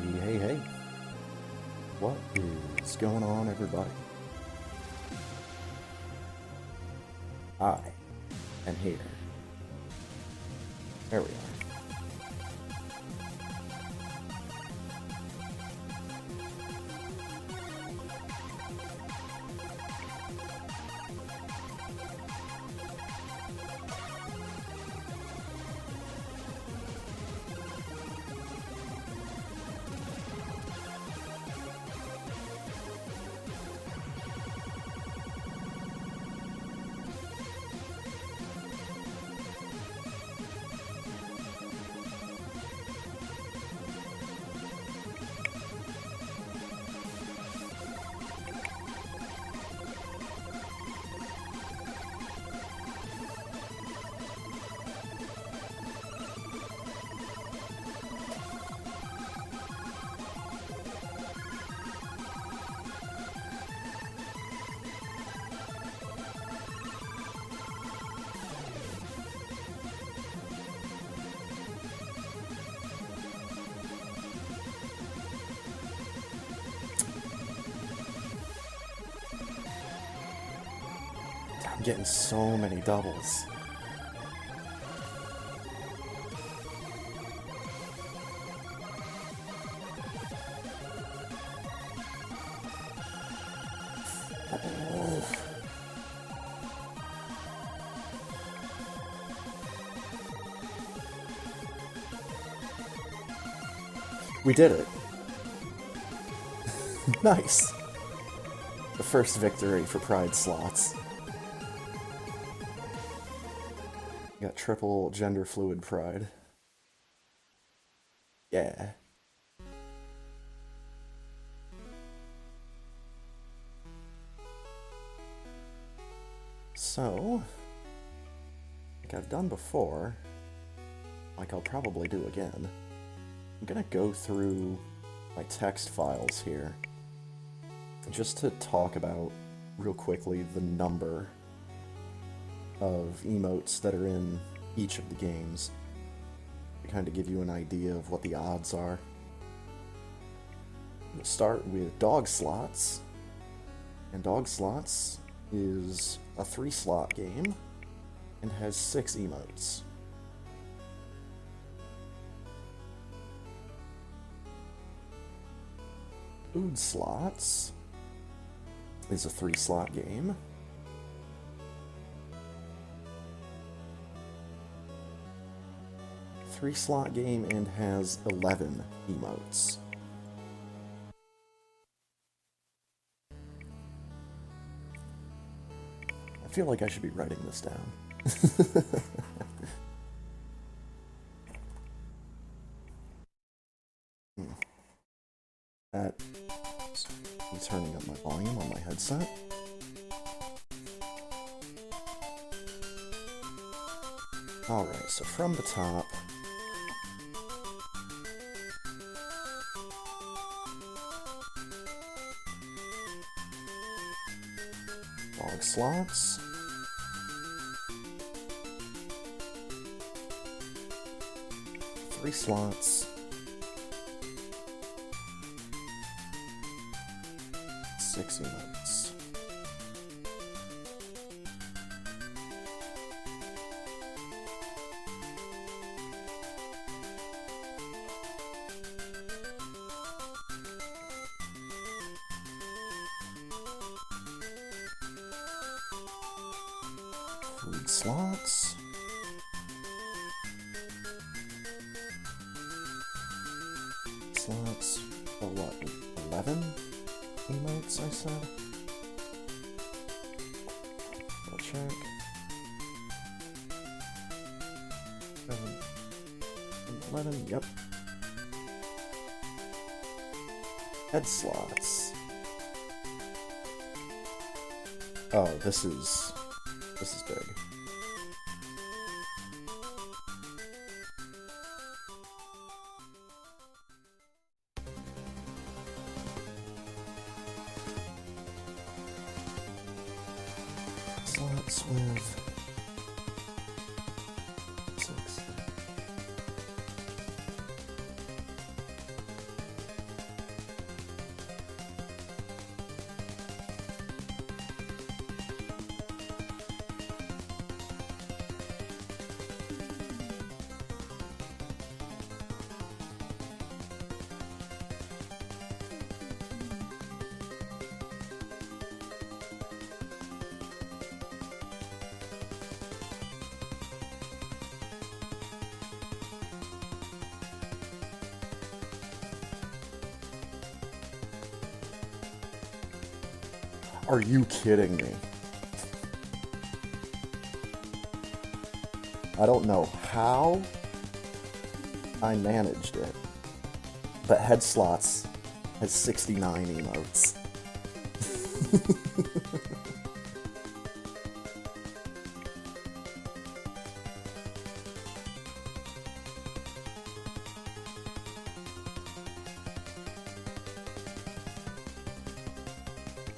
Hey, what is going on, everybody? I am here. There we are. I'm getting so many doubles. Oh. We did it. Nice. The first victory for Pride slots. Got triple gender fluid pride. Yeah. So, like I've done before, like I'll probably do again, I'm gonna go through my text files here just to talk about real quickly the number of emotes that are in each of the games to kind of give you an idea of what the odds are. We'll start with Dog Slots, and Dog Slots is a 3-slot game and has 6 emotes. Food Slots is a 3-slot game. Three-slot game and has 11 emotes. I feel like I should be writing this down. I'm turning up my volume on my headset. Alright, so from the top, Dog Slots, three slots, 6 emotes. Food slots. Slots for what? 11 emotes, I said? I'll check. 7, 11, yep. Head slots. Oh, this is big. Slots with 6. Are you kidding me? I don't know how I managed it, but Head Slots has 69 emotes.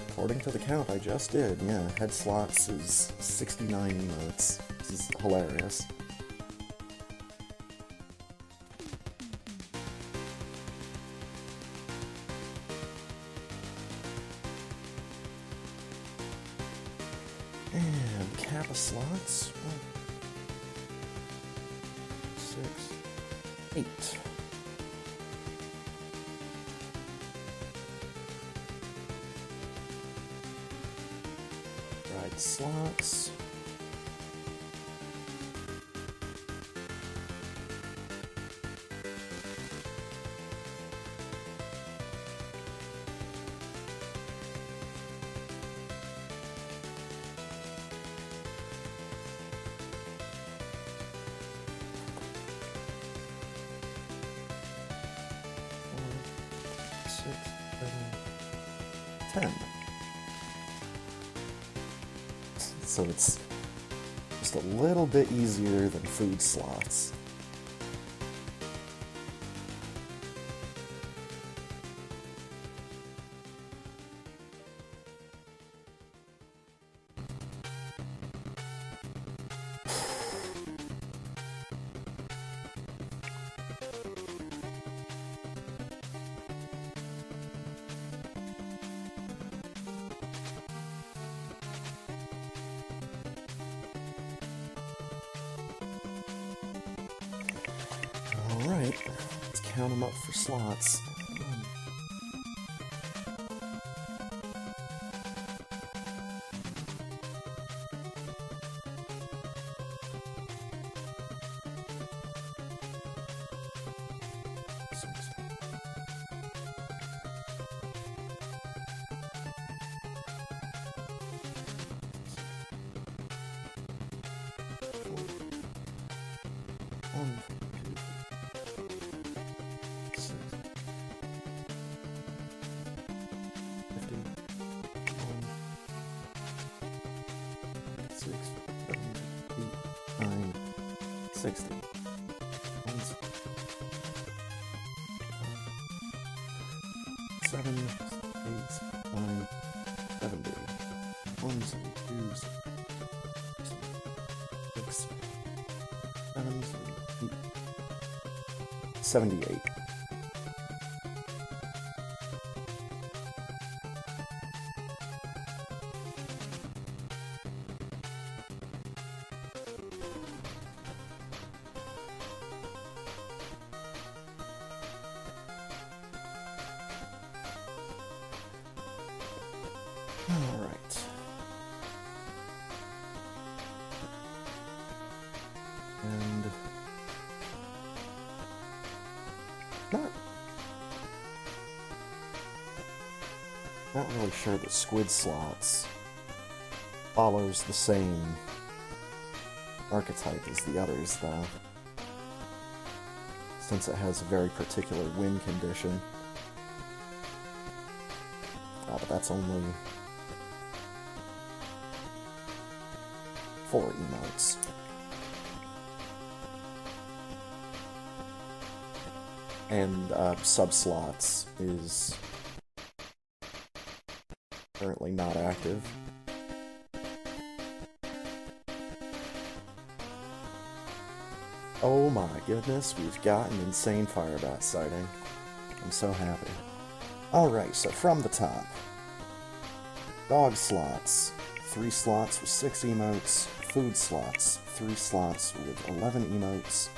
According to the count I just did, yeah, Head Slots is 69 emotes. This is hilarious. And Kappa Slots. 1, 6, 8. Slots. Six, 7, 10. So it's just a little bit easier than food slots. Alright, let's count them up for slots. 60. 7, 8, 9, 70. 1, 2, 6, 7, 8, 78. Alright. And not really sure that Squid Slots follows the same archetype as the others, though, since it has a very particular win condition. But that's only 4 emotes. And sub-slots is currently not active. Oh my goodness, we've got an insane Firebat sighting. I'm so happy. Alright, so from the top. Dog slots. 3 slots with 6 emotes. Food slots. 3 slots with 11 emotes.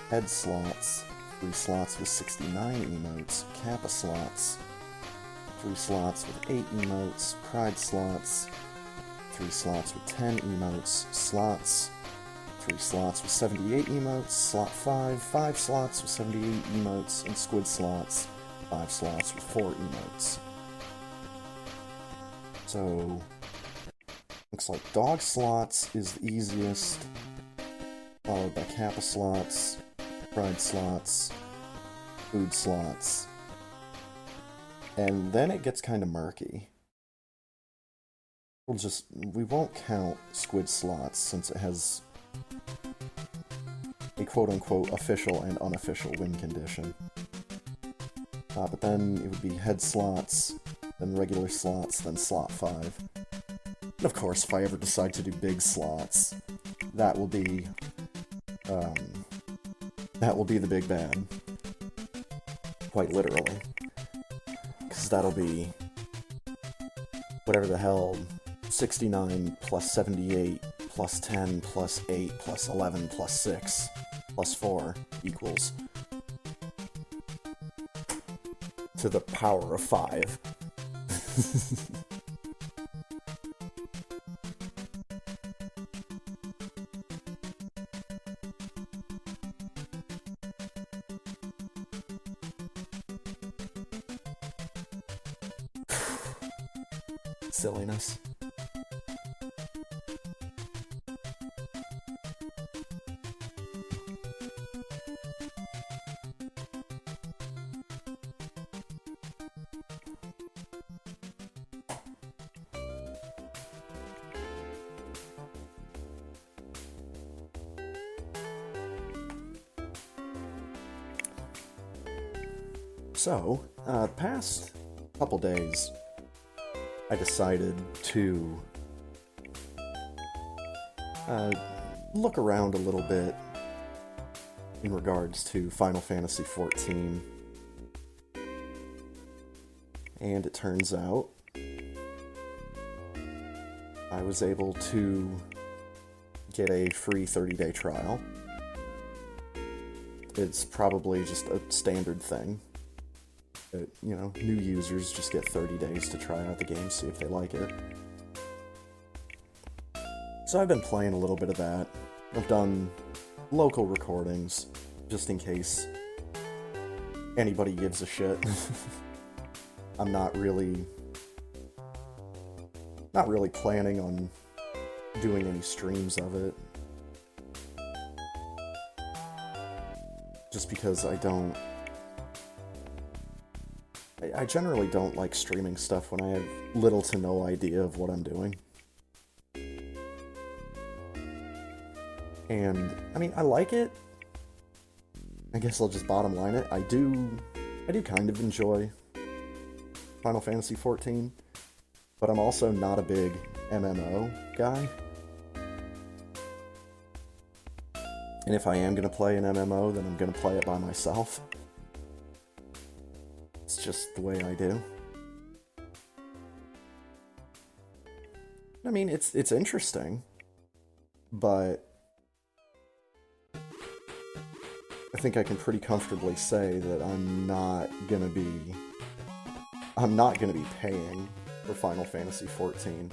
Head slots. 3 slots with 69 emotes. Kappa slots. 3 slots with 8 emotes. Pride slots. 3 slots with 10 emotes. Slots. 3 slots with 78 emotes. Slot 5. 5 slots with 78 emotes. And Squid slots. 5 slots with 4 emotes. So, looks like dog slots is the easiest, followed by kappa slots, fried slots, food slots, and then it gets kind of murky. We won't count squid slots since it has a quote-unquote official and unofficial win condition. But then it would be head slots, then regular slots, then slot 5. And of course, if I ever decide to do big slots, that will be the big bad. Quite literally. Because that'll be whatever the hell 69 plus 78 plus 10 plus 8 plus 11 plus 6 plus 4 equals to the power of 5. Silliness. So, the past couple days, I decided to look around a little bit in regards to Final Fantasy XIV. And it turns out I was able to get a free 30-day trial. It's probably just a standard thing. You know, new users just get 30 days to try out the game, see if they like it. So I've been playing a little bit of that. I've done local recordings, just in case anybody gives a shit. I'm not really planning on doing any streams of it. Just because I generally don't like streaming stuff when I have little to no idea of what I'm doing. And, I mean, I like it. I guess I'll just bottom line it. I do kind of enjoy Final Fantasy XIV, but I'm also not a big MMO guy. And if I am going to play an MMO, then I'm going to play it by myself. It's just the way I do. I mean, it's interesting, but I think I can pretty comfortably say that I'm not gonna be paying for Final Fantasy XIV.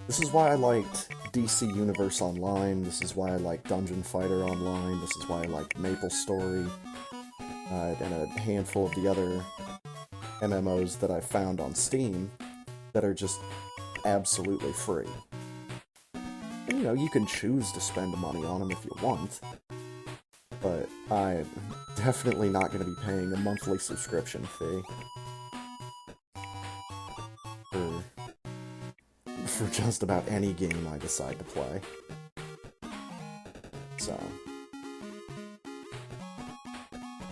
This is why I liked DC Universe Online, this is why I like Dungeon Fighter Online, this is why I like MapleStory, and a handful of the other MMOs that I found on Steam that are just absolutely free. And, you know, you can choose to spend money on them if you want, but I'm definitely not going to be paying a monthly subscription fee for just about any game I decide to play. So,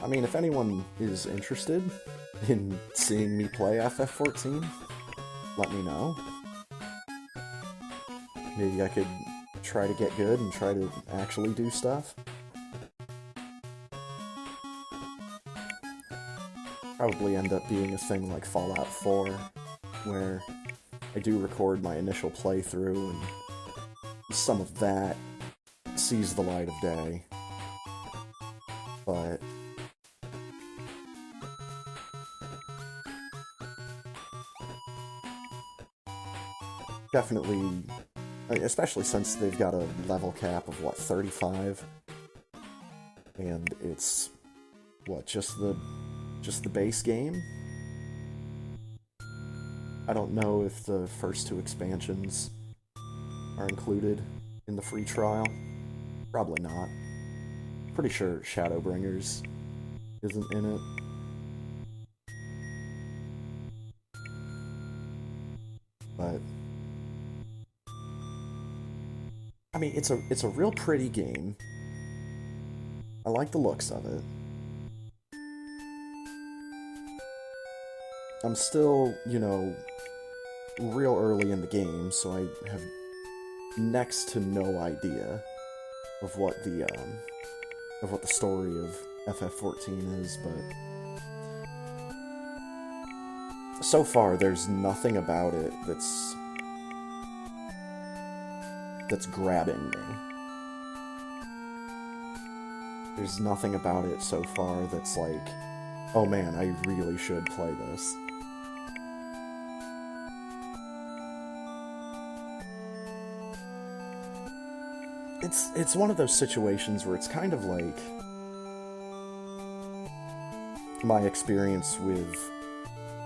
I mean, if anyone is interested in seeing me play FF14, let me know. Maybe I could try to get good and try to actually do stuff. Probably end up being a thing like Fallout 4, where I do record my initial playthrough, and some of that sees the light of day. But definitely, especially since they've got a level cap of, what, 35? And it's what, just the base game? I don't know if the first 2 expansions are included in the free trial. Probably not. Pretty sure Shadowbringers isn't in it. But I mean, it's a real pretty game. I like the looks of it. I'm still, you know, real early in the game, so I have next to no idea of what the story of FF14 is, but so far there's nothing about it that's grabbing me. There's nothing about it so far that's like, oh man, I really should play this. It's one of those situations where it's kind of like my experience with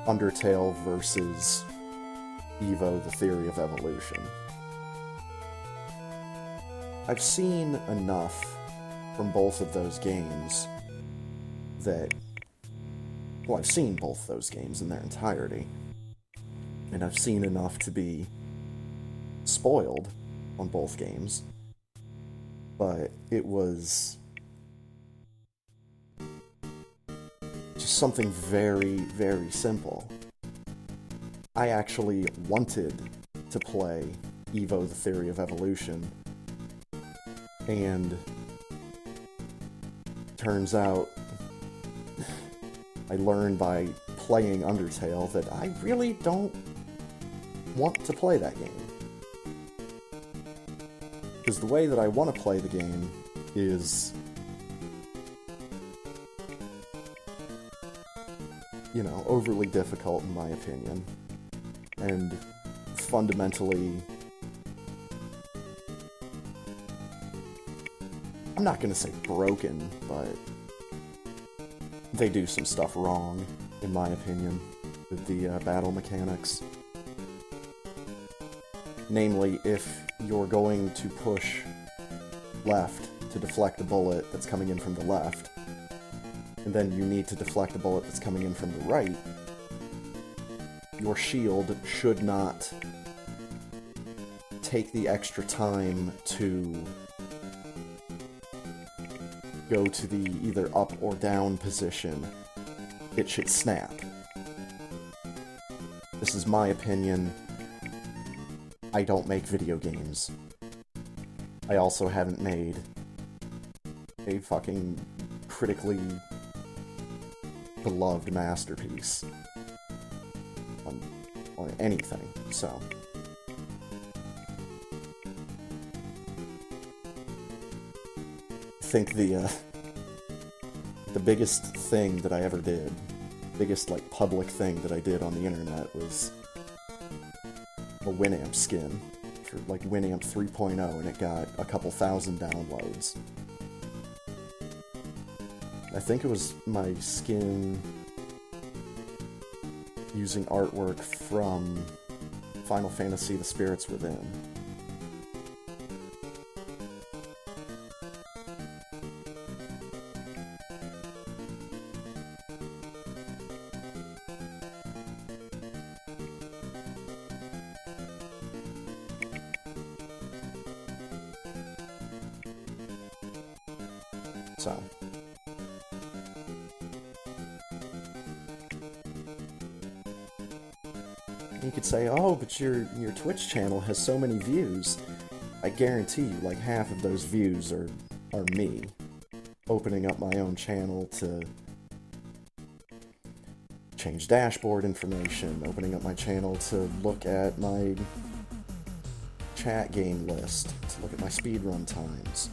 Undertale versus Evo, the Theory of Evolution. I've seen enough from both of those games that, well, I've seen both those games in their entirety, and I've seen enough to be spoiled on both games, but it was just something very, very simple. I actually wanted to play Evo, the Theory of Evolution, and turns out I learned by playing Undertale that I really don't want to play that game. Because the way that I want to play the game is, you know, overly difficult in my opinion, and fundamentally, I'm not gonna say broken, but they do some stuff wrong, in my opinion, with the battle mechanics. Namely, if you're going to push left to deflect a bullet that's coming in from the left, and then you need to deflect a bullet that's coming in from the right, your shield should not take the extra time to go to the either up or down position. It should snap. This is my opinion. I don't make video games. I also haven't made a fucking critically beloved masterpiece on anything, so. I think the biggest thing that I ever did, biggest like public thing that I did on the internet was a Winamp skin for like Winamp 3.0, and it got a couple thousand downloads. I think it was my skin using artwork from Final Fantasy: The Spirits Within. So, you could say, oh, but your Twitch channel has so many views. I guarantee you, like, half of those views are me opening up my own channel to change dashboard information, opening up my channel to look at my chat game list, to look at my speedrun times.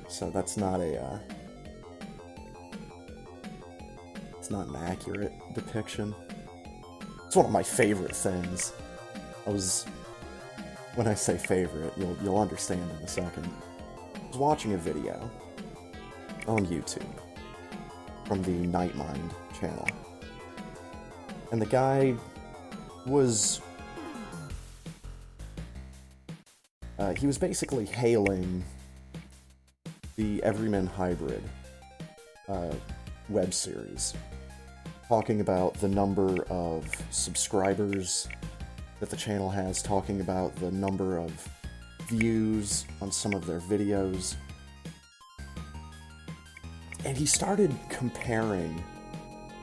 So that's not it's not an accurate depiction. It's one of my favorite things. I was when I say favorite, you'll understand in a second. I was watching a video on YouTube from the Nightmind channel, and the guy was he was basically hailing the Everyman Hybrid web series, talking about the number of subscribers that the channel has, talking about the number of views on some of their videos. And he started comparing,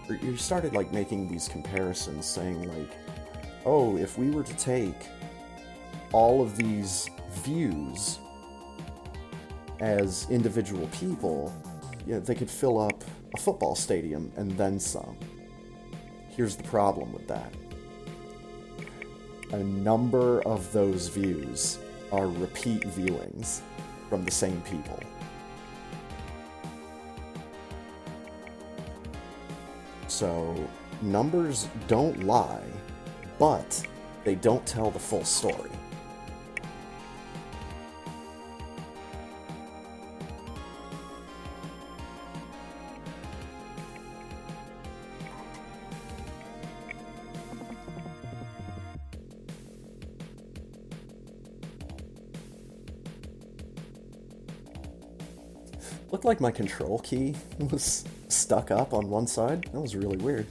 or he started like making these comparisons, saying like, oh, if we were to take all of these views as individual people, they could fill up a football stadium and then some. Here's the problem with that. A number of those views are repeat viewings from the same people. So, numbers don't lie, but they don't tell the full story. Looked like my control key was stuck up on one side. That was really weird.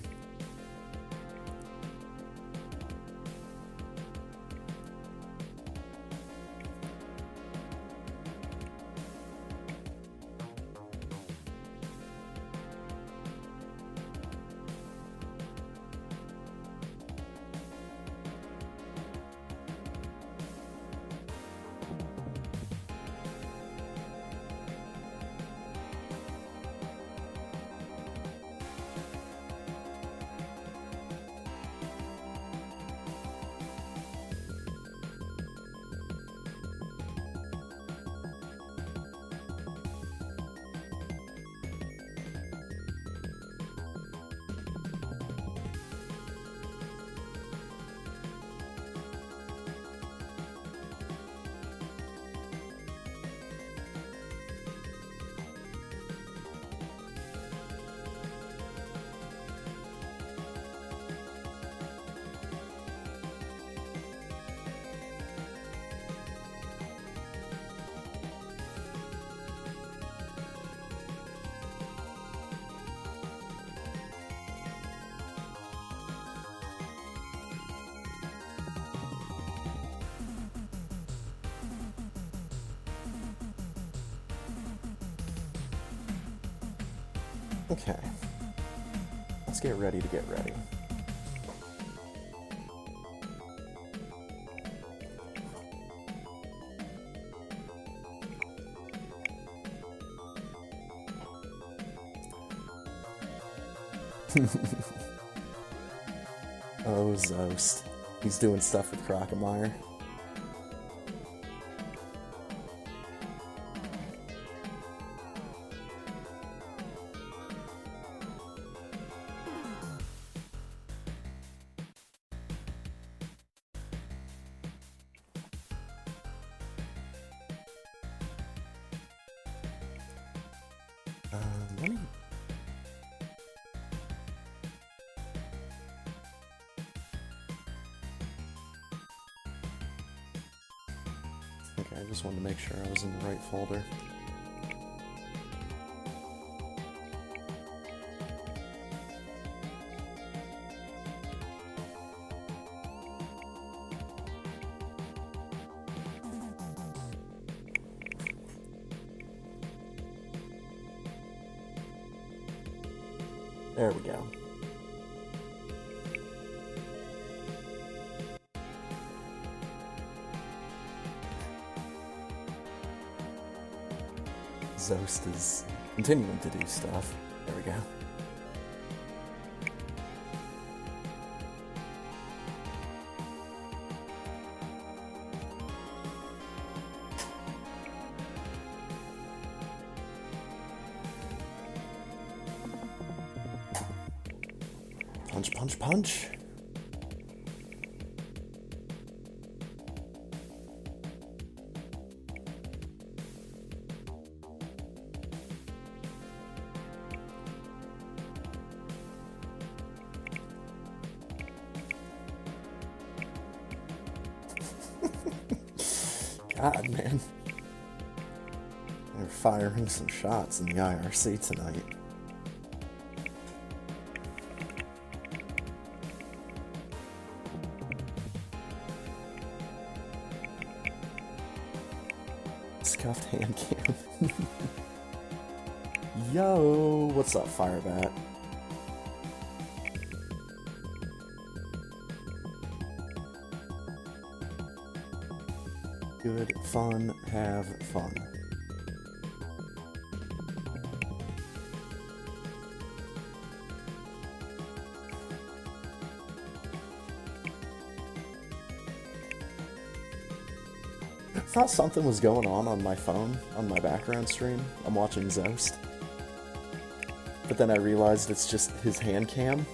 Okay, let's get ready to get ready. Oh, Zost. He's doing stuff with Crockemeyer. Let me... Okay, I just wanted to make sure I was in the right folder. There we go. Zost is continuing to do stuff. There we go. Punch, punch, punch. God, man. They're firing some shots in the IRC tonight. Scuffed hand cam. Yo, what's up, Firebat? Good fun, have fun. I thought something was going on my phone, on my background stream. I'm watching Zoast. But then I realized it's just his hand cam.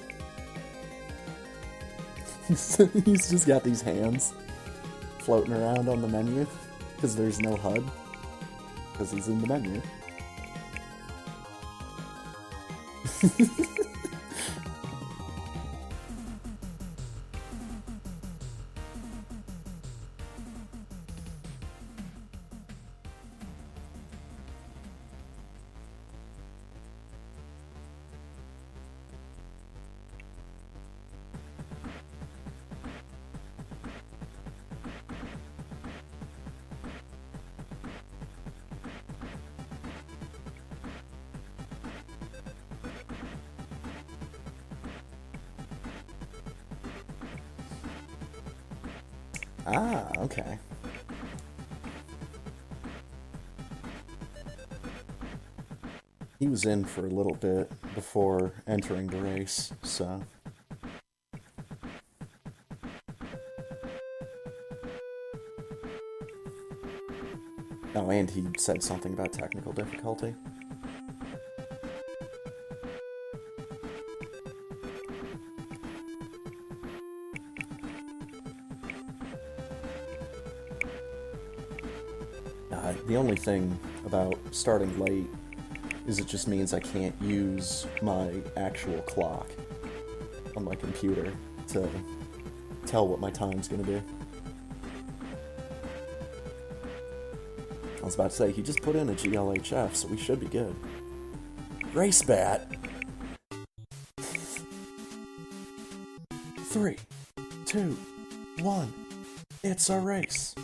He's just got these hands floating around on the menu because there's no HUD because he's in the menu. Ah, okay. He was in for a little bit before entering the race, so... Oh, and he said something about technical difficulty. The only thing about starting late is it just means I can't use my actual clock on my computer to tell what my time's gonna be. I was about to say, he just put in a GLHF, so we should be good. Race bat! 3, 2, 1, it's a race!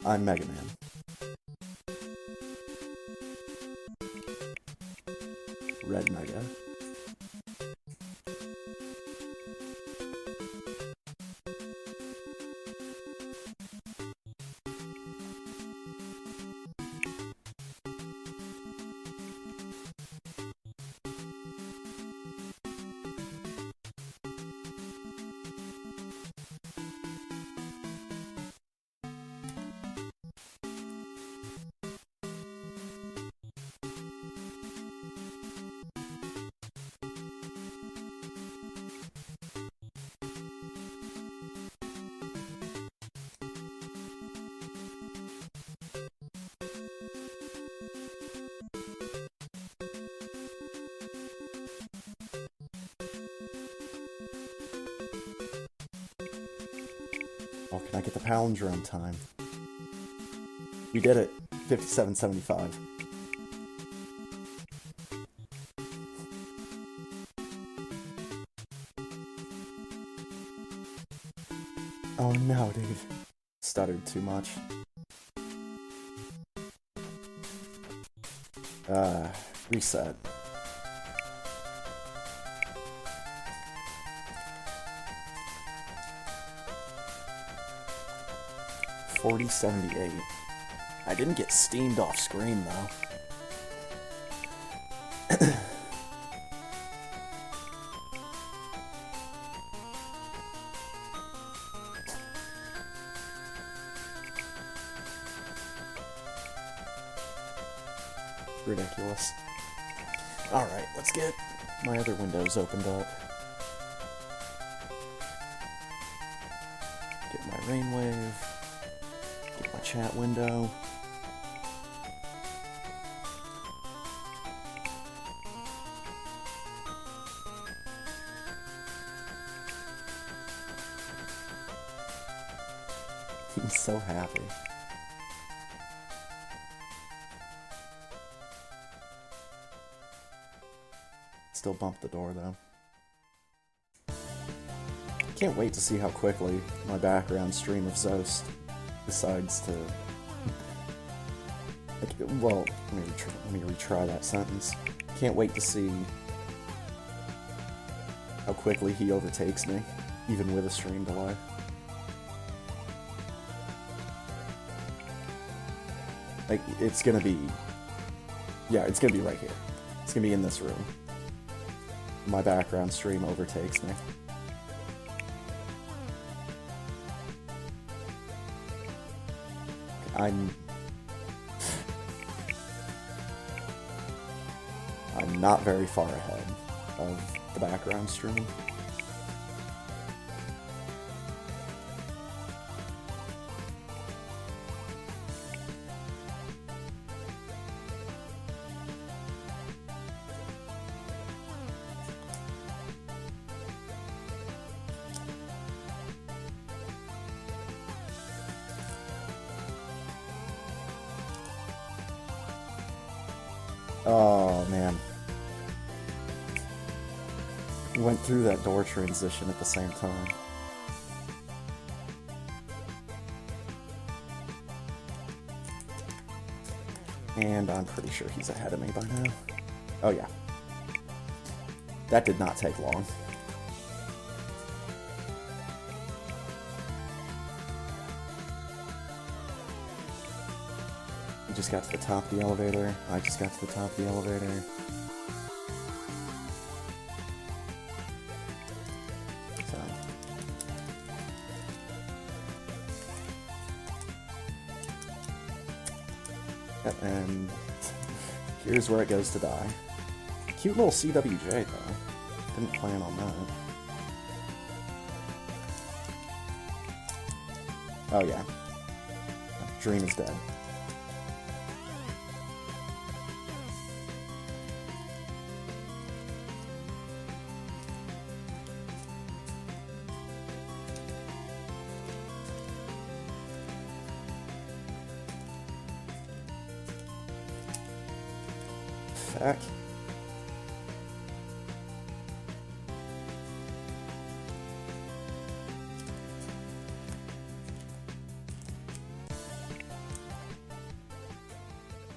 I'm Mega Man. Red Mega. Oh, can I get the palindrome time? We did it. 57.75. Oh no, dude. Stuttered too much. Reset. $40.78. I didn't get steamed off screen though. Ridiculous. Alright, let's get my other windows opened up. Get my rainwave. Get my chat window. He's so happy. Still bumped the door, though. Can't wait to see how quickly my background stream of Zoast decides to... well, let me retry that sentence. Can't wait to see how quickly he overtakes me, even with a stream delay. Like, it's gonna be... yeah, it's gonna be right here. It's gonna be in this room. My background stream overtakes me. I'm not very far ahead of the background stream. Oh, man. Went through that door transition at the same time. And I'm pretty sure he's ahead of me by now. Oh, yeah. That did not take long. Just got to the top of the elevator. I just got to the top of the elevator. So. And here's where it goes to die. Cute little CWJ, though. Didn't plan on that. Oh, yeah. Dream is dead. Back.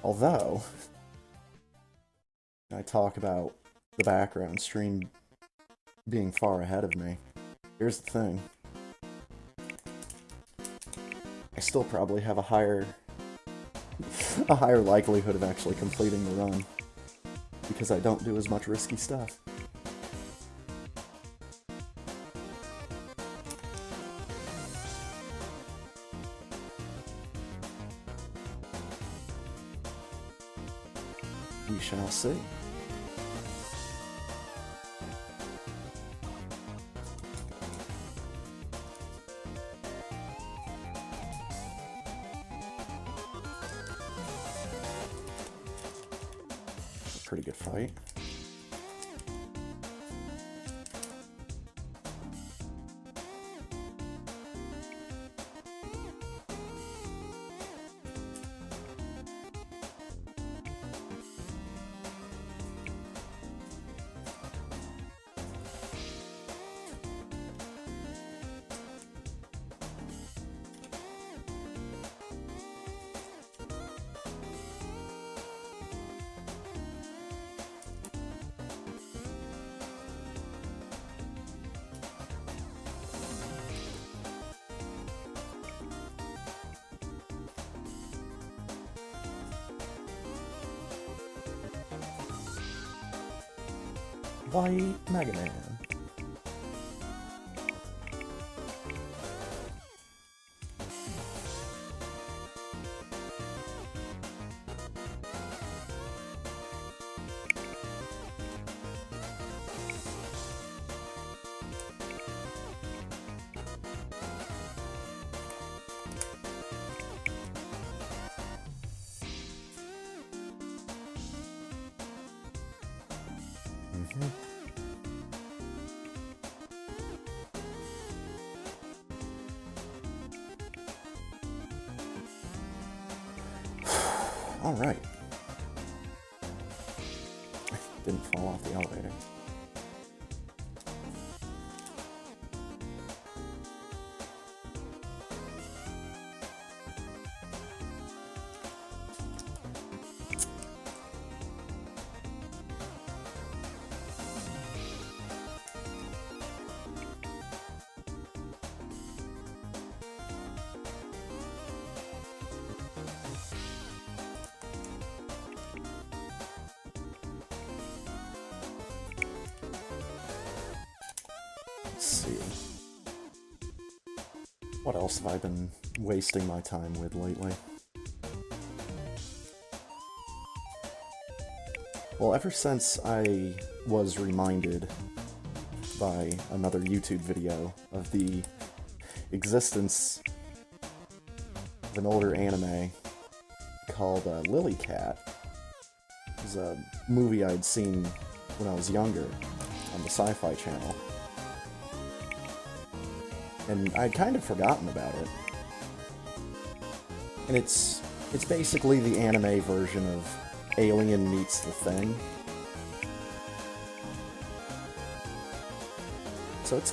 Although, I talk about the background stream being far ahead of me. Here's the thing. I still probably have a higher likelihood of actually completing the run. Because I don't do as much risky stuff. We shall see. Pretty good fight. White Mega Man. Alright. Didn't fall off the elevator. Let's see. What else have I been wasting my time with lately? Well, ever since I was reminded by another YouTube video of the existence of an older anime called Lily Cat. It was a movie I'd seen when I was younger on the Sci-Fi Channel. And I'd kind of forgotten about it. And it's basically the anime version of Alien Meets the Thing. So it's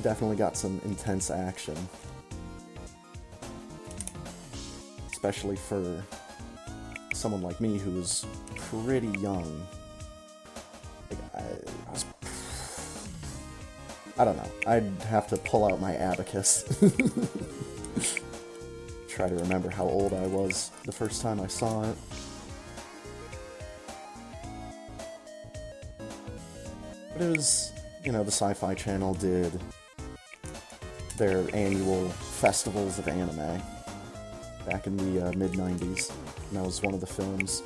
definitely got some intense action. Especially for someone like me who was pretty young. I don't know. I'd have to pull out my abacus. Try to remember how old I was the first time I saw it. But it was, you know, the Sci-Fi Channel did their annual festivals of anime back in the mid-90s, and that was one of the films.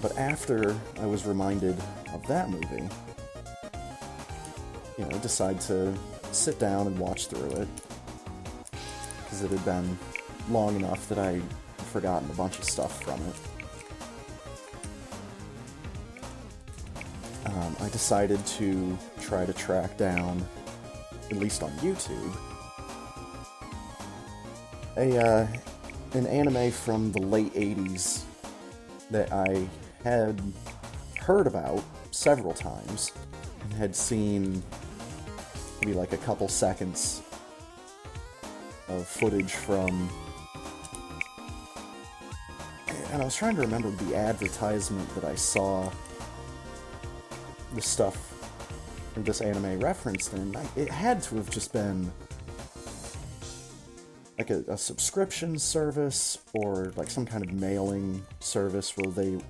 But after I was reminded of that movie, you know, I decided to sit down and watch through it, because it had been long enough that I'd forgotten a bunch of stuff from it. I decided to try to track down, at least on YouTube, an anime from the late 80s that I had heard about several times and had seen maybe like a couple seconds of footage from, and I was trying to remember the advertisement that I saw the stuff in this anime referenced in. It had to have just been like a subscription service or like some kind of mailing service where they, you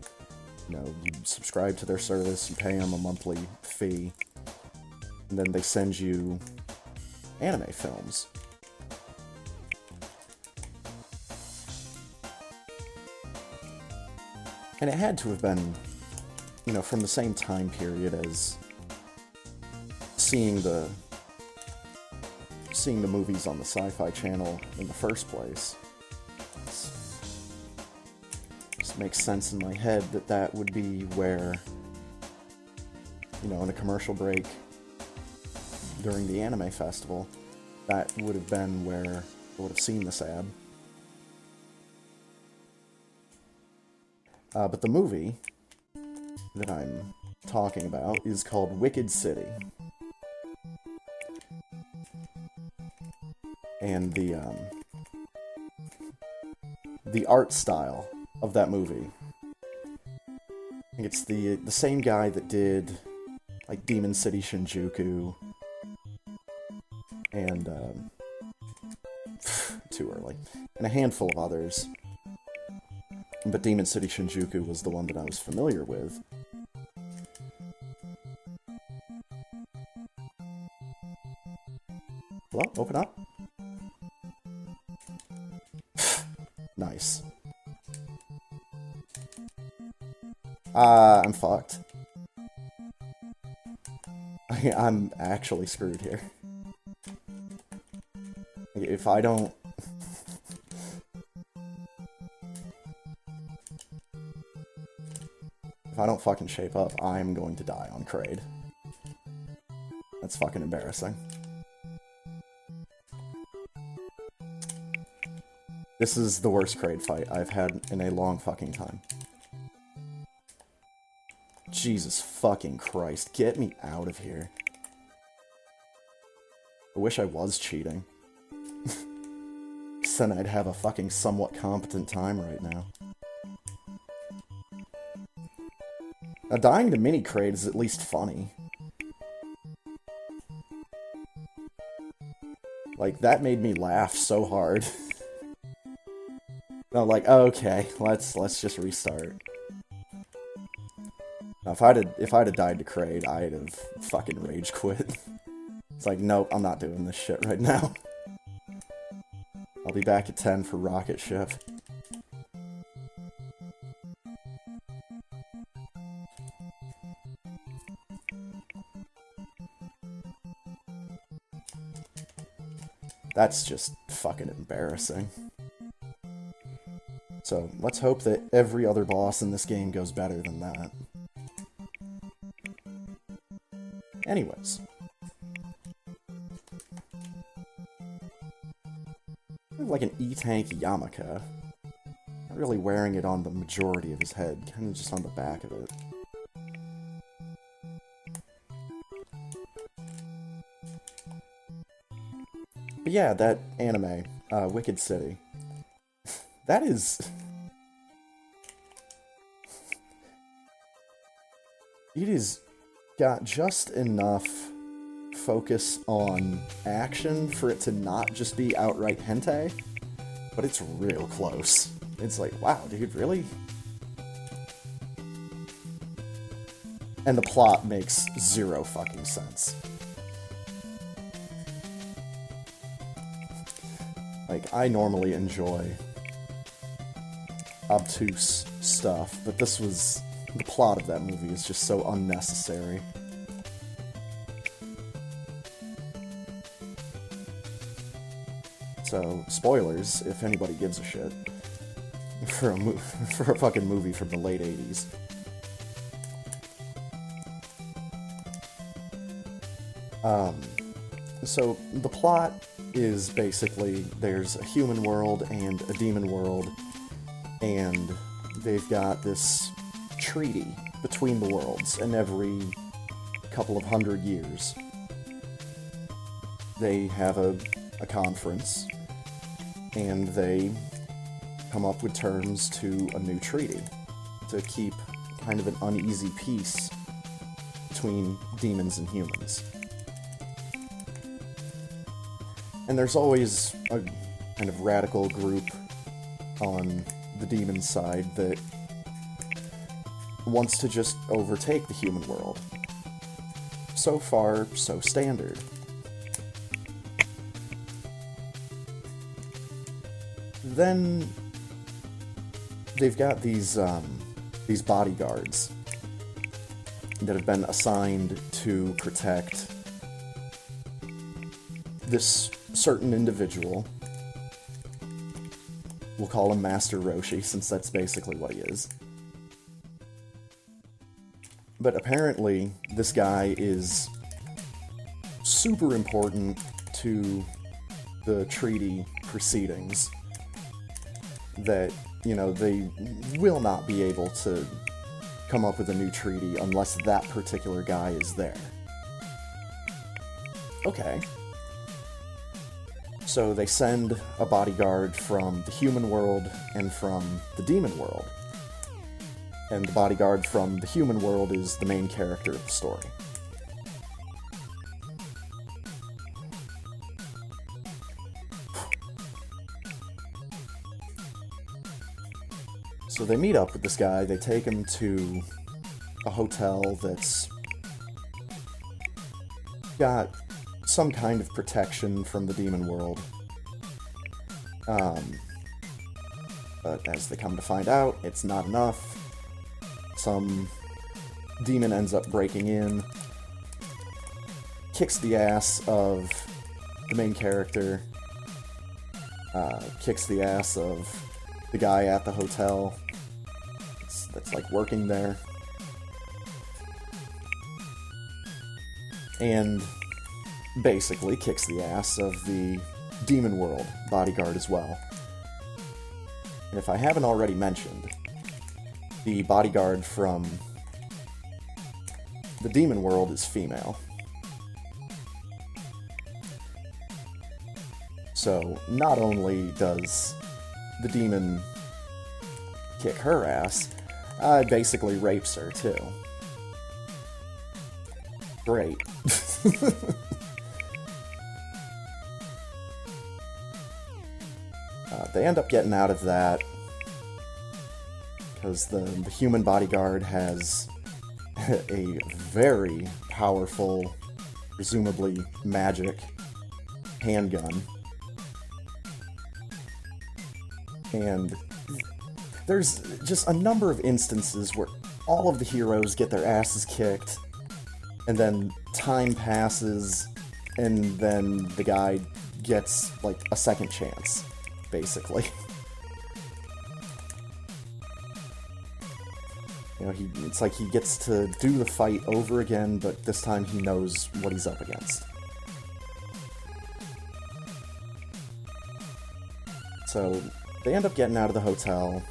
know, you subscribe to their service, you pay them a monthly fee, and then they send you anime films. And it had to have been, you know, from the same time period as seeing the movies on the Sci-Fi Channel in the first place. It just makes sense in my head that that would be where, you know, in a commercial break during the anime festival, that would have been where I would have seen this ad. But the movie that I'm talking about is called Wicked City. And the art style of that movie, I think it's the same guy that did like Demon City Shinjuku and too early, and a handful of others. But Demon City Shinjuku was the one that I was familiar with. Hello? Open up? Nice. I'm fucked. I'm actually screwed here. If I don't... If I don't fucking shape up, I'm going to die on Kraid. That's fucking embarrassing. This is the worst Kraid fight I've had in a long fucking time. Jesus fucking Christ, get me out of here. I wish I was cheating. Then I'd have a fucking somewhat competent time right now. Now, dying to mini-Kraid is at least funny. Like, that made me laugh so hard. No, like, okay, let's just restart. Now, if I'd have died to Kraid, I'd have fucking rage quit. It's like, nope, I'm not doing this shit right now. I'll be back at 10 for Rocket Ship. That's just fucking embarrassing. So, let's hope that every other boss in this game goes better than that. Anyways. Like an E-Tank yarmulke. Not really wearing it on the majority of his head, kind of just on the back of it. But yeah, that anime, Wicked City. That is... It is got just enough focus on action for it to not just be outright hentai, but it's real close. It's like, wow, dude, really? And the plot makes zero fucking sense. Like, I normally enjoy obtuse stuff, but this was... The plot of that movie is just so unnecessary. So, spoilers, if anybody gives a shit, for a fucking movie from the late 80s. So, the plot is basically, there's a human world and a demon world, and they've got this treaty between the worlds, and every couple of 100 years, they have a conference, and they come up with terms to a new treaty to keep kind of an uneasy peace between demons and humans. And there's always a kind of radical group on the demon side that wants to just overtake the human world. So far, so standard. Then they've got these bodyguards that have been assigned to protect this certain individual. We'll call him Master Roshi, since that's basically what he is. But apparently, this guy is super important to the treaty proceedings. That, you know, they will not be able to come up with a new treaty unless that particular guy is there. Okay. So they send a bodyguard from the human world and from the demon world. And the bodyguard from the human world is the main character of the story. So they meet up with this guy, they take him to a hotel that's got some kind of protection from the demon world. But as they come to find out, it's not enough. Some demon ends up breaking in, kicks the ass of the main character, kicks the ass of the guy at the hotel that's like working there, and basically kicks the ass of the demon world bodyguard as well. And if I haven't already mentioned, the bodyguard from the demon world is female. So, not only does the demon kick her ass, basically rapes her, too. Great. They end up getting out of that, because the human bodyguard has a very powerful, presumably magic, handgun. And there's just a number of instances where all of the heroes get their asses kicked, and then time passes, and then the guy gets, like, a second chance, basically. You know, it's like he gets to do the fight over again, but this time he knows what he's up against. So, they end up getting out of the hotel.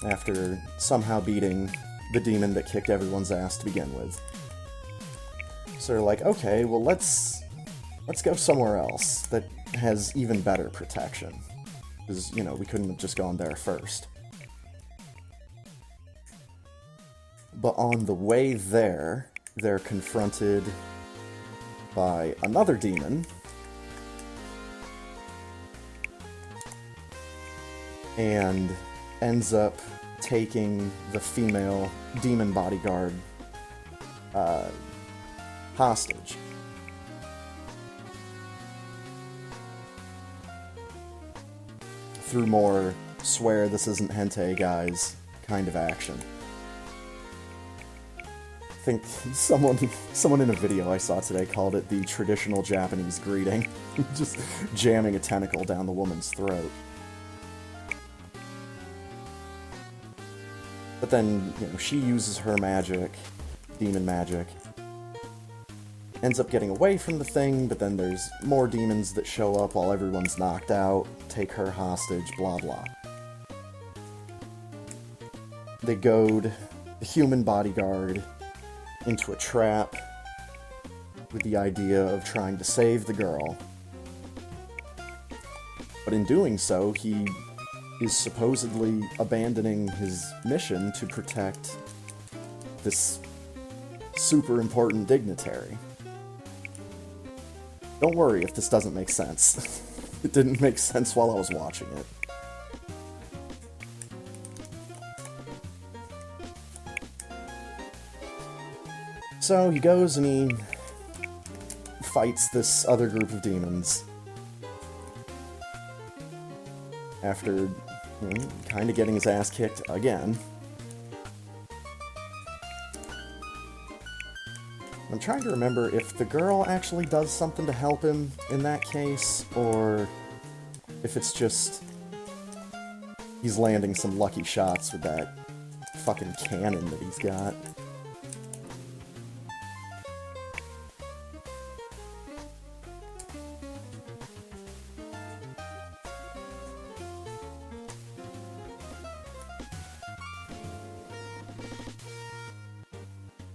After somehow beating the demon that kicked everyone's ass to begin with. So they're like, okay, well let's go somewhere else that has even better protection. Because, you know, we couldn't have just gone there first. But on the way there, they're confronted by another demon. And ends up taking the female demon bodyguard hostage. Through more swear this isn't hentai guys kind of action. I think someone in a video I saw today called it the traditional Japanese greeting. Just jamming a tentacle down the woman's throat. But then, you know, she uses her magic, demon magic, ends up getting away from the thing, but then there's more demons that show up while everyone's knocked out, take her hostage, blah blah. They goad the human bodyguard into a trap with the idea of trying to save the girl. But in doing so, he is supposedly abandoning his mission to protect this super important dignitary. Don't worry if this doesn't make sense. It didn't make sense while I was watching it. So he goes and he fights this other group of demons. After, kind of getting his ass kicked again. I'm trying to remember if the girl actually does something to help him in that case, or if it's just he's landing some lucky shots with that fucking cannon that he's got.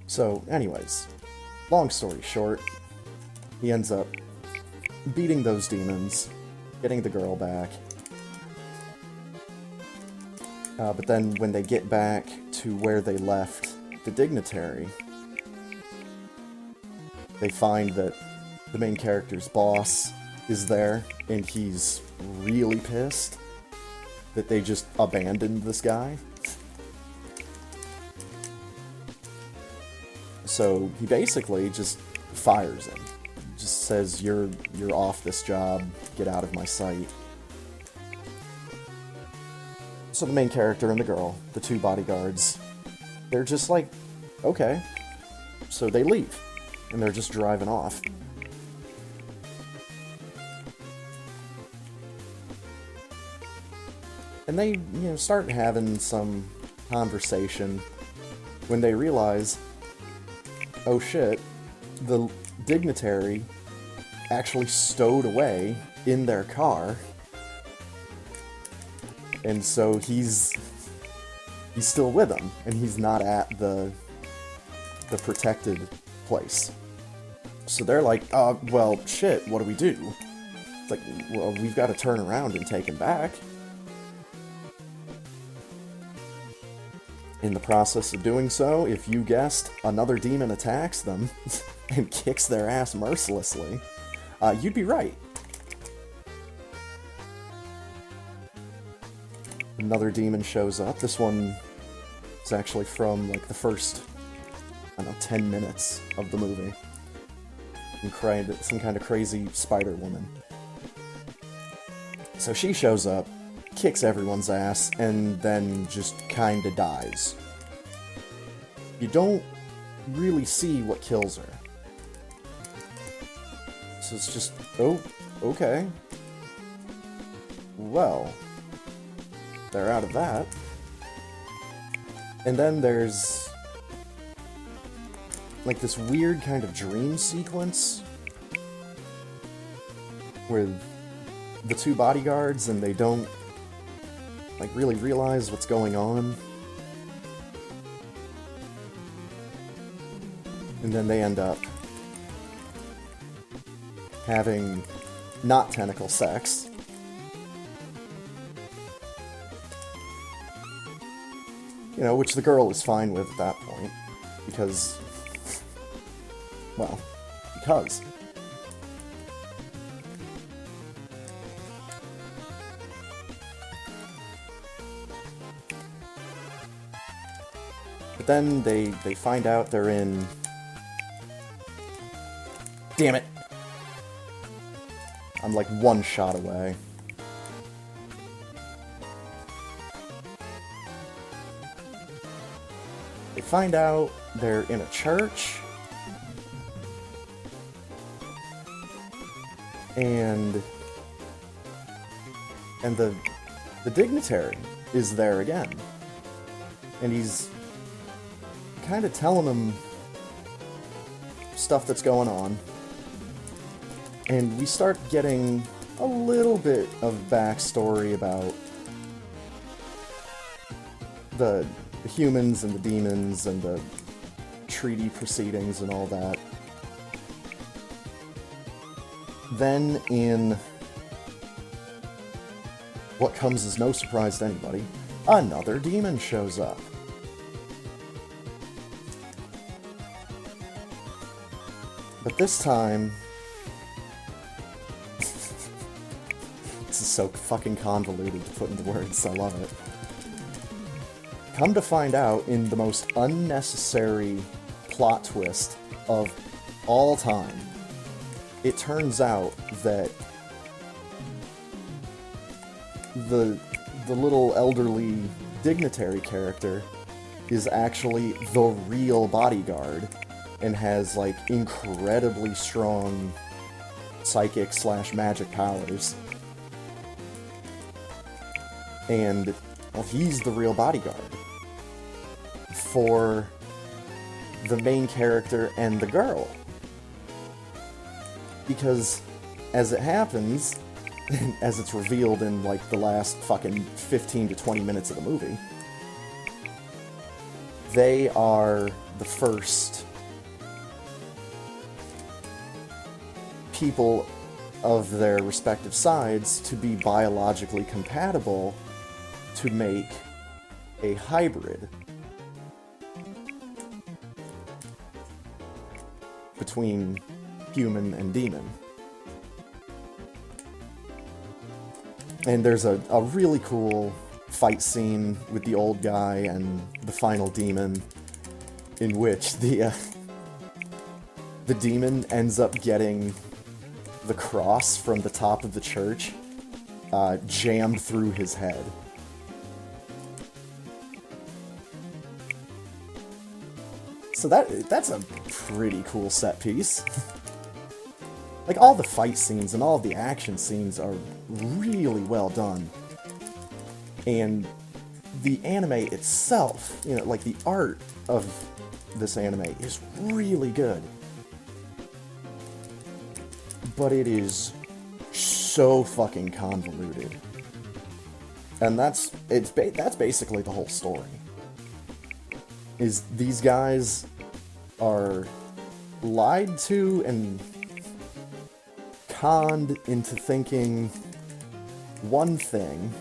So, anyways, long story short, he ends up beating those demons, getting the girl back. But then when they get back to where they left the dignitary, they find that the main character's boss is there, and he's really pissed that they just abandoned this guy. So he basically just fires him. Just says, you're off this job, get out of my sight. So the main character and the girl, the two bodyguards, they're just like, okay. So they leave, and they're just driving off. And they, start having some conversation when they realize, oh shit, the dignitary actually stowed away in their car. And so he's still with them, and he's not at the protected place. So they're like, well, shit, what do we do? It's like, well, we've got to turn around and take him back. In the process of doing so, if you guessed, another demon attacks them and kicks their ass mercilessly. You'd be right. Another demon shows up. This one is actually from, like, the first, I don't know, 10 minutes of the movie. Some kind of crazy spider woman. So she shows up, kicks everyone's ass, and then just kinda dies. You don't really see what kills her. So it's just, oh, okay. Well, they're out of that. And then there's like this weird kind of dream sequence with the two bodyguards, and they don't like really realize what's going on. And then they end up having not tentacle sex. You know, which the girl is fine with at that point, because, well, because. But then they find out they're in... Damn it! I'm like one shot away. They find out they're in a church, and the dignitary is there again, and he's kind of telling them stuff that's going on, and we start getting a little bit of backstory about the humans and the demons and the treaty proceedings and all that. Then, in what comes as no surprise to anybody, another demon shows up. But this time... This is so fucking convoluted to put into words, I love it. Come to find out, in the most unnecessary plot twist of all time, it turns out that the little elderly dignitary character is actually the real bodyguard and has, like, incredibly strong psychic/magic powers. And, well, he's the real bodyguard for the main character and the girl. Because, as it happens, as it's revealed in, like, the last fucking 15 to 20 minutes of the movie, they are the first people of their respective sides to be biologically compatible to make a hybrid between human and demon. And there's a really cool fight scene with the old guy and the final demon, in which the demon ends up getting the cross from the top of the church jammed through his head. So that's a pretty cool set piece. Like, all the fight scenes and all the action scenes are really well done. And the anime itself, you know, like, the art of this anime is really good. but it is so fucking convoluted. And that's basically the whole story. Is these guys are lied to and conned into thinking one thing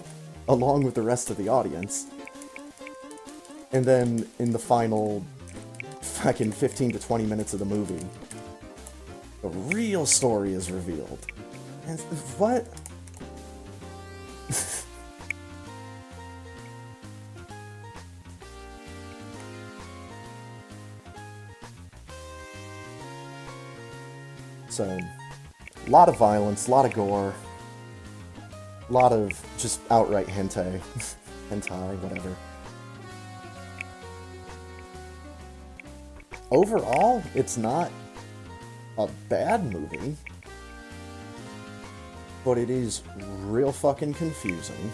along with the rest of the audience, and then in the final fucking 15 to 20 minutes of the movie, the real story is revealed. And what? So, a lot of violence, a lot of gore, a lot of just outright hentai, whatever. Overall, it's not a bad movie, but it is real fucking confusing.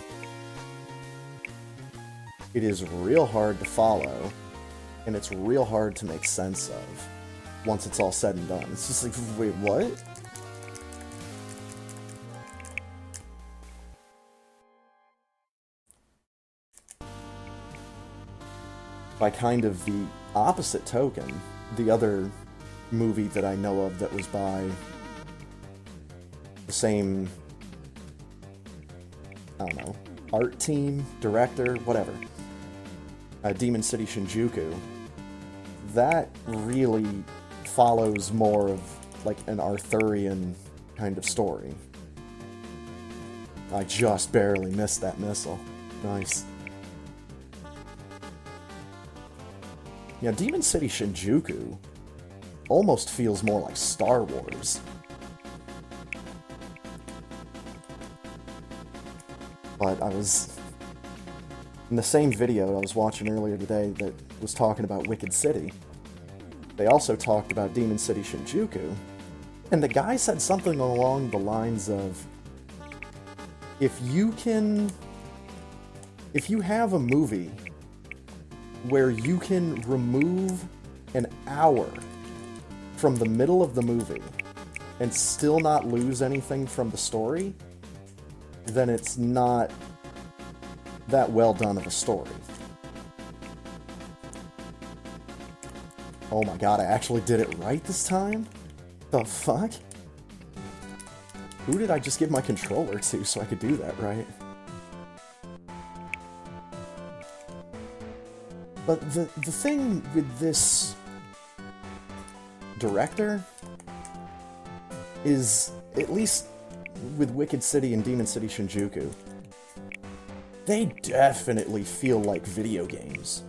It is real hard to follow, and it's real hard to make sense of once it's all said and done. It's just like, wait, what? By kind of the opposite token, the other movie that I know of that was by the same, I don't know, art team, director, whatever, Demon City Shinjuku, that really follows more of like an Arthurian kind of story. I just barely missed that missile. Nice. Yeah, Demon City Shinjuku almost feels more like Star Wars. But I was... in the same video I was watching earlier today that was talking about Wicked City, they also talked about Demon City Shinjuku, and the guy said something along the lines of, if you have a movie where you can remove an hour from the middle of the movie and still not lose anything from the story, then it's not that well done of a story. Oh my god, I actually did it right this time? The fuck? Who did I just give my controller to so I could do that right? But the thing with this director is, at least with Wicked City and Demon City Shinjuku, they definitely feel like video games.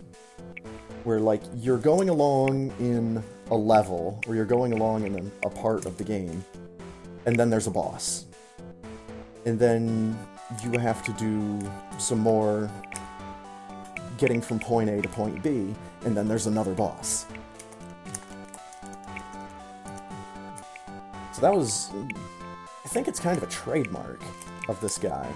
Where, like, you're going along in a level, or you're going along in a part of the game, and then there's a boss. And then you have to do some more getting from point A to point B, and then there's another boss. So that was... I think it's kind of a trademark of this guy.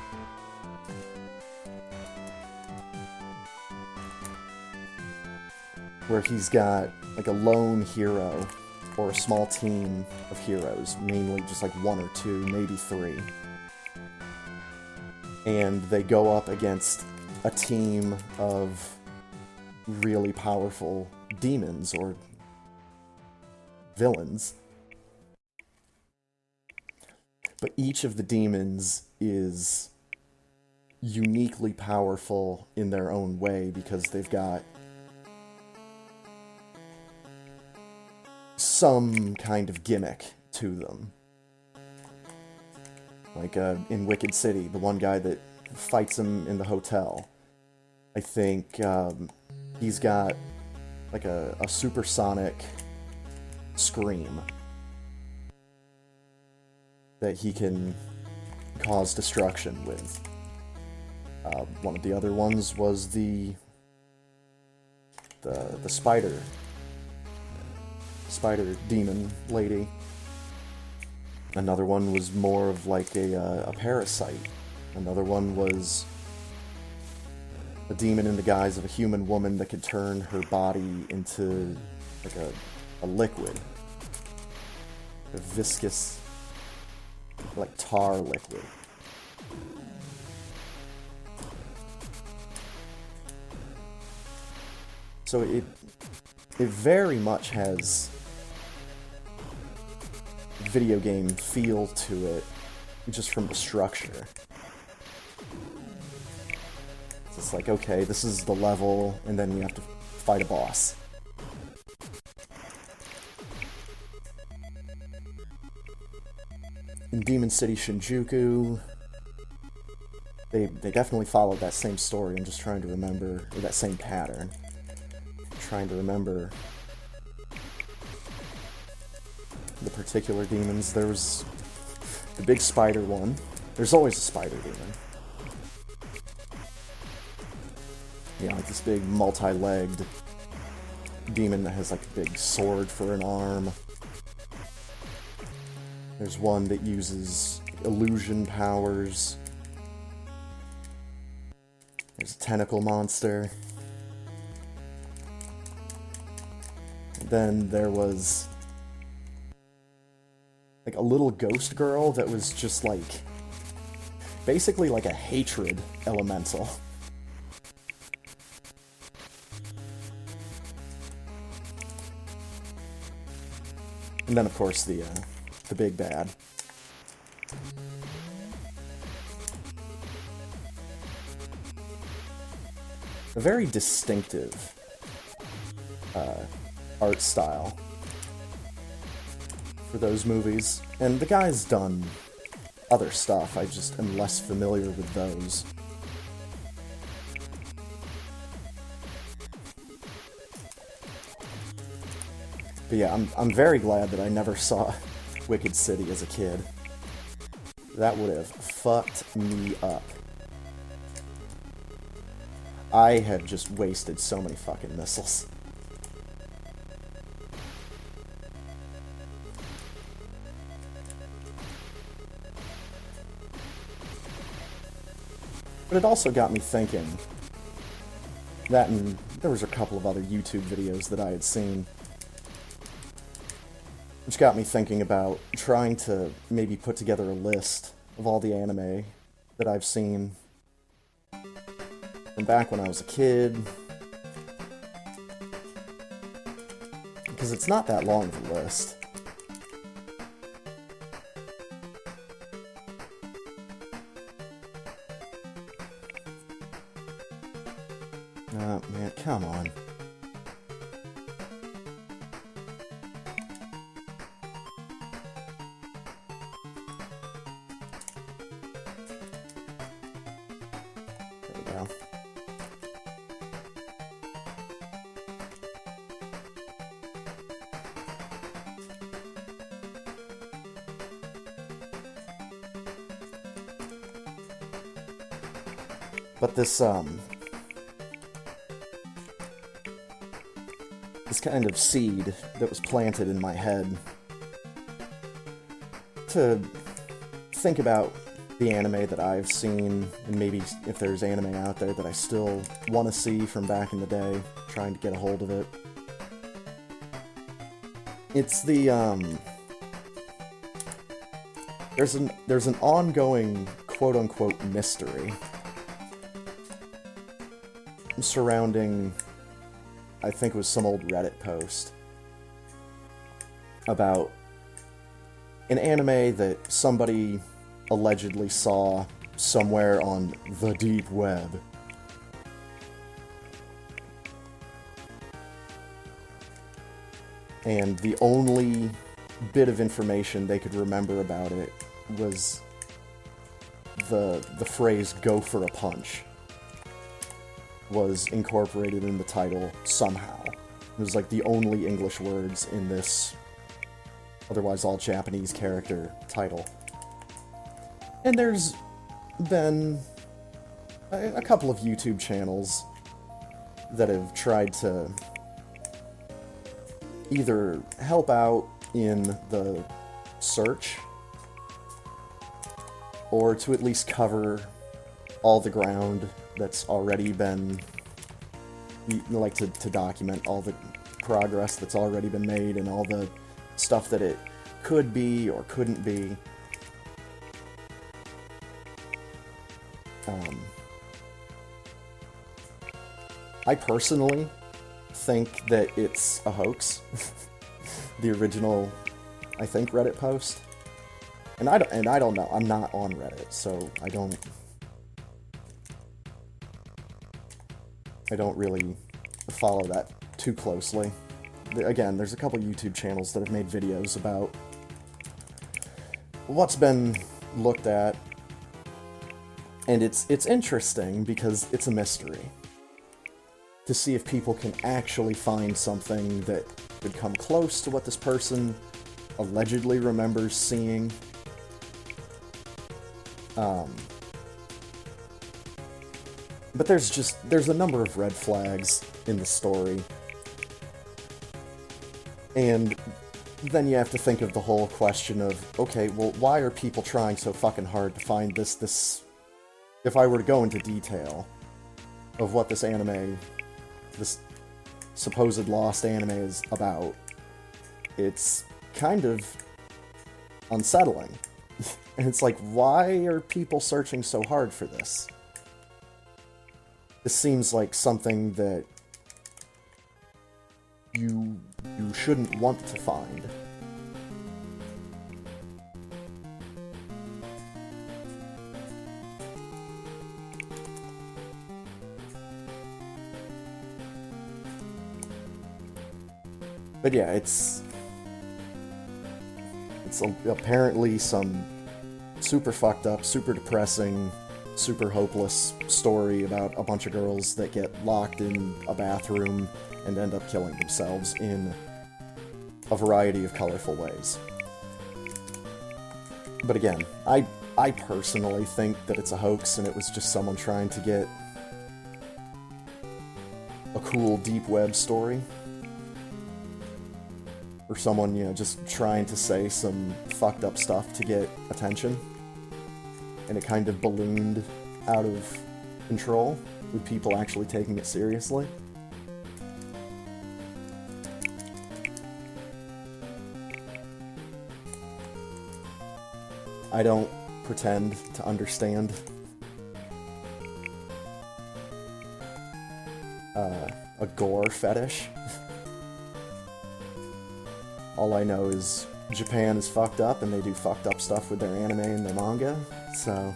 Where he's got, like, a lone hero, or a small team of heroes, mainly just like one or two, maybe three. And they go up against a team of really powerful demons, or villains. But each of the demons is uniquely powerful in their own way, because they've got some kind of gimmick to them. Like in Wicked City, the one guy that fights him in the hotel, I think he's got like a supersonic scream that he can cause destruction with. One of the other ones was the spider demon lady. Another one was more of like a parasite. Another one was a demon in the guise of a human woman that could turn her body into like a liquid. A viscous like tar liquid. So it very much has video game feel to it, just from the structure. It's like, okay, this is the level, and then you have to fight a boss. In Demon City Shinjuku, they definitely followed that same story. I'm just trying to remember, or that same pattern. Trying to remember the particular demons. There was the big spider one. There's always a spider demon. Yeah, like this big multi-legged demon that has like a big sword for an arm. There's one that uses illusion powers. There's a tentacle monster. Then there was like a little ghost girl that was just like basically like a hatred elemental. And then of course the big bad. A very distinctive art style for those movies. And the guy's done other stuff, I just am less familiar with those. But yeah, I'm very glad that I never saw Wicked City as a kid. That would have fucked me up. I have just wasted so many fucking missiles. But it also got me thinking. That, and there was a couple of other YouTube videos that I had seen, which got me thinking about trying to maybe put together a list of all the anime that I've seen from back when I was a kid. Because it's not that long of a list. Oh, man, come on. There we go. But this kind of seed that was planted in my head to think about the anime that I've seen, and maybe if there's anime out there that I still want to see from back in the day, trying to get a hold of it. It's the, there's an ongoing quote-unquote mystery surrounding, I think it was some old Reddit post, about an anime that somebody allegedly saw somewhere on the deep web. And the only bit of information they could remember about it was the phrase "go for a punch" was incorporated in the title somehow. It was like the only English words in this otherwise all Japanese character title. And there's been a couple of YouTube channels that have tried to either help out in the search or to at least cover all the ground that's already been, like, to document all the progress that's already been made and all the stuff that it could be or couldn't be. I personally think that it's a hoax. The original, I think, Reddit post. And I don't know. I'm not on Reddit, so I don't really follow that too closely. Again, there's a couple YouTube channels that have made videos about what's been looked at, and it's interesting because it's a mystery to see if people can actually find something that could come close to what this person allegedly remembers seeing. But there's a number of red flags in the story. And then you have to think of the whole question of, okay, well, why are people trying so fucking hard to find this... If I were to go into detail of what this anime, this supposed lost anime is about, it's kind of unsettling. And it's like, why are people searching so hard for this? This seems like something that you shouldn't want to find. But yeah, it's apparently some super fucked up, super depressing, super hopeless story about a bunch of girls that get locked in a bathroom and end up killing themselves in a variety of colorful ways. But again, I personally think that it's a hoax and it was just someone trying to get a cool deep web story. Or someone, you know, just trying to say some fucked up stuff to get attention. And it kind of ballooned out of control, with people actually taking it seriously. I don't pretend to understand a gore fetish. All I know is Japan is fucked up and they do fucked up stuff with their anime and their manga, so...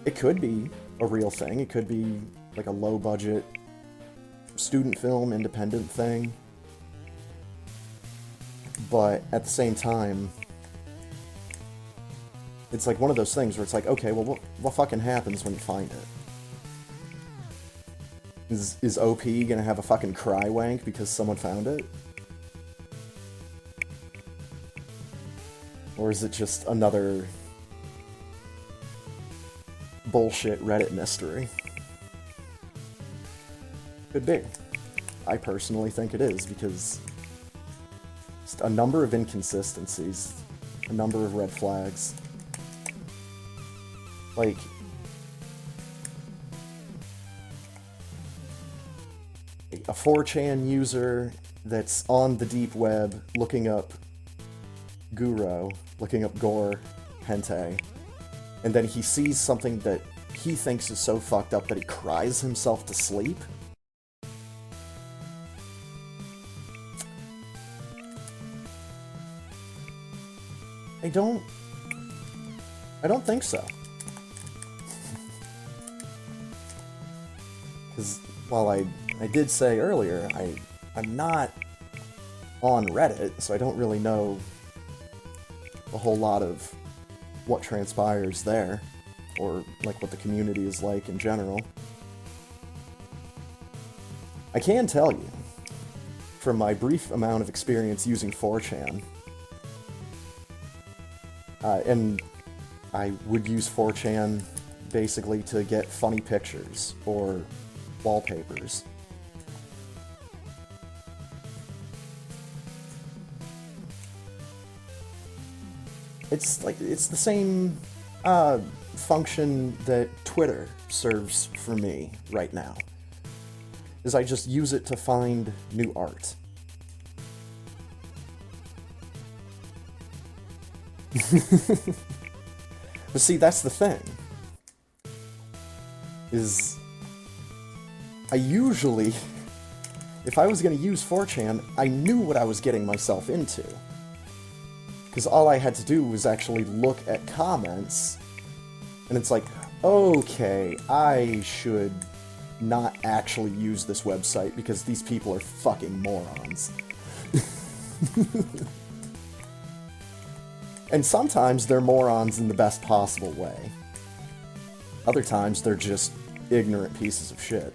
It could be a real thing. It could be like a low-budget student film, independent thing. But at the same time, it's like one of those things where it's like, okay, well, what fucking happens when you find it? Is OP gonna have a fucking cry wank because someone found it? Or is it just another bullshit Reddit mystery? Could be. I personally think it is, because just a number of inconsistencies, a number of red flags. Like, a 4chan user that's on the deep web looking up Guro, looking up gore, hentai, and then he sees something that he thinks is so fucked up that he cries himself to sleep? I don't think so. Because while I did say earlier, I'm not on Reddit, so I don't really know a whole lot of what transpires there, or like what the community is like in general. I can tell you, from my brief amount of experience using 4chan, and I would use 4chan basically to get funny pictures or wallpapers. It's the same function that Twitter serves for me right now. Is I just use it to find new art. But see, that's the thing. Is I usually, if I was going to use 4chan, I knew what I was getting myself into. Because all I had to do was actually look at comments, and it's like, okay, I should not actually use this website because these people are fucking morons. And sometimes they're morons in the best possible way. Other times they're just ignorant pieces of shit.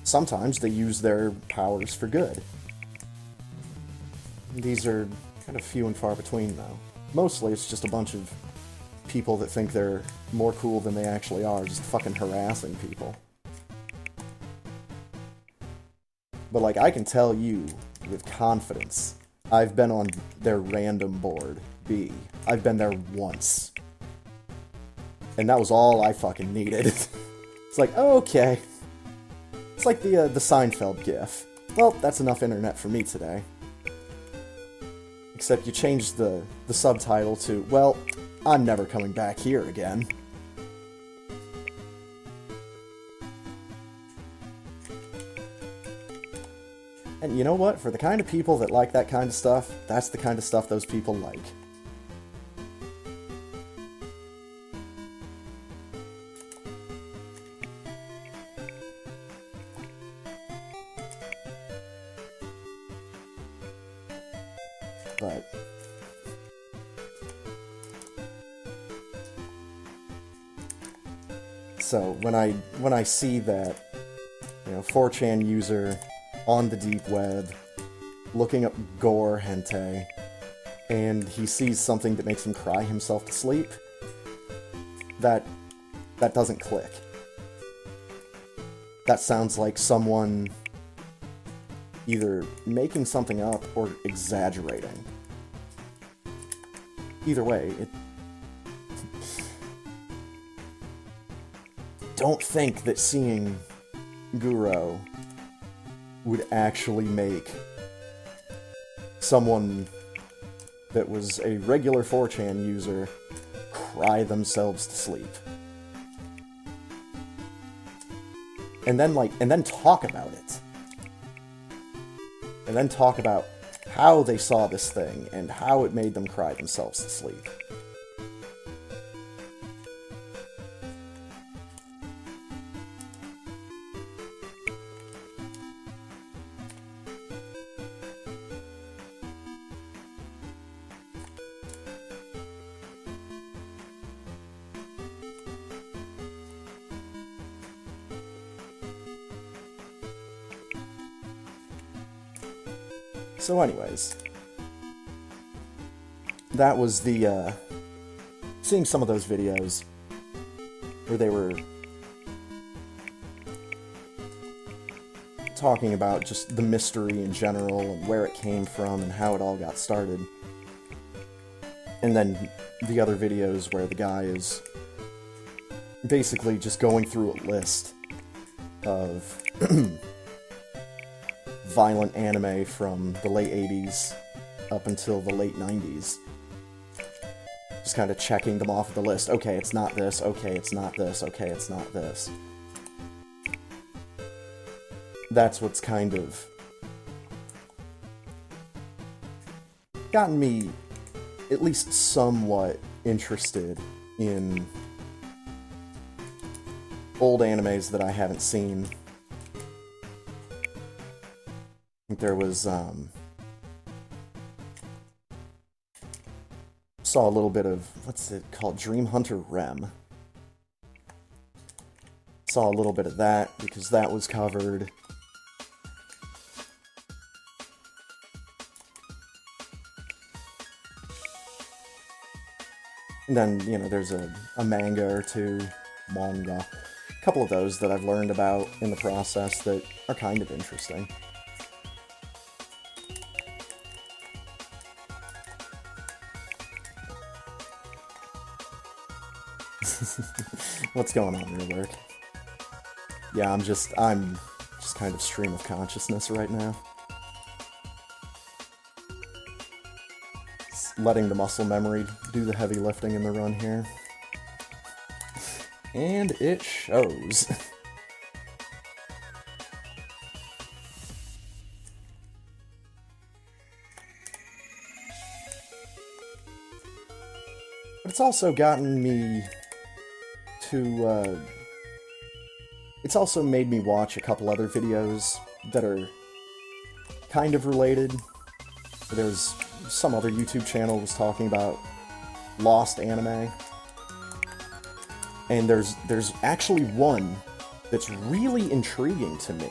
Sometimes they use their powers for good. These are kind of few and far between, though. Mostly it's just a bunch of people that think they're more cool than they actually are, just fucking harassing people. But, like, I can tell you with confidence, I've been on their random board, B. I've been there once. And that was all I fucking needed. It's like, oh, okay. It's like the Seinfeld gif. Well, that's enough internet for me today. Except you changed the subtitle to, well, I'm never coming back here again. And you know what? For the kind of people that like that kind of stuff, that's the kind of stuff those people like. But so when I see that, 4chan user on the deep web looking up gore hentai, and he sees something that makes him cry himself to sleep, that doesn't click. That sounds like someone either making something up or exaggerating. Either way, don't think that seeing Guro would actually make someone that was a regular 4chan user cry themselves to sleep. And then talk about it. And then talk about how they saw this thing and how it made them cry themselves to sleep. So anyways, that was the, seeing some of those videos where they were talking about just the mystery in general and where it came from and how it all got started. And then the other videos where the guy is basically just going through a list of violent anime from the late 80s up until the late 90s. Just kind of checking them off the list. Okay, it's not this. Okay, it's not this. Okay, it's not this. That's what's kind of gotten me at least somewhat interested in old animes that I haven't seen. There was, saw a little bit of, what's it called, Dream Hunter Rem. Saw a little bit of that, because that was covered. And then, there's a manga or two, manga, a couple of those that I've learned about in the process that are kind of interesting. What's going on, real work? Yeah, I'm just kind of stream of consciousness right now. letting the muscle memory do the heavy lifting in the run here. And it shows. But it's also gotten me to, it's also made me watch a couple other videos that are kind of related. There's some other YouTube channel was talking about lost anime. And there's actually one that's really intriguing to me,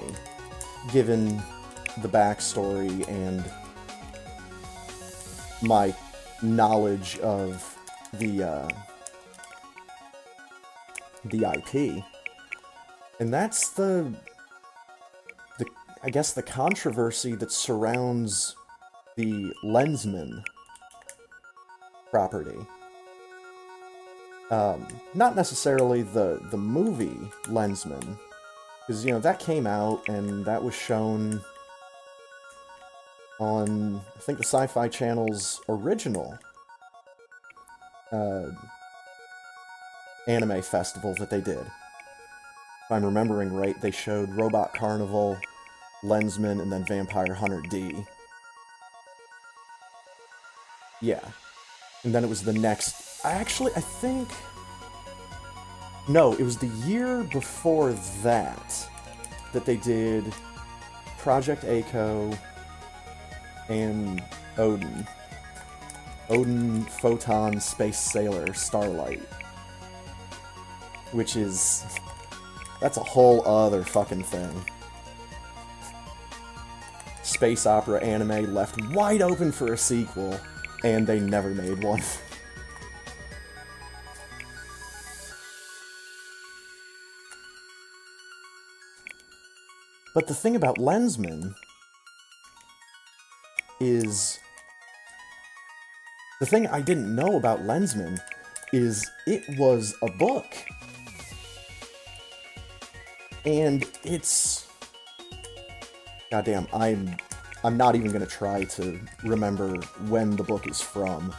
given the backstory and my knowledge of the IP. And that's the I guess the controversy that surrounds the Lensman property. Not necessarily the movie Lensman, because, you know, that came out and that was shown on, I think, the Sci-Fi Channel's original anime festival that they did. If I'm remembering right, they showed Robot Carnival, Lensman, and then Vampire Hunter D. Yeah. And then it was the next... I think... No, it was the year before that they did Project A-ko and Odin. Odin Photon Space Sailor Starlight. Which is... That's a whole other fucking thing. Space opera anime left wide open for a sequel, and they never made one. But the thing about Lensman is... The thing I didn't know about Lensman is it was a book. And it's... Goddamn, I'm not even gonna try to remember when the book is from.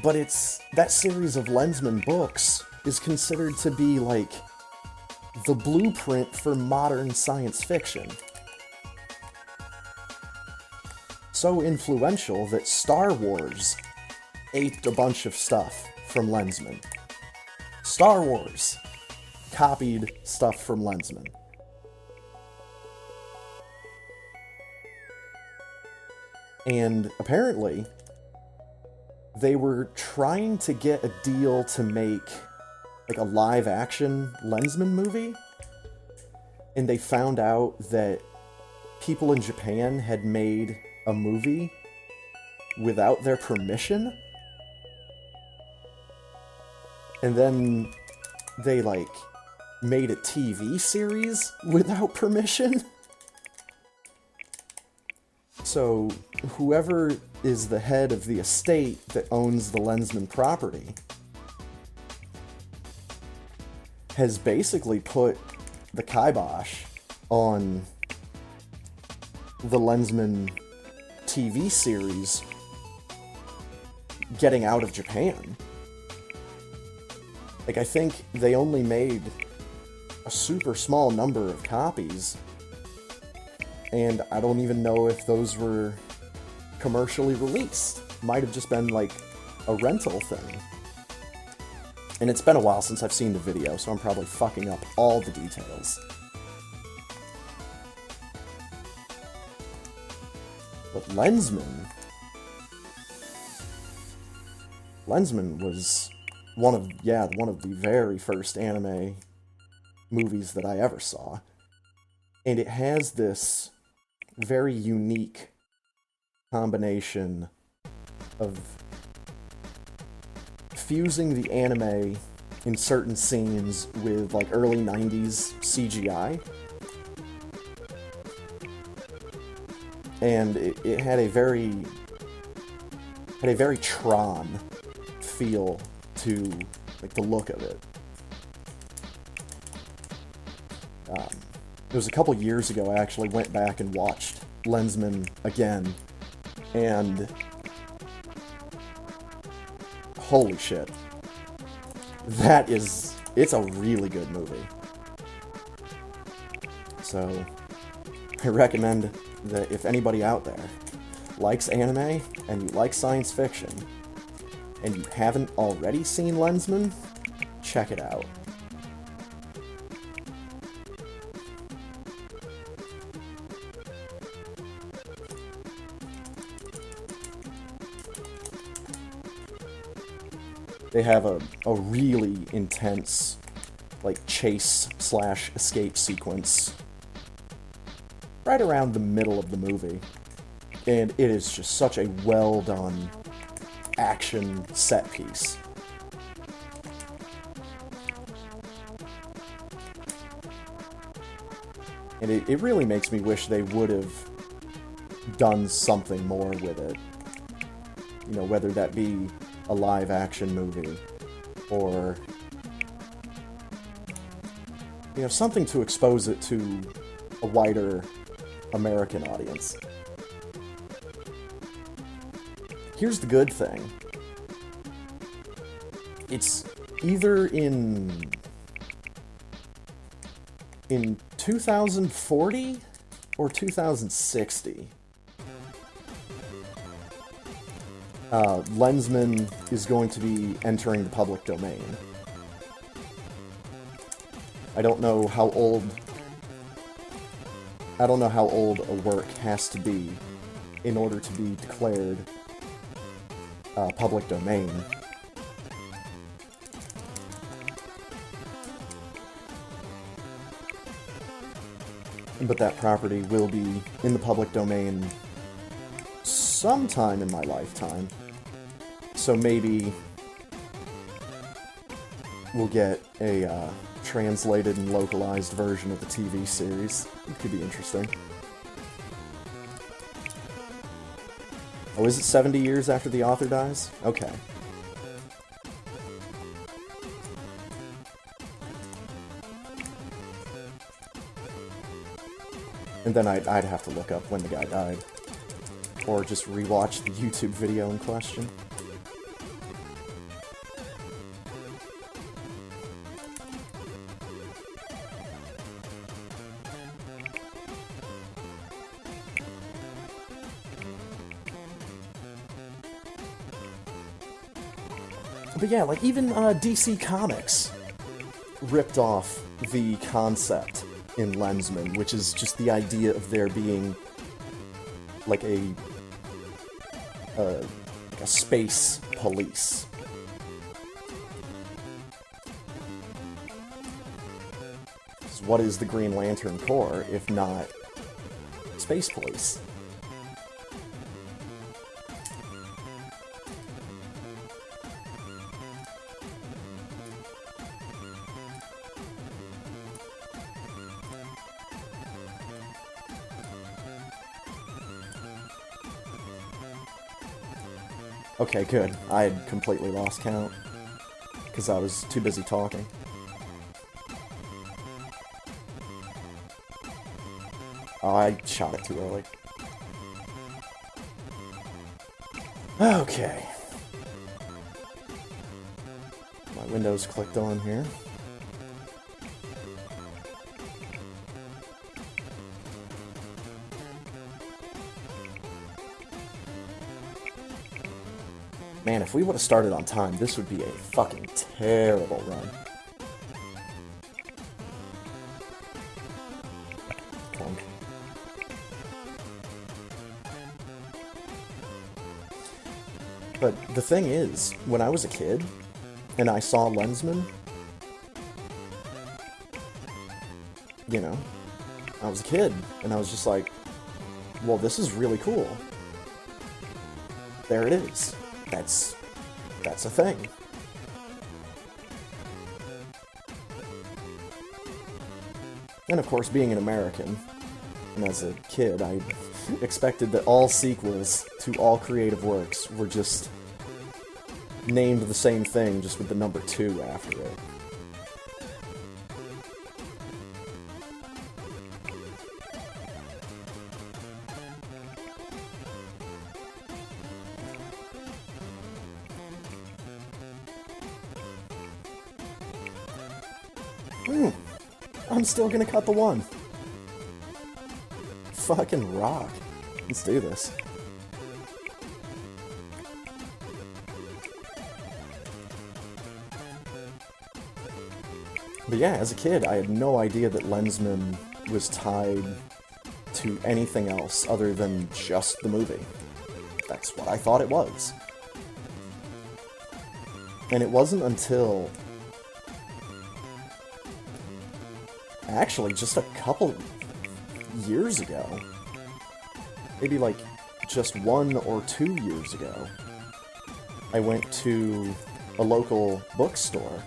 But it's... That series of Lensman books is considered to be, like, the blueprint for modern science fiction. So influential that Star Wars aped a bunch of stuff from Lensman. Star Wars copied stuff from Lensman. And apparently, they were trying to get a deal to make like a live-action Lensman movie, and they found out that people in Japan had made a movie without their permission, and then they, like, made a TV series without permission. So, whoever is the head of the estate that owns the Lensman property has basically put the kibosh on the Lensman TV series getting out of Japan. Like, I think they only made a super small number of copies, and I don't even know if those were commercially released. Might have just been, like, a rental thing. And it's been a while since I've seen the video, so I'm probably fucking up all the details. But Lensman was one of the very first anime movies that I ever saw. And it has this very unique combination of fusing the anime in certain scenes with, like, early 90s CGI. And it had a very Tron feel to, like, the look of it. It was a couple years ago I actually went back and watched Lensman again And holy shit. It's a really good movie. So, I recommend that if anybody out there likes anime and you like science fiction and you haven't already seen Lensman, check it out. They have a really intense, like, chase/escape sequence right around the middle of the movie. And it is just such a well-done action set piece. And it really makes me wish they would have done something more with it. You know, whether that be a live-action movie, or, you know, something to expose it to a wider American audience. Here's the good thing. It's either in 2040 or 2060. Lensman is going to be entering the public domain. I don't know how old a work has to be in order to be declared public domain. But that property will be in the public domain sometime in my lifetime. So maybe we'll get a translated and localized version of the TV series. It could be interesting. Oh, is it 70 years after the author dies? Okay. And then I'd have to look up when the guy died. Or just rewatch the YouTube video in question. But yeah, like, even DC Comics ripped off the concept in Lensman, which is just the idea of there being, like, a space police. What is the Green Lantern Corps, if not space police? Okay, good. I had completely lost count, because I was too busy talking. Oh, I shot it too early. Okay. My window's clicked on here. Man, if we would have started on time, this would be a fucking terrible run. Clunk. But the thing is, when I was a kid, and I saw Lensman, you know, I was a kid, and I was just like, well, this is really cool. There it is. That's a thing. And of course, being an American, and as a kid, I expected that all sequels to all creative works were just named the same thing, just with the number 2 after it. I'm still gonna cut the one. Fucking rock. Let's do this. But yeah, as a kid, I had no idea that Lensman was tied to anything else other than just the movie. That's what I thought it was. And it wasn't until... actually, just a couple years ago, maybe like just 1 or 2 years ago, I went to a local bookstore,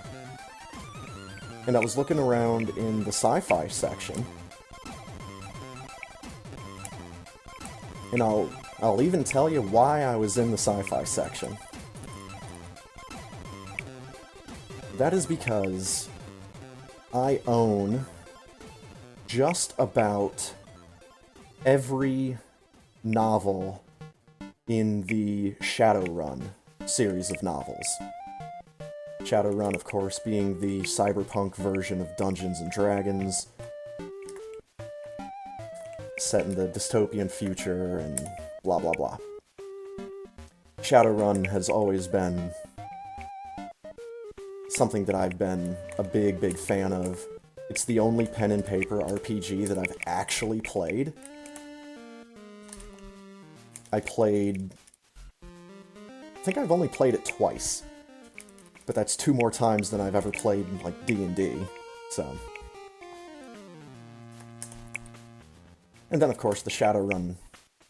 and I was looking around in the sci-fi section, and I'll even tell you why I was in the sci-fi section. That is because I own just about every novel in the Shadowrun series of novels. Shadowrun, of course, being the cyberpunk version of Dungeons & Dragons, set in the dystopian future, and blah blah blah. Shadowrun has always been something that I've been a big fan of. It's the only pen and paper RPG that I've actually played. I think I've only played it twice. But that's 2 more times than I've ever played, like, D&D, so... And then, of course, the Shadowrun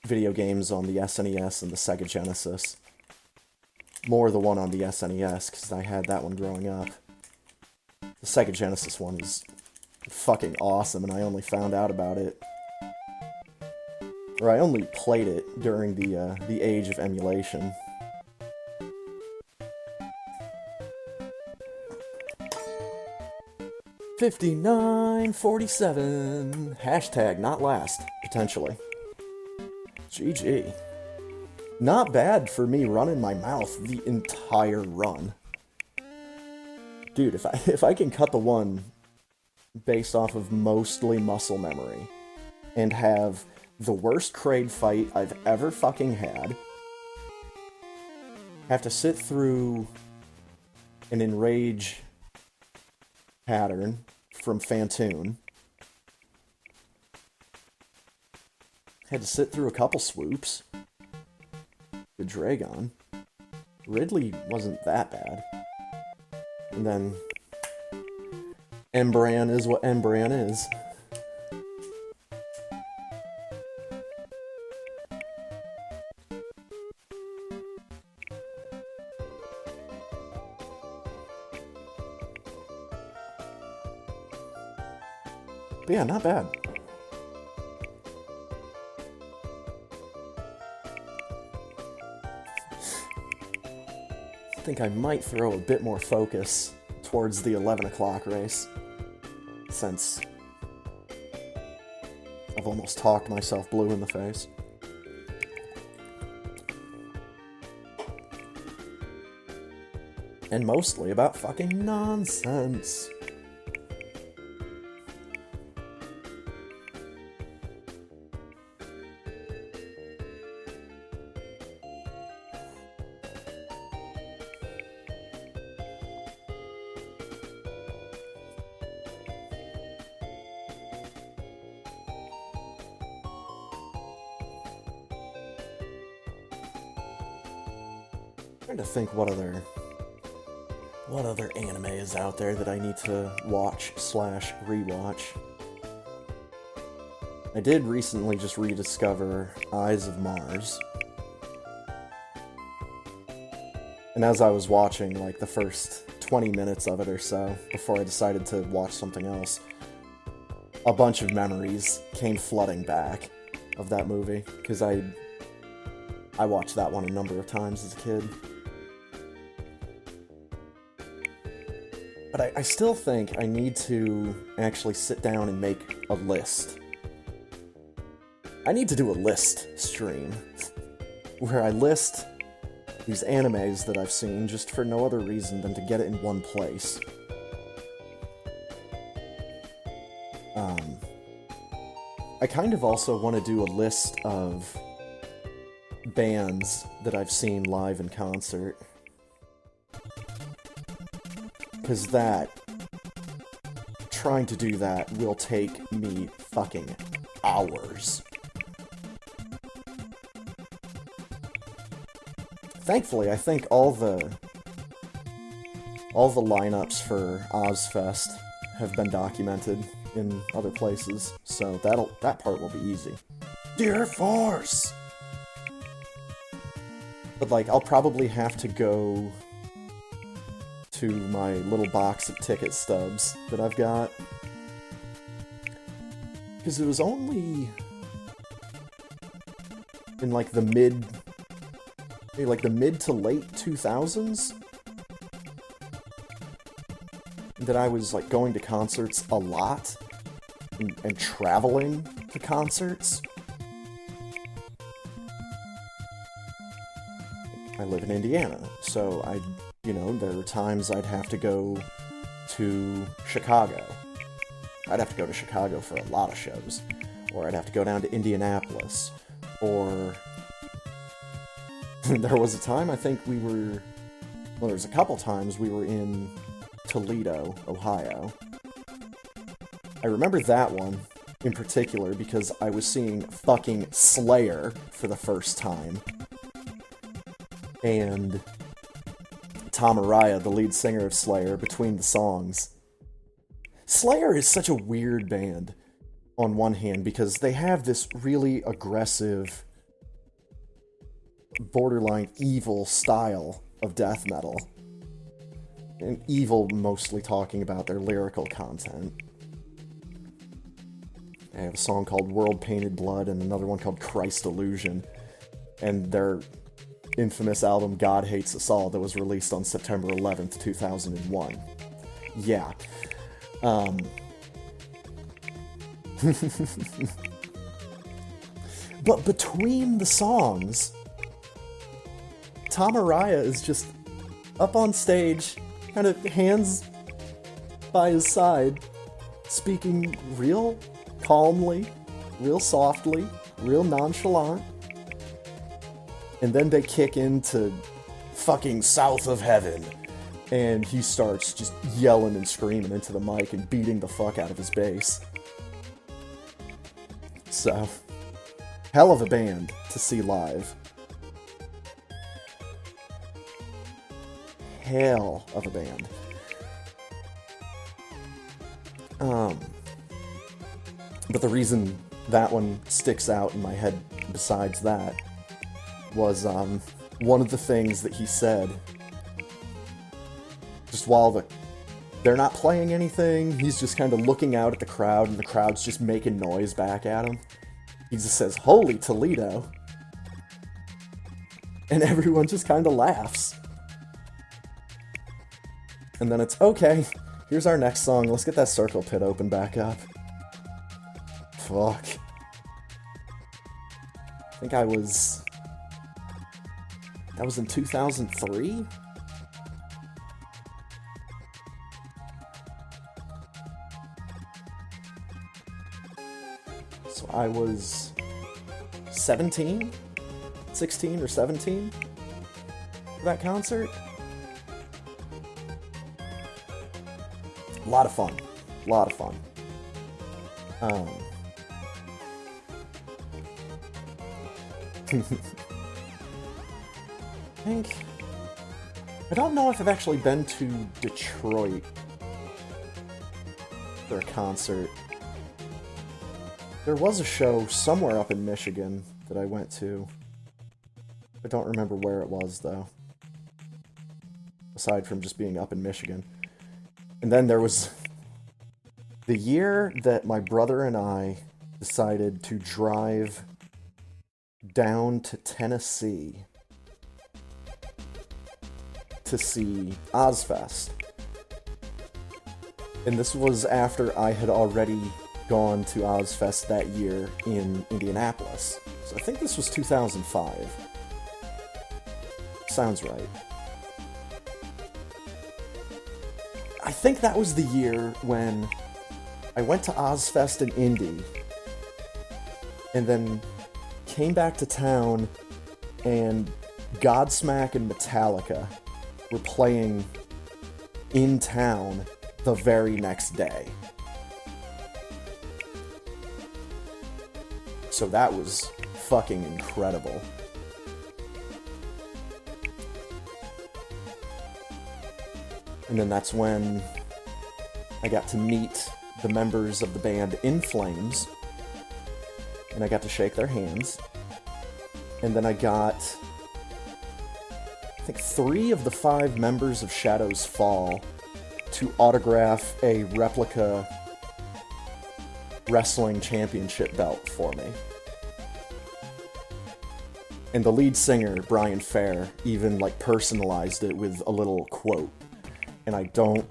video games on the SNES and the Sega Genesis. More the one on the SNES, because I had that one growing up. The Sega Genesis one is fucking awesome, and I only found out about it... or I only played it during the age of emulation. $59.47. Hashtag not last, potentially. GG. Not bad for me running my mouth the entire run. Dude, if I can cut the one based off of mostly muscle memory, and have the worst Kraid fight I've ever fucking had, have to sit through an enrage pattern from Phantoon, had to sit through a couple swoops, the Dragon, Ridley wasn't that bad, and then Embran is what Embran is. But yeah, not bad. I think I might throw a bit more focus towards the 11 o'clock race, since I've almost talked myself blue in the face. And mostly about fucking nonsense. Trying to think what other anime is out there that I need to watch / rewatch. I did recently just rediscover Eyes of Mars. And as I was watching like the first 20 minutes of it or so, before I decided to watch something else, a bunch of memories came flooding back of that movie, because I watched that one a number of times as a kid. But I still think I need to actually sit down and make a list. I need to do a list stream, where I list these animes that I've seen just for no other reason than to get it in one place. I kind of also want to do a list of bands that I've seen live in concert. Because trying to do that will take me fucking hours. Thankfully, I think all the lineups for Ozfest have been documented in other places, so that part will be easy. Dear Force! But, like, I'll probably have to go to my little box of ticket stubs that I've got. Because it was only in, like, the mid to late 2000s that I was, like, going to concerts a lot and traveling to concerts. I live in Indiana, so there were times I'd have to go to Chicago. I'd have to go to Chicago for a lot of shows. Or I'd have to go down to Indianapolis. Or there was a time I think there was a couple times we were in Toledo, Ohio. I remember that one in particular because I was seeing fucking Slayer for the first time. And Tom Araya, the lead singer of Slayer, between the songs. Slayer is such a weird band on one hand because they have this really aggressive, borderline evil style of death metal. And evil mostly talking about their lyrical content. They have a song called World Painted Blood and another one called Christ Illusion. And their infamous album God Hates Us All that was released on September 11th, 2001. Yeah. But between the songs, Tom Araya is just up on stage, kind of hands by his side, speaking real calmly, real softly, real nonchalant. And then they kick into fucking South of Heaven. And he starts just yelling and screaming into the mic and beating the fuck out of his bass. So, hell of a band to see live. Hell of a band. But the reason that one sticks out in my head besides that was one of the things that he said just while they're not playing anything, he's just kind of looking out at the crowd and the crowd's just making noise back at him. He just says, "Holy Toledo." And everyone just kind of laughs. And then it's, okay, here's our next song, let's get that circle pit open back up. Fuck. I think that was in 2003? So I was 17? 16 or 17 for that concert. A lot of fun. A lot of fun. I don't know if I've actually been to Detroit for a concert. There was a show somewhere up in Michigan that I went to. I don't remember where it was, though. Aside from just being up in Michigan. And then there was the year that my brother and I decided to drive down to Tennessee to see Ozfest. And this was after I had already gone to Ozfest that year in Indianapolis. So I think this was 2005. Sounds right. I think that was the year when I went to Ozfest in Indy, and then came back to town, and Godsmack and Metallica were playing in town the very next day. So that was fucking incredible. And then that's when I got to meet the members of the band In Flames, and I got to shake their hands. And then I got, I think, 3 of the 5 members of Shadows Fall to autograph a replica wrestling championship belt for me. And the lead singer, Brian Fair, even like personalized it with a little quote. And I don't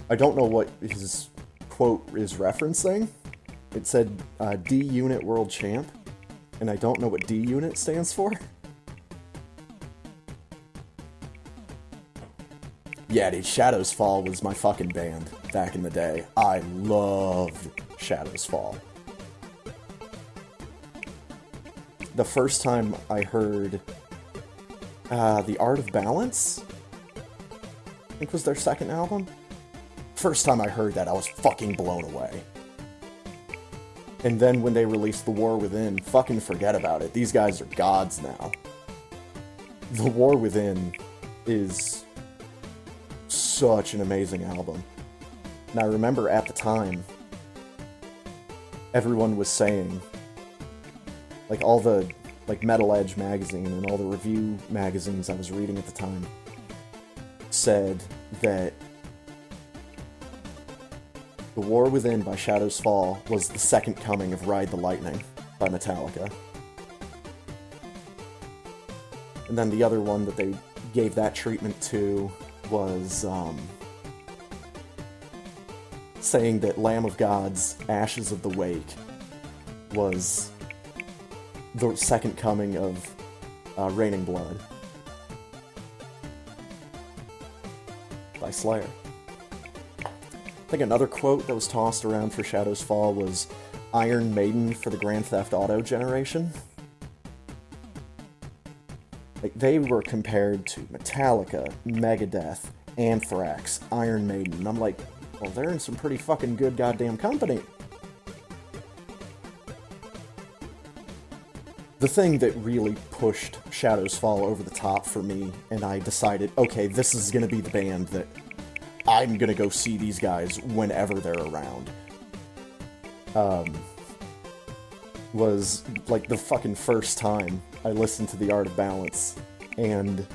know what his quote is referencing. It said D-Unit World Champ, and I don't know what D-Unit stands for. Yeah, dude, Shadows Fall was my fucking band back in the day. I loved Shadows Fall. The first time I heard The Art of Balance, I think was their second album. First time I heard that, I was fucking blown away. And then when they released The War Within, fucking forget about it. These guys are gods now. The War Within is such an amazing album. And I remember at the time, everyone was saying, like all the Metal Edge magazine and all the review magazines I was reading at the time said that The War Within by Shadows Fall was the second coming of Ride the Lightning by Metallica. And then the other one that they gave that treatment to was saying that Lamb of God's Ashes of the Wake was the second coming of Raining Blood by Slayer. I think another quote that was tossed around for Shadows Fall was Iron Maiden for the Grand Theft Auto generation. Like, they were compared to Metallica, Megadeth, Anthrax, Iron Maiden, and I'm like, well, they're in some pretty fucking good goddamn company. The thing that really pushed Shadows Fall over the top for me, and I decided, okay, this is gonna be the band that I'm gonna go see these guys whenever they're around, was like the fucking first time I listened to The Art of Balance and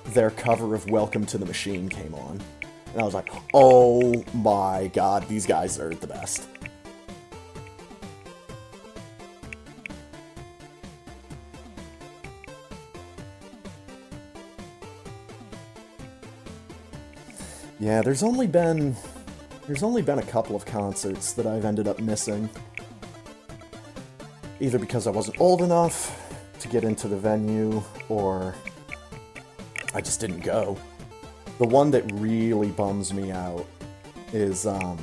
their cover of Welcome to the Machine came on. And I was like, oh my god, these guys are the best. Yeah, there's only been a couple of concerts that I've ended up missing. Either because I wasn't old enough to get into the venue, or I just didn't go. The one that really bums me out is, I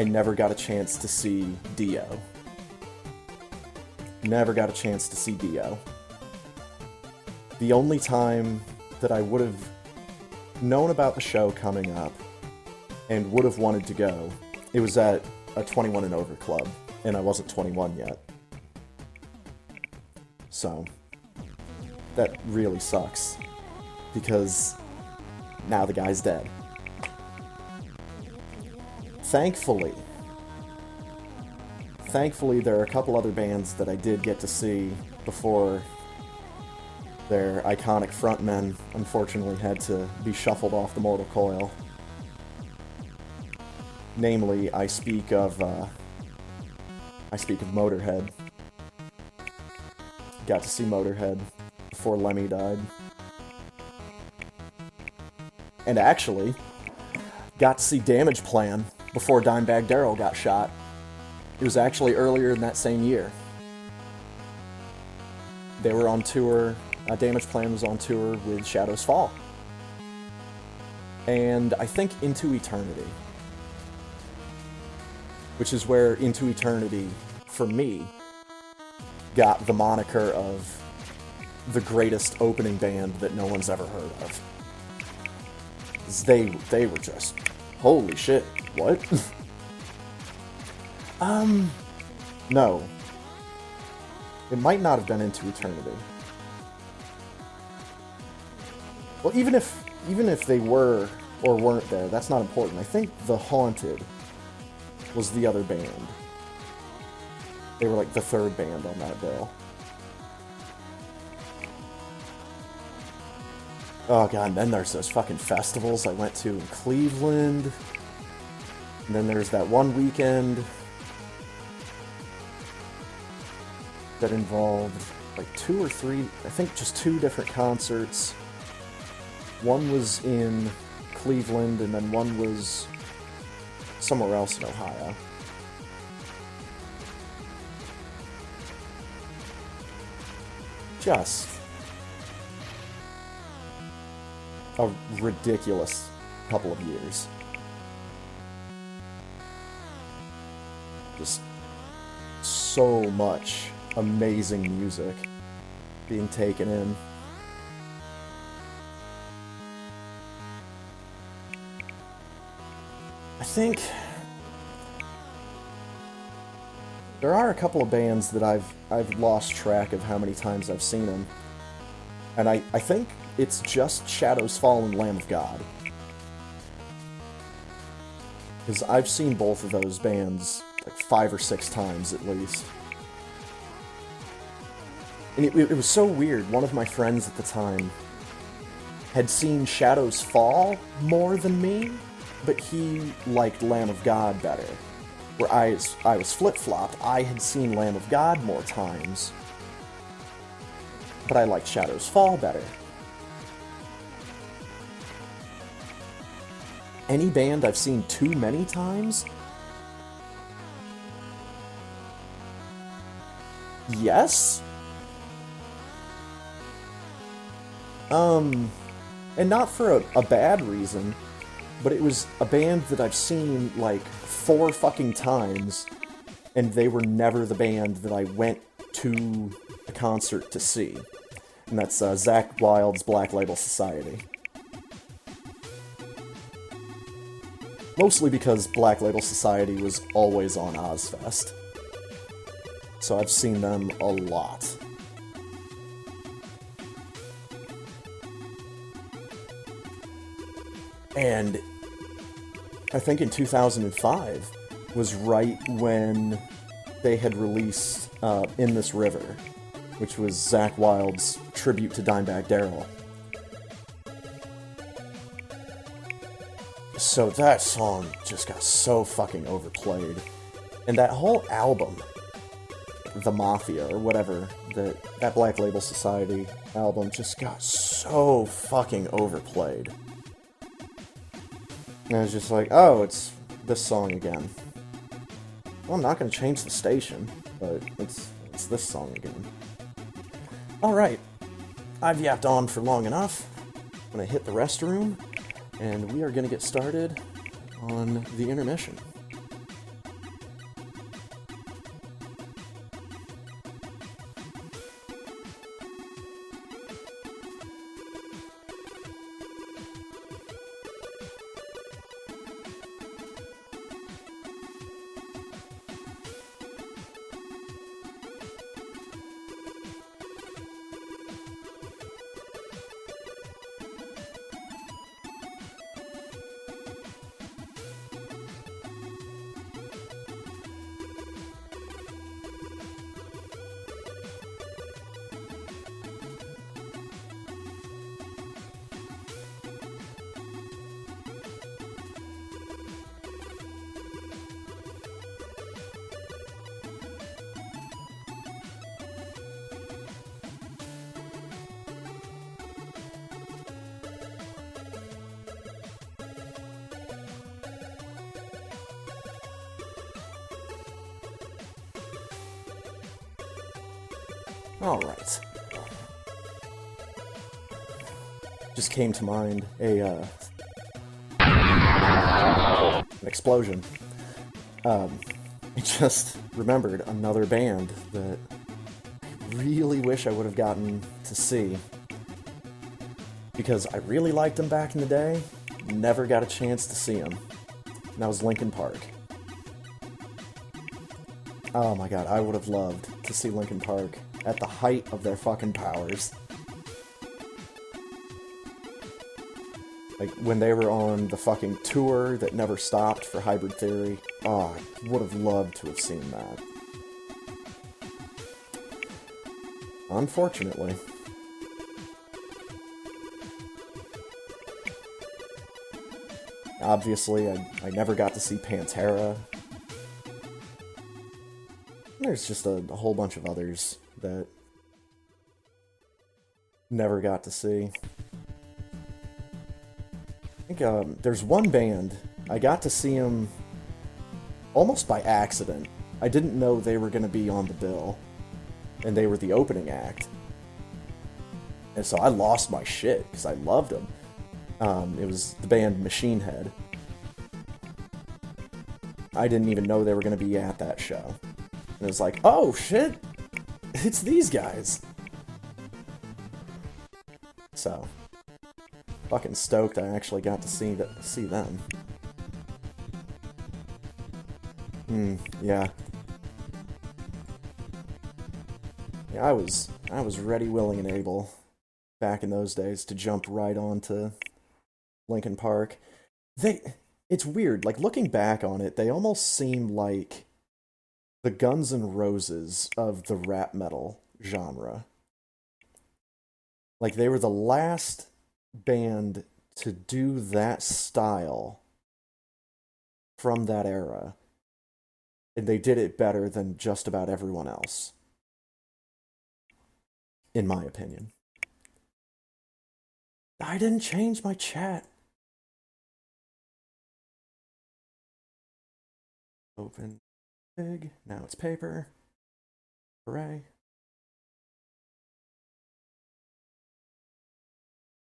never got a chance to see Dio. Never got a chance to see Dio. The only time that I would have known about the show coming up and would have wanted to go, it was at a 21 and over club, and I wasn't 21 yet. So, that really sucks, because now the guy's dead. Thankfully, there are a couple other bands that I did get to see before their iconic frontmen unfortunately had to be shuffled off the mortal coil. Namely, I speak of Motorhead. Got to see Motorhead before Lemmy died. And actually, got to see Damage Plan before Dimebag Darrell got shot. It was actually earlier in that same year. They were on tour, Damage Plan was on tour with Shadows Fall. And I think Into Eternity. Which is where Into Eternity for me, got the moniker of the greatest opening band that no one's ever heard of. They were just, holy shit, what? No. It might not have been Into Eternity. Well, even if they were or weren't there, that's not important. I think The Haunted was the other band. They were like the third band on that bill. Oh god, and then there's those fucking festivals I went to in Cleveland. And then there's that one weekend that involved like 2 or 3, I think just 2 different concerts. One was in Cleveland, and then one was somewhere else in Ohio. Just a ridiculous couple of years. Just so much amazing music being taken in. I think there are a couple of bands that I've lost track of how many times I've seen them, and I think it's just Shadows Fall and Lamb of God, because I've seen both of those bands like 5 or 6 times at least. And it was so weird. One of my friends at the time had seen Shadows Fall more than me, but he liked Lamb of God better. Where I was flip-flopped. I had seen Lamb of God more times, but I liked Shadows Fall better. Any band I've seen too many times? Yes? And not for a bad reason, but it was a band that I've seen like 4 fucking times, and they were never the band that I went to a concert to see. And that's Zakk Wylde's Black Label Society. Mostly because Black Label Society was always on Ozfest. So I've seen them a lot. And I think in 2005 was right when they had released In This River, which was Zakk Wylde's tribute to Dimebag Darrell. So that song just got so fucking overplayed. And that whole album, The Mafia, or whatever, that Black Label Society album just got so fucking overplayed. And I was just like, oh, it's this song again. Well, I'm not going to change the station, but it's this song again. Alright, I've yapped on for long enough. I'm going to hit the restroom, and we are going to get started on the intermission. Alright. Just came to mind an explosion. I just remembered another band that I really wish I would have gotten to see. Because I really liked them back in the day, never got a chance to see them. And that was Linkin Park. Oh my god, I would have loved to see Linkin Park at the height of their fucking powers. Like, when they were on the fucking tour that never stopped for Hybrid Theory. Oh, I would have loved to have seen that. Unfortunately. Obviously, I never got to see Pantera. There's just a whole bunch of others that never got to see. I think there's one band, I got to see them almost by accident. I didn't know they were going to be on the bill, and they were the opening act. And so I lost my shit, because I loved them. It was the band Machine Head. I didn't even know they were going to be at that show. And it was like, oh shit, it's these guys. So, fucking stoked I actually got to see them. Yeah. Yeah, I was ready, willing, and able back in those days to jump right onto Linkin Park. It's weird, like, looking back on it, they almost seem like the Guns N' Roses of the rap metal genre. Like, they were the last band to do that style from that era, and they did it better than just about everyone else, in my opinion. I didn't change my chat. Open big. Now it's paper. Hooray.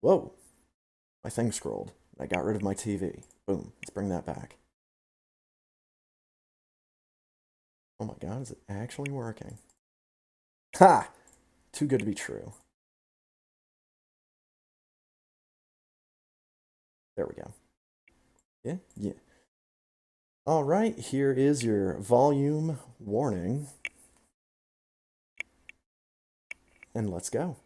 Whoa. My thing scrolled. I got rid of my TV. Boom. Let's bring that back. Oh my god, is it actually working? Ha! Too good to be true. There we go. Yeah, yeah. Alright, here is your volume warning. And let's go.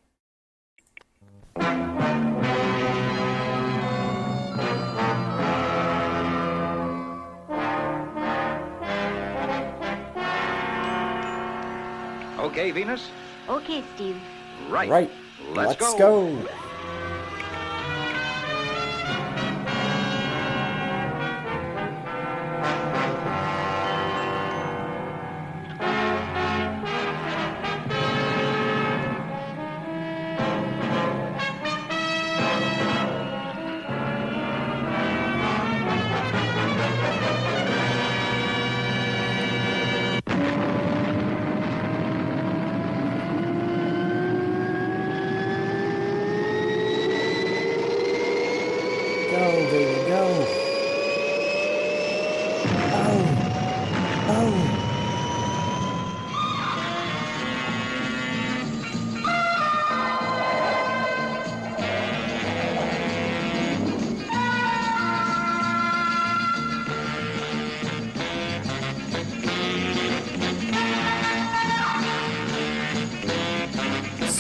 Okay, Venus? Okay, Steve. Right. Right. Let's go. go.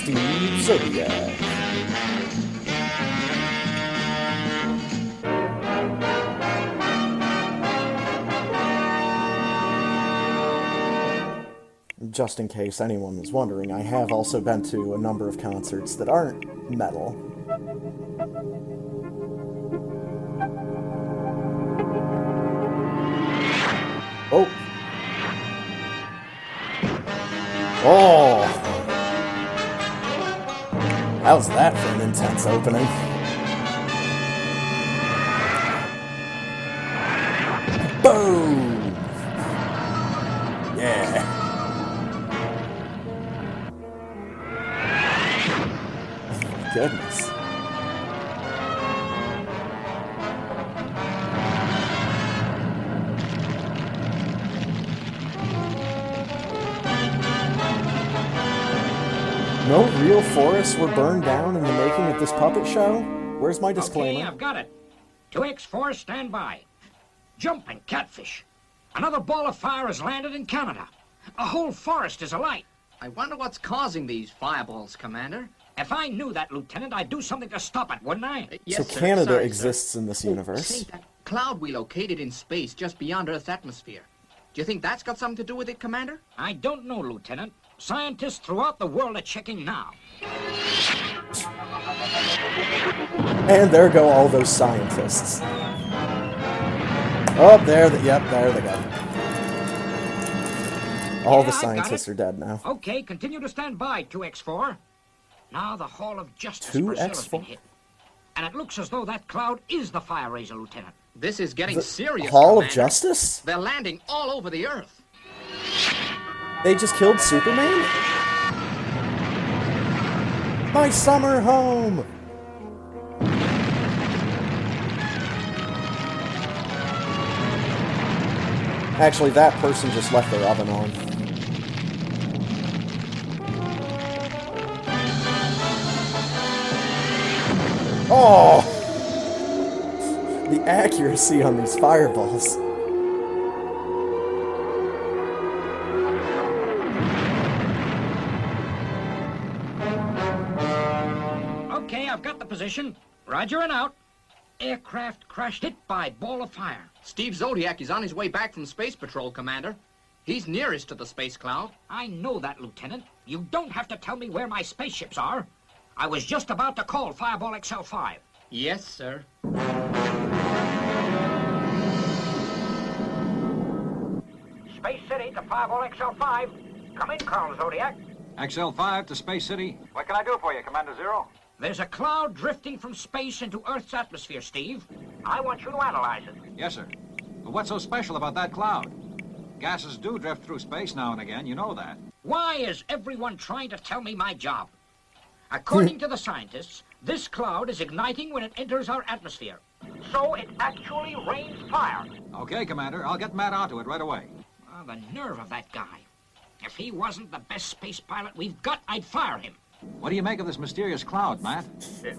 Steve Zodiac. Just in case anyone was wondering, I have also been to a number of concerts that aren't metal. Oh! Oh! How's that for an intense opening? Boom! Yeah! Goodness. No real forests were burned down in the making of this puppet show? Where's my disclaimer? Okay, I've got it. 2X4, stand by. Jumping catfish. Another ball of fire has landed in Canada. A whole forest is alight. I wonder what's causing these fireballs, Commander. If I knew that, Lieutenant, I'd do something to stop it, wouldn't I? Yes, So sir. Canada Sorry, exists sir. in this Oh, universe. say, that cloud we located in space just beyond Earth's atmosphere. Do you think that's got something to do with it, Commander? I don't know, Lieutenant. Scientists throughout the world are checking now. And there go all those scientists. Oh, there they go. All the Yeah, I've got scientists it. are dead now. Okay, continue to stand by, 2X4. Now the Hall of Justice in Brazil has been 2X4? hit. And it looks as though that cloud is the fire raiser, Lieutenant. This is getting The serious, Hall of Commander. Justice? They're landing all over the Earth. They just killed Superman? My summer home! Actually, that person just left their oven on. Oh! The accuracy on these fireballs. Okay, I've got the position. Roger and out. Aircraft crashed hit by ball of fire. Steve Zodiac is on his way back from Space Patrol, Commander. He's nearest to the space cloud. I know that, Lieutenant. You don't have to tell me where my spaceships are. I was just about to call Fireball XL5. Yes, sir. Space City to Fireball XL5. Come in, Colonel Zodiac. XL5 to Space City. What can I do for you, Commander Zero? There's a cloud drifting from space into Earth's atmosphere, Steve. I want you to analyze it. Yes, sir. But what's so special about that cloud? Gases do drift through space now and again, you know that. Why is everyone trying to tell me my job? According to the scientists, this cloud is igniting when it enters our atmosphere. So it actually rains fire. Okay, Commander, I'll get Matt onto it right away. Oh, the nerve of that guy. If he wasn't the best space pilot we've got, I'd fire him. What do you make of this mysterious cloud, Matt?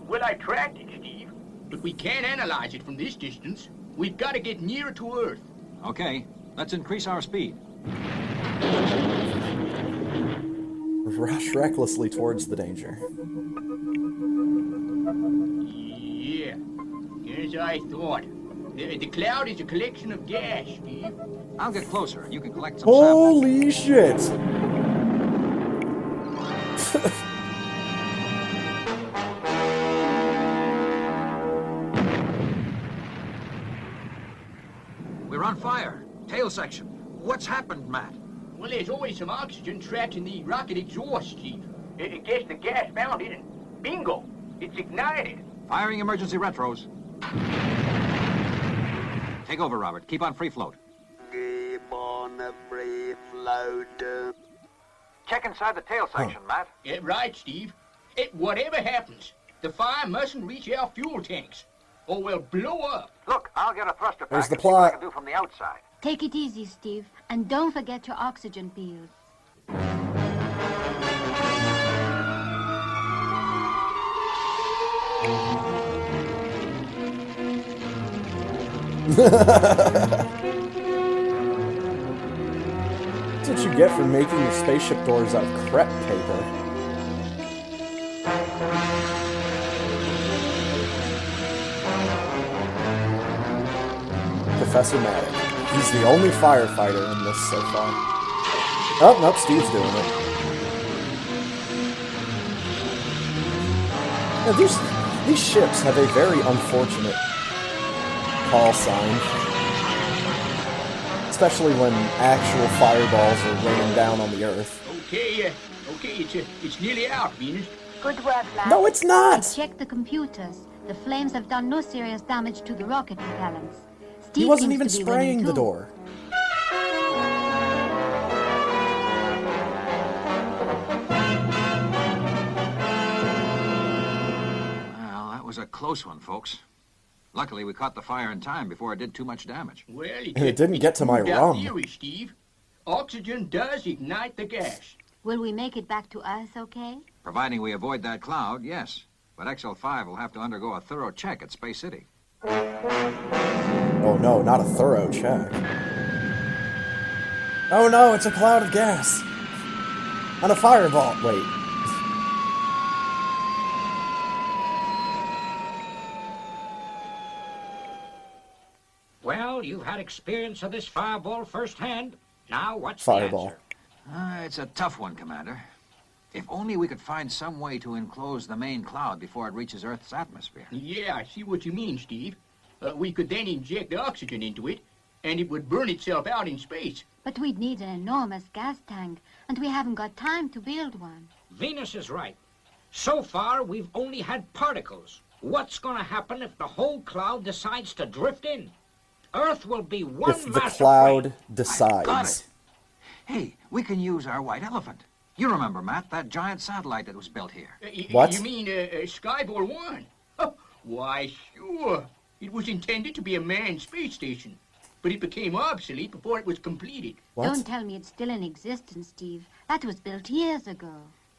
Well, I tracked it, Steve. But we can't analyze it from this distance. We've got to get nearer to Earth. Okay, let's increase our speed. Rush recklessly towards the danger. Yeah, as I thought. The cloud is a collection of gas, Steve. I'll get closer and you can collect some samples. Holy shit! We're on fire. Tail section. What's happened, Matt? Well, there's always some oxygen trapped in the rocket exhaust, Steve. I guess the gas found it, and bingo, it's ignited. Firing emergency retros. Take over, Robert. Keep on free float. Keep on a free float. Check inside the tail section, Matt. Right, Steve. Whatever happens, the fire mustn't reach our fuel tanks, or we'll blow up. Look, I'll get a thruster pack There's the and see what I plot. can do from the outside. Take it easy, Steve, and don't forget your oxygen pills. That's what you get for making your spaceship doors out of crepe paper. Professor Maddox. He's the only firefighter in this so far. Oh, nope, Steve's doing it. Now, these ships have a very unfortunate call sign. Especially when actual fireballs are raining down on the Earth. Okay, it's nearly out, Venus. Good work, lad. No, it's not! Check the computers. The flames have done no serious damage to the rocket propellants. He Steve wasn't seems even to be winning, spraying the too. door. Well, that was a close one, folks. Luckily, we caught the fire in time before it did too much damage. Well, And it didn't get to my proved our rum. theory, Steve. Oxygen does ignite the gas. Will we make it back to Earth okay? Providing we avoid that cloud, yes. But XL5 will have to undergo a thorough check at Space City. Oh no, not a thorough check. Oh no, it's a cloud of gas! And a fireball! Wait. Well, you've had experience of this fireball firsthand. Now, what's Fireball. the answer? It's a tough one, Commander. If only we could find some way to enclose the main cloud before it reaches Earth's atmosphere. Yeah, I see what you mean, Steve. We could then inject oxygen into it, and it would burn itself out in space. But we'd need an enormous gas tank, and we haven't got time to build one. Venus is right. So far, we've only had particles. What's going to happen if the whole cloud decides to drift in? Earth will be one If the massive cloud plane. Got decides. it. Hey, we can use our white elephant. You remember, Matt, that giant satellite that was built here. What? You mean Skyborg 1? Oh, why, sure. It was intended to be a manned space station, but it became obsolete before it was completed. What? Don't tell me it's still in existence, Steve. That was built years ago.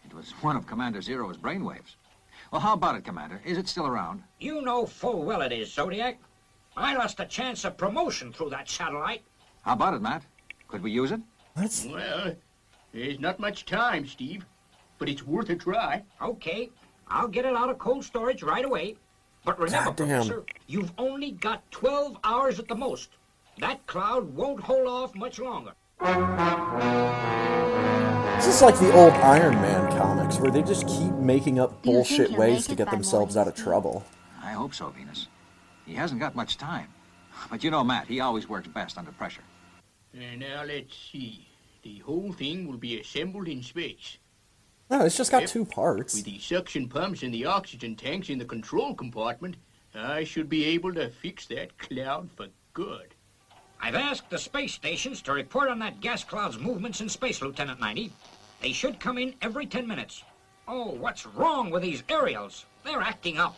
It was one of Commander Zero's brainwaves. Well, how about it, Commander? Is it still around? You know full well it is, Zodiac. I lost a chance of promotion through that satellite. How about it, Matt? Could we use it? What? Well, there's not much time, Steve, but it's worth a try. Okay, I'll get it out of cold storage right away. But remember, Goddamn. Professor, you've only got 12 hours at the most. That cloud won't hold off much longer. This is like the old Iron Man comics, where they just keep making up Do you think bullshit he'll ways make to it get by themselves morning, out of Steve? trouble. I hope so, Venus. He hasn't got much time. But you know, Matt, he always works best under pressure. And now let's see. The whole thing will be assembled in space, No, it's just got Yep. 2 parts. with the suction pumps and the oxygen tanks in the control compartment. I should be able to fix that cloud for good. I've asked the space stations to report on that gas cloud's movements in space, Lieutenant 90. They should come in every 10 minutes. Oh, what's wrong with these aerials? They're acting up.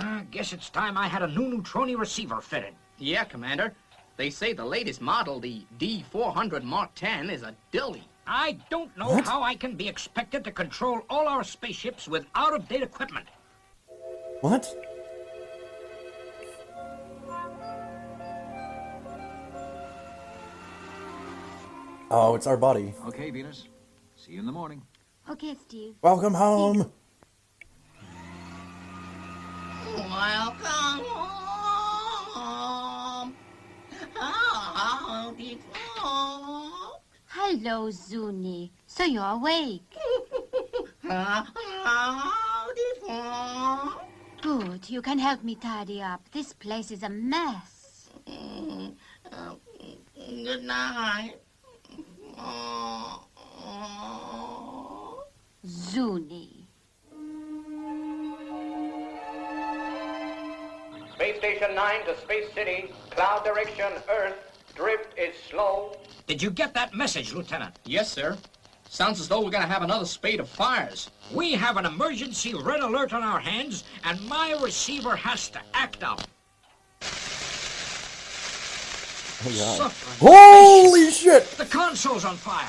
I guess it's time I had a new neutroni receiver fitted. Yeah, Commander. They say the latest model, the D400 Mark 10, is a dilly. I don't know What? how I can be expected to control all our spaceships with out-of-date equipment. What? Oh, it's our buddy. Okay, Venus. See you in the morning. Okay, Steve. Welcome home. Welcome home. How did Hello, Zuni. So you're awake. Good. You can help me tidy up. This place is a mess. Good night. Zuni. Space Station 9 to Space City. Cloud direction, Earth. Drift is slow. Did you get that message, Lieutenant? Yes, sir. Sounds as though we're going to have another spate of fires. We have an emergency red alert on our hands, and my receiver has to act up. Oh, God. Suffering Holy shit! The console's on fire.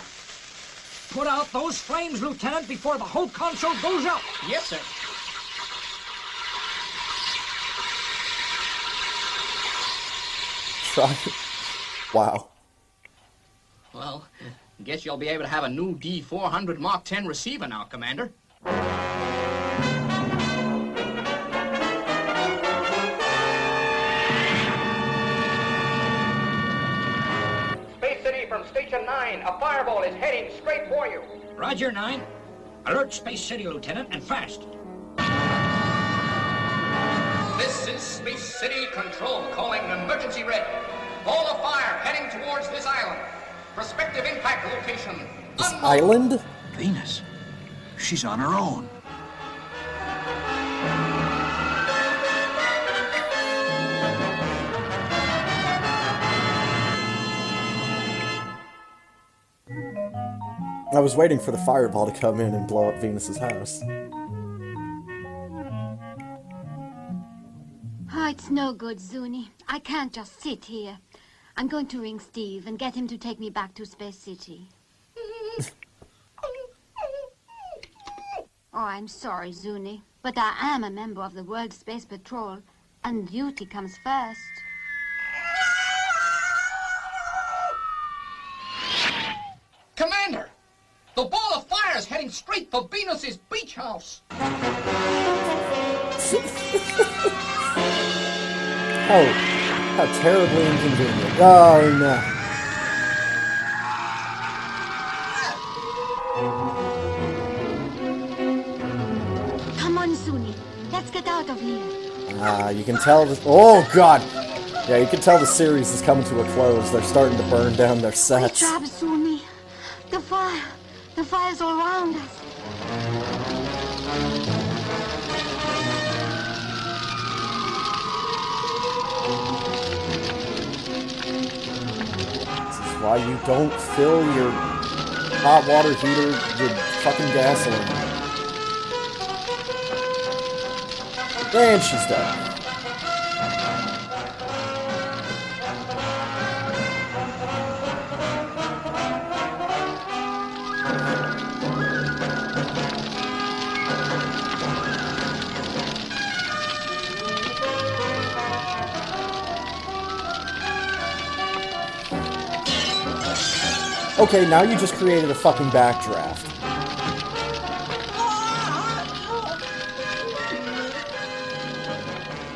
Put out those flames, Lieutenant, before the whole console goes up. Yes, sir. Try. Wow. Well, guess you'll be able to have a new D400 Mark 10 receiver now, Commander. Space City from Station 9. A fireball is heading straight for you. Roger, 9. Alert Space City, Lieutenant, and fast. This is Space City Control calling emergency red. Ball of fire heading towards this island. Prospective impact location. This island? Venus. She's on her own. I was waiting for the fireball to come in and blow up Venus's house. Oh, it's no good, Zuni. I can't just sit here. I'm going to ring Steve and get him to take me back to Space City. Oh, I'm sorry, Zuni, but I am a member of the World Space Patrol, and duty comes first. Commander, the ball of fire is heading straight for Venus's beach house. How terribly inconvenient. Oh, no. Come on, Zuni. Let's get out of here. You can tell this. Oh, God. Yeah, you can tell the series is coming to a close. They're starting to burn down their Great sets. job, Zuni. The fire's all around us. This is why you don't fill your hot water heater with fucking gasoline. And she's dead. Okay, now you just created a fucking backdraft.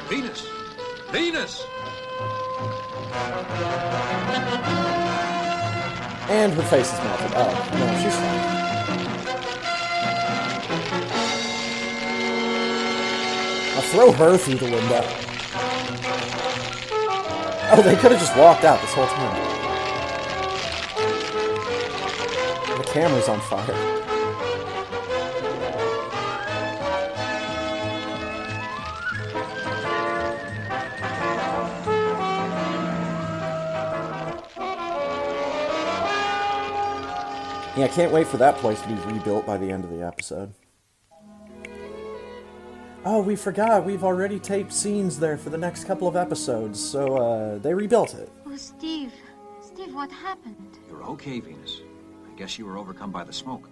Venus! Venus! And her face is melted. Oh, no, she's fine. I'll throw her through the window. Oh, they could have just walked out this whole time. The camera's on fire. Yeah, I can't wait for that place to be rebuilt by the end of the episode. Oh, we forgot. We've already taped scenes there for the next couple of episodes, so, they rebuilt it. Oh, Steve. Steve, what happened? You're okay, Venus. I guess you were overcome by the smoke.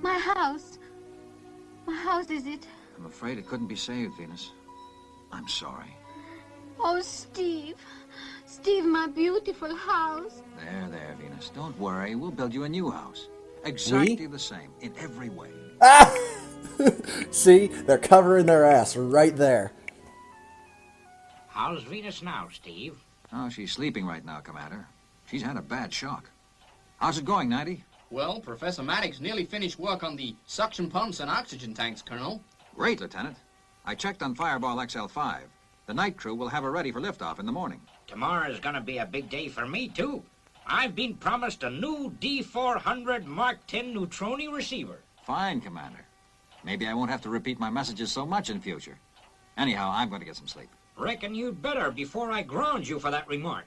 My house. My house, is it? I'm afraid it couldn't be saved, Venus. I'm sorry. Oh, Steve. Steve, my beautiful house. There, Venus. Don't worry. We'll build you a new house. Exactly the same, in every way. Ah! See? They're covering their ass right there. How's Venus now, Steve? Oh, she's sleeping right now, Commander. She's had a bad shock. How's it going, 90? Well, Professor Maddox nearly finished work on the suction pumps and oxygen tanks, Colonel. Great, Lieutenant. I checked on Fireball XL5. The night crew will have her ready for liftoff in the morning. Tomorrow's gonna be a big day for me, too. I've been promised a new D400 Mark 10 neutroni receiver. Fine, Commander. Maybe I won't have to repeat my messages so much in future. Anyhow, I'm going to get some sleep. Reckon you'd better before I ground you for that remark.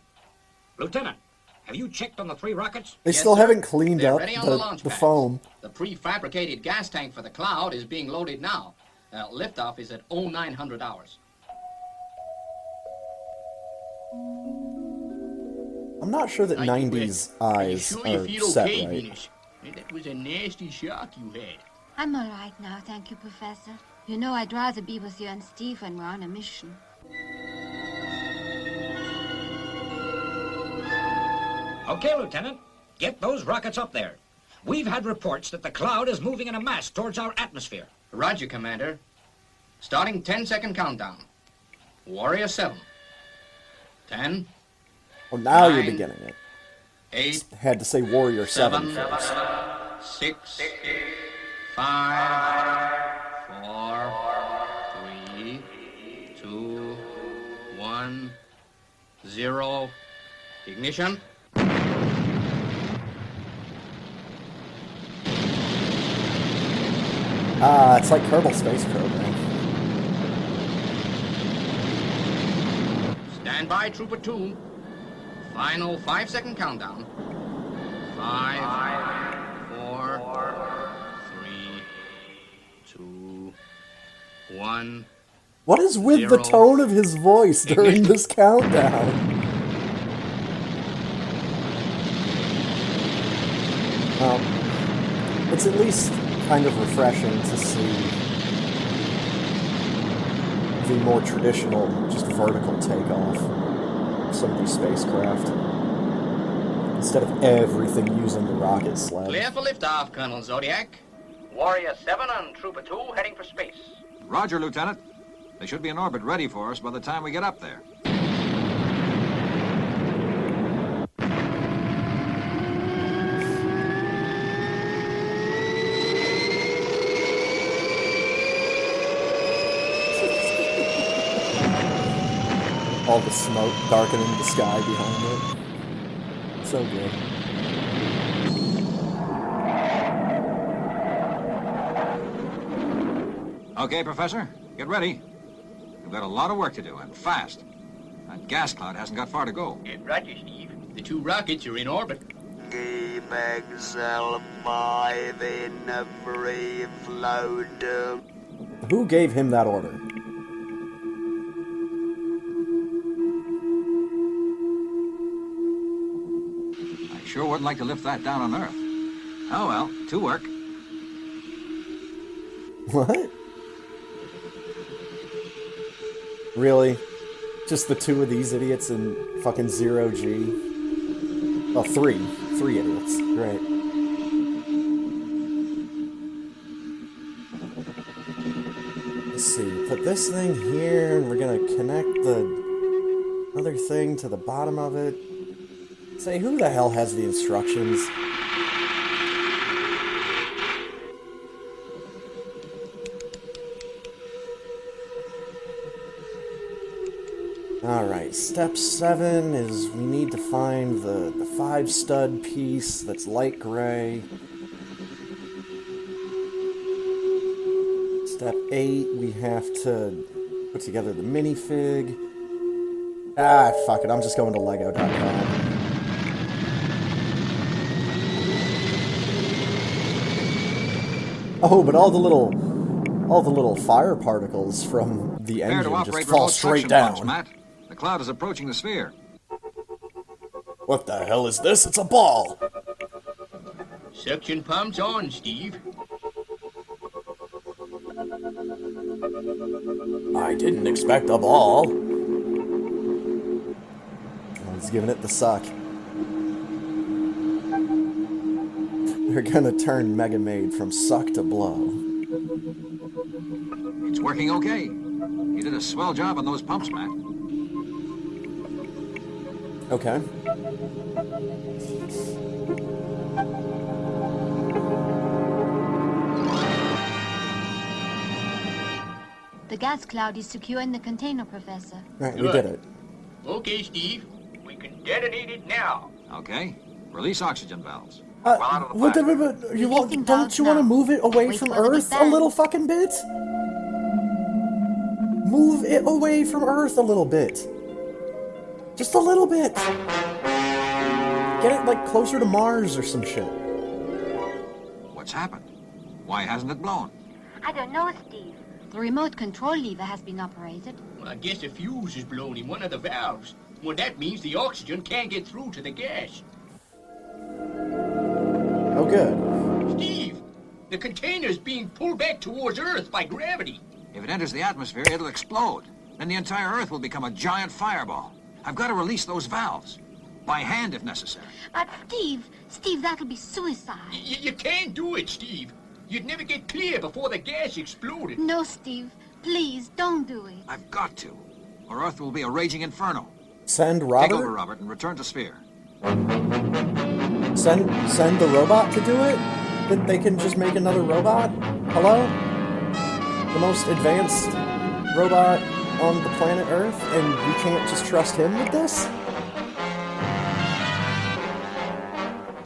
Lieutenant, have you checked on the 3 rockets? They Yes, still sir. haven't cleaned They're up ready on the launch the pads. foam. The prefabricated gas tank for the Cloud is being loaded now. Liftoff is at 0900 hours. I'm not sure that Are you, 90's are you eyes sure you are feel set okay, right. Venus? That was a nasty shock you had. I'm all right now, thank you, Professor. You know, I'd rather be with you and Steve when we're on a mission. Okay, Lieutenant. Get those rockets up there. We've had reports that the Cloud is moving in a mass towards our atmosphere. Roger, Commander. Starting 10-second countdown. Warrior 7. 10, Oh, now you're 9, beginning it. 8, Had to say Warrior 7 7, first. 6, 5, 4, 3, 2, 1, 0. Ignition. It's like Kerbal Space Program. Stand by, Trooper 2. Final 5-second countdown. 5, 4, 3, 2, 1. What is with the 0. tone of his voice during this countdown? It's at least kind of refreshing to see the more traditional, just vertical takeoff of some of these spacecraft. Instead of everything using the rocket sled. Clear for liftoff, Colonel Zodiac. Warrior 7 and Trooper 2 heading for space. Roger, Lieutenant. They should be in orbit ready for us by the time we get up there. All the smoke darkening the sky behind it. So good. Okay, Professor, get ready. We've got a lot of work to do, and fast. That gas cloud hasn't got far to go. Roger, Steve. The 2 rockets are in orbit. Keep Excel 5 in a free float. Who gave him that order? I sure wouldn't like to lift that down on Earth. Oh well, to work. What? Really? Just the 2 of these idiots in fucking 0G? Oh, 3. 3 idiots. Great. Let's see. Put this thing here, and we're gonna connect the other thing to the bottom of it. Say, who the hell has the instructions? Alright, step 7 is we need to find the 5 stud piece that's light gray. Step 8, we have to put together the minifig. Ah, fuck it, I'm just going to Lego.com. Oh, but all the little fire particles from the Prepare engine to just operate fall remote straight suction down. pumps, Matt. The cloud is approaching the sphere. What the hell is this? It's a ball! Suction pumps on, Steve. I didn't expect a ball. He's giving it the suck. They're gonna turn Mega Maid from suck to blow. It's working okay. You did a swell job on those pumps, Matt. Okay. The gas cloud is secure in the container, Professor. Right, we did it. Okay, Steve. We can detonate it now. Okay. Release oxygen valves. What the, you want, Releasing don't valves you want to now. move it away Wait from for the Earth a bang. little fucking bit? Move it away from Earth a little bit. Just a little bit. Get it, like, closer to Mars or some shit. What's happened? Why hasn't it blown? I don't know, Steve. The remote control lever has been operated. Well, I guess a fuse is blown in one of the valves. Well, that means the oxygen can't get through to the gas. Oh, good. Steve, the container's being pulled back towards Earth by gravity. If it enters the atmosphere, it'll explode. Then the entire Earth will become a giant fireball. I've got to release those valves. By hand, if necessary. But Steve, that'll be suicide. You can't do it, Steve. You'd never get clear before the gas exploded. No, Steve. Please, don't do it. I've got to. Or Earth will be a raging inferno. Send Take over, Robert? Robert, and return to Sphere. Send the robot to do it? That they can just make another robot? Hello? The most advanced robot on the planet Earth, and we can't just trust him with this?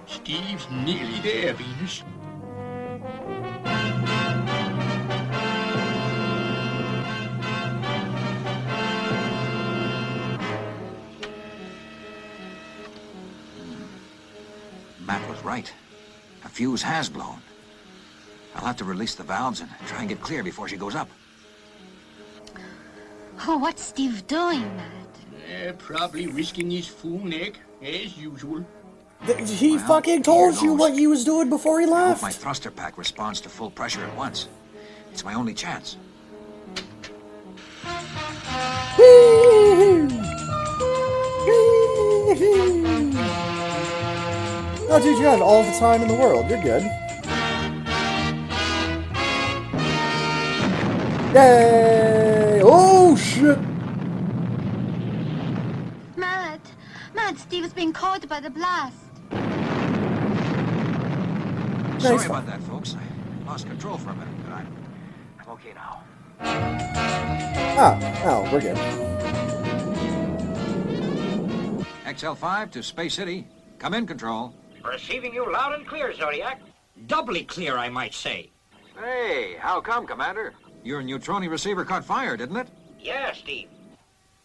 Steve's nearly there, Venus. Matt was right. A fuse has blown. I'll have to release the valves and try and get clear before she goes up. Oh, what's Steve doing, Matt? Probably risking his full neck, as usual. He Well, fucking told here you goes. what you was doing before he I hope left. my thruster pack responds to full pressure at once. It's my only chance. Oh, dude, you have all the time in the world. You're good. Yay! Oh, shit! Matt, Steve is being caught by the blast. Sorry about that, folks. I lost control for a minute, but I'm okay now. Oh, we're good. XL5 to Space City. Come in, Control. Receiving you loud and clear, Zodiac. Doubly clear, I might say. Hey, how come, Commander? Your neutroni receiver caught fire, didn't it? Yeah, Steve.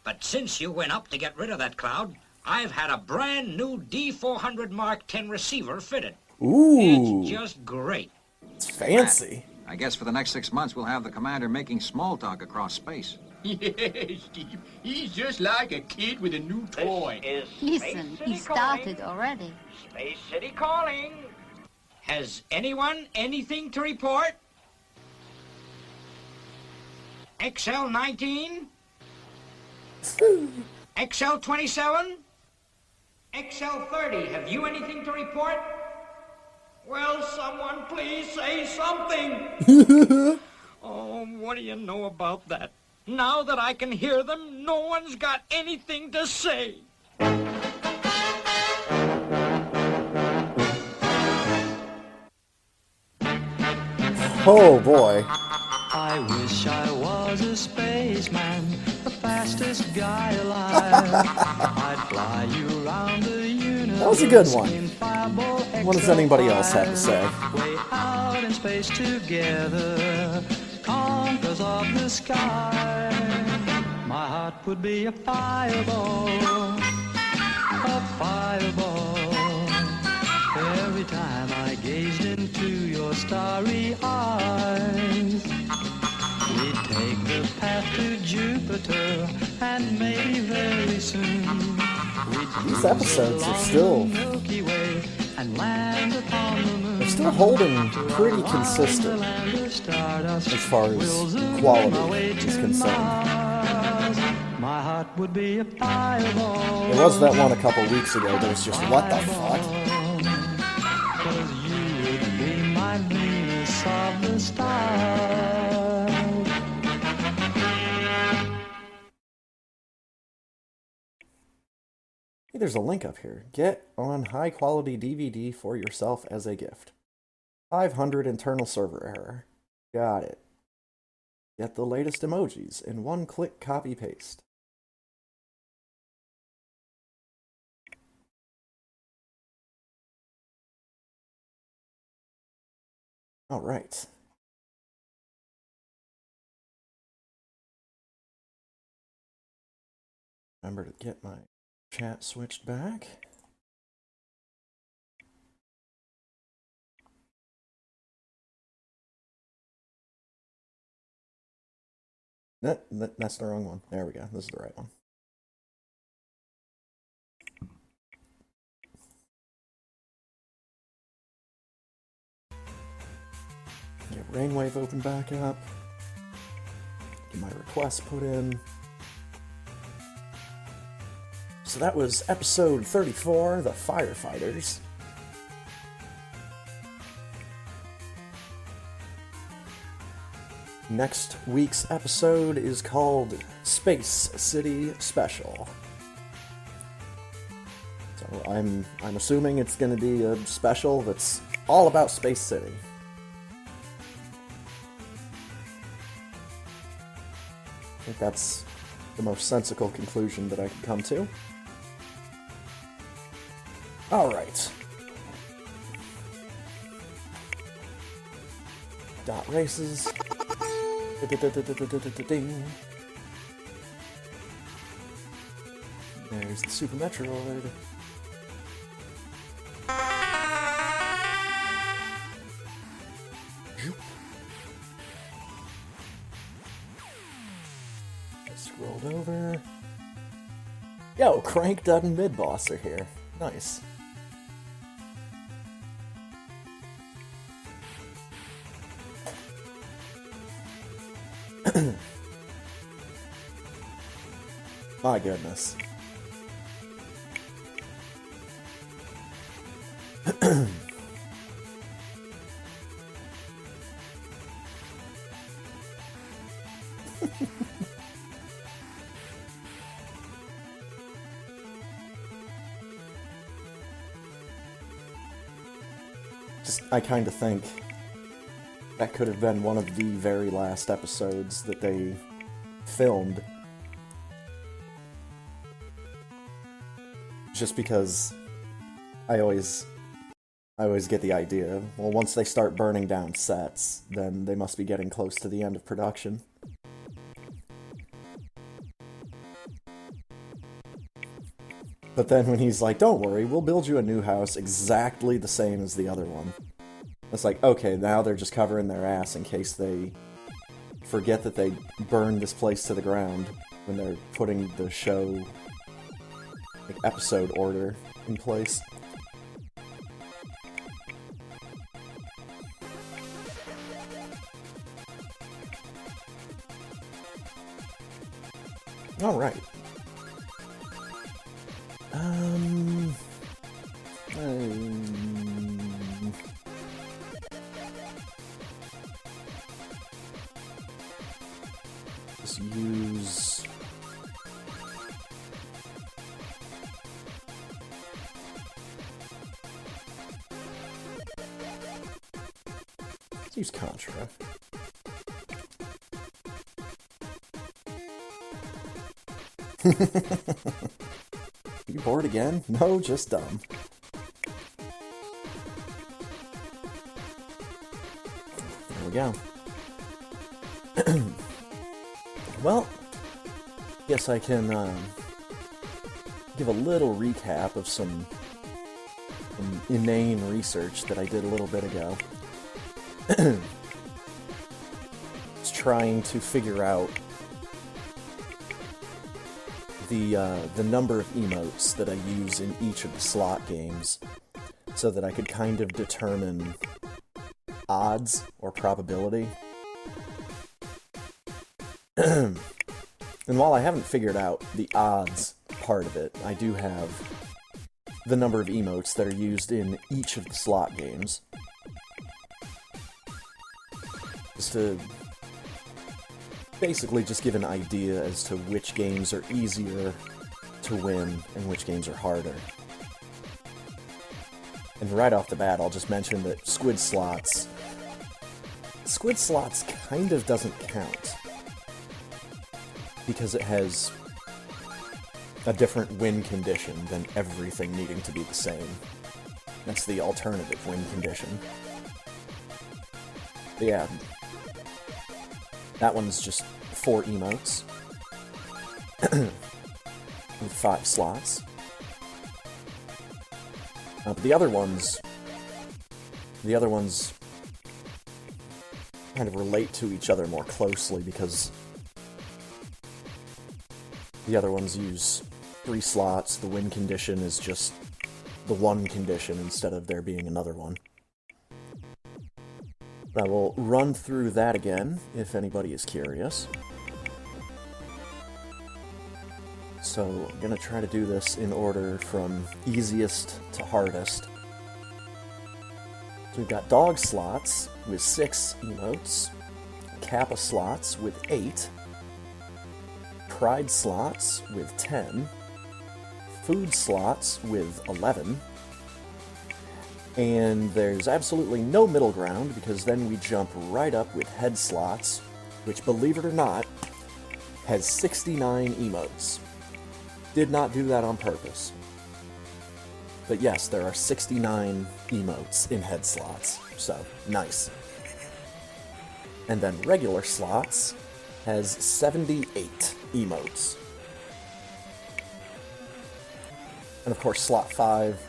But since you went up to get rid of that cloud, I've had a brand new D400 Mark 10 receiver fitted. Ooh. It's just great. It's fancy. I guess for the next 6 months, we'll have the commander making small talk across space. Yes, Steve. He's just like a kid with a new toy. This is Listen, Space City he started calling. already. Space City calling. Has anyone anything to report? XL19? XL27? XL30, have you anything to report? Well, someone please say something. Oh, what do you know about that? Now that I can hear them, no one's got anything to say. Oh, boy. I wish I was a spaceman, the fastest guy alive. I'd fly you around the universe. That was a good one. in Fireball What does anybody else have to say? Way out in space together, conquerors of the sky. My heart would be a fireball, a fireball. Every time I gazed into your starry eyes, we'd take the path to Jupiter, and maybe very soon we'd These episodes are still... Milky Way and land upon the moon. They're still holding pretty consistent as far as quality is concerned. My heart would be a fireball. There was that one a couple weeks ago that was just, what the fuck? 'Cause you would be my Venus of the stars. Hey, there's a link up here. Get on high quality DVD for yourself as a gift. 500 internal server error. Got it. Get the latest emojis in one click copy paste. All right. Remember to get my chat switched back. That's the wrong one. There we go. This is the right one. Get Rainwave open back up. Get my request put in. So that was episode 34, The Firefighters. Next week's episode is called Space City Special. So I'm assuming it's going to be a special that's all about Space City. I think that's the most sensible conclusion that I can come to. Alright. Dot races. Ding. There's the Super Metroid. Scrolled over. Yo, Crank, Dud, and Mid-Boss are here. Nice. My goodness. I kind of think that could have been one of the very last episodes that they filmed. Just because I always get the idea, well, once they start burning down sets, then they must be getting close to the end of production. But then when he's like, don't worry, we'll build you a new house exactly the same as the other one. It's like, okay, now they're just covering their ass in case they forget that they burned this place to the ground when they're putting the show, like, episode order in place. Alright. Just use... Let's use Contra. You bored again? No, just dumb. There we go. Well, guess I can give a little recap of some inane research that I did a little bit ago. It's trying to figure out the number of emotes that I use in each of the slot games, so that I could kind of determine odds or probability. And while I haven't figured out the odds part of it, I do have the number of emotes that are used in each of the slot games. Just to basically just give an idea as to which games are easier to win and which games are harder. And right off the bat, I'll just mention that Squid Slots kind of doesn't count, because it has a different win condition than everything needing to be the same. That's the alternative win condition. But yeah, that one's just 4 emotes with 5 slots. But the other ones kind of relate to each other more closely, because the other ones use 3 slots. The win condition is just the one condition instead of there being another one. I will run through that again, if anybody is curious. So, I'm going to try to do this in order from easiest to hardest. So we've got dog slots with 6 emotes, Kappa slots with 8, Pride slots with 10, Food slots with 11, and there's absolutely no middle ground, because then we jump right up with head slots, which, believe it or not, has 69 emotes. Did not do that on purpose. But yes, there are 69 emotes in head slots, so nice. And then regular slots has 78 emotes. And of course, slot 5,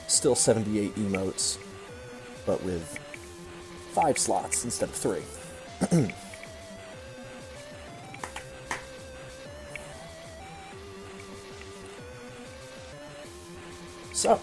still 78 emotes, but with 5 slots instead of 3. So,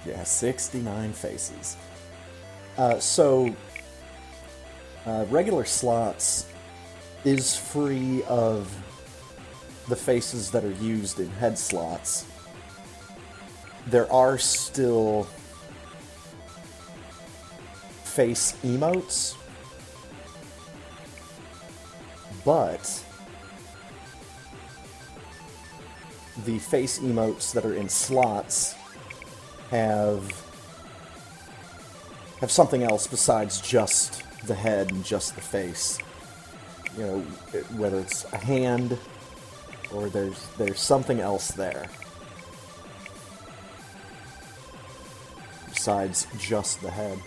Yeah, 69 faces. Regular slots is free of the faces that are used in head slots. There are still face emotes, but the face emotes that are in slots have something else besides just the head and just the face. You know, whether it's a hand or there's something else there besides just the head.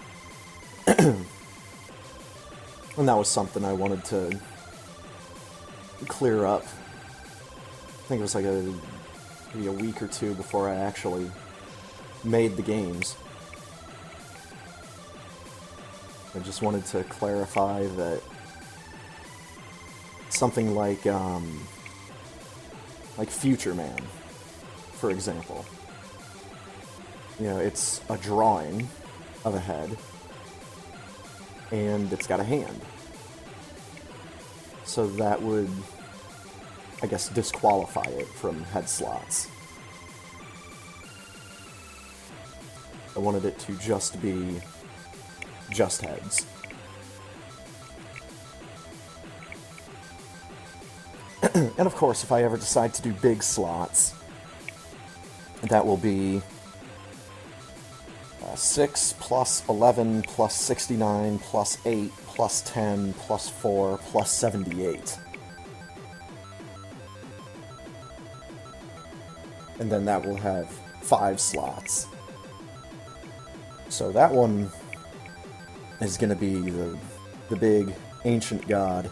And that was something I wanted to clear up. I think it was like maybe a week or two before I actually made the games. I just wanted to clarify that something like Future Man, for example. You know, it's a drawing of a head, and it's got a hand. So that would, I guess, disqualify it from head slots. I wanted it to just be just heads. And of course, if I ever decide to do big slots, that will be 6 plus 11 plus 69 plus 8 plus 10 plus 4 plus 78. And then that will have 5 slots. So that one is going to be the big ancient god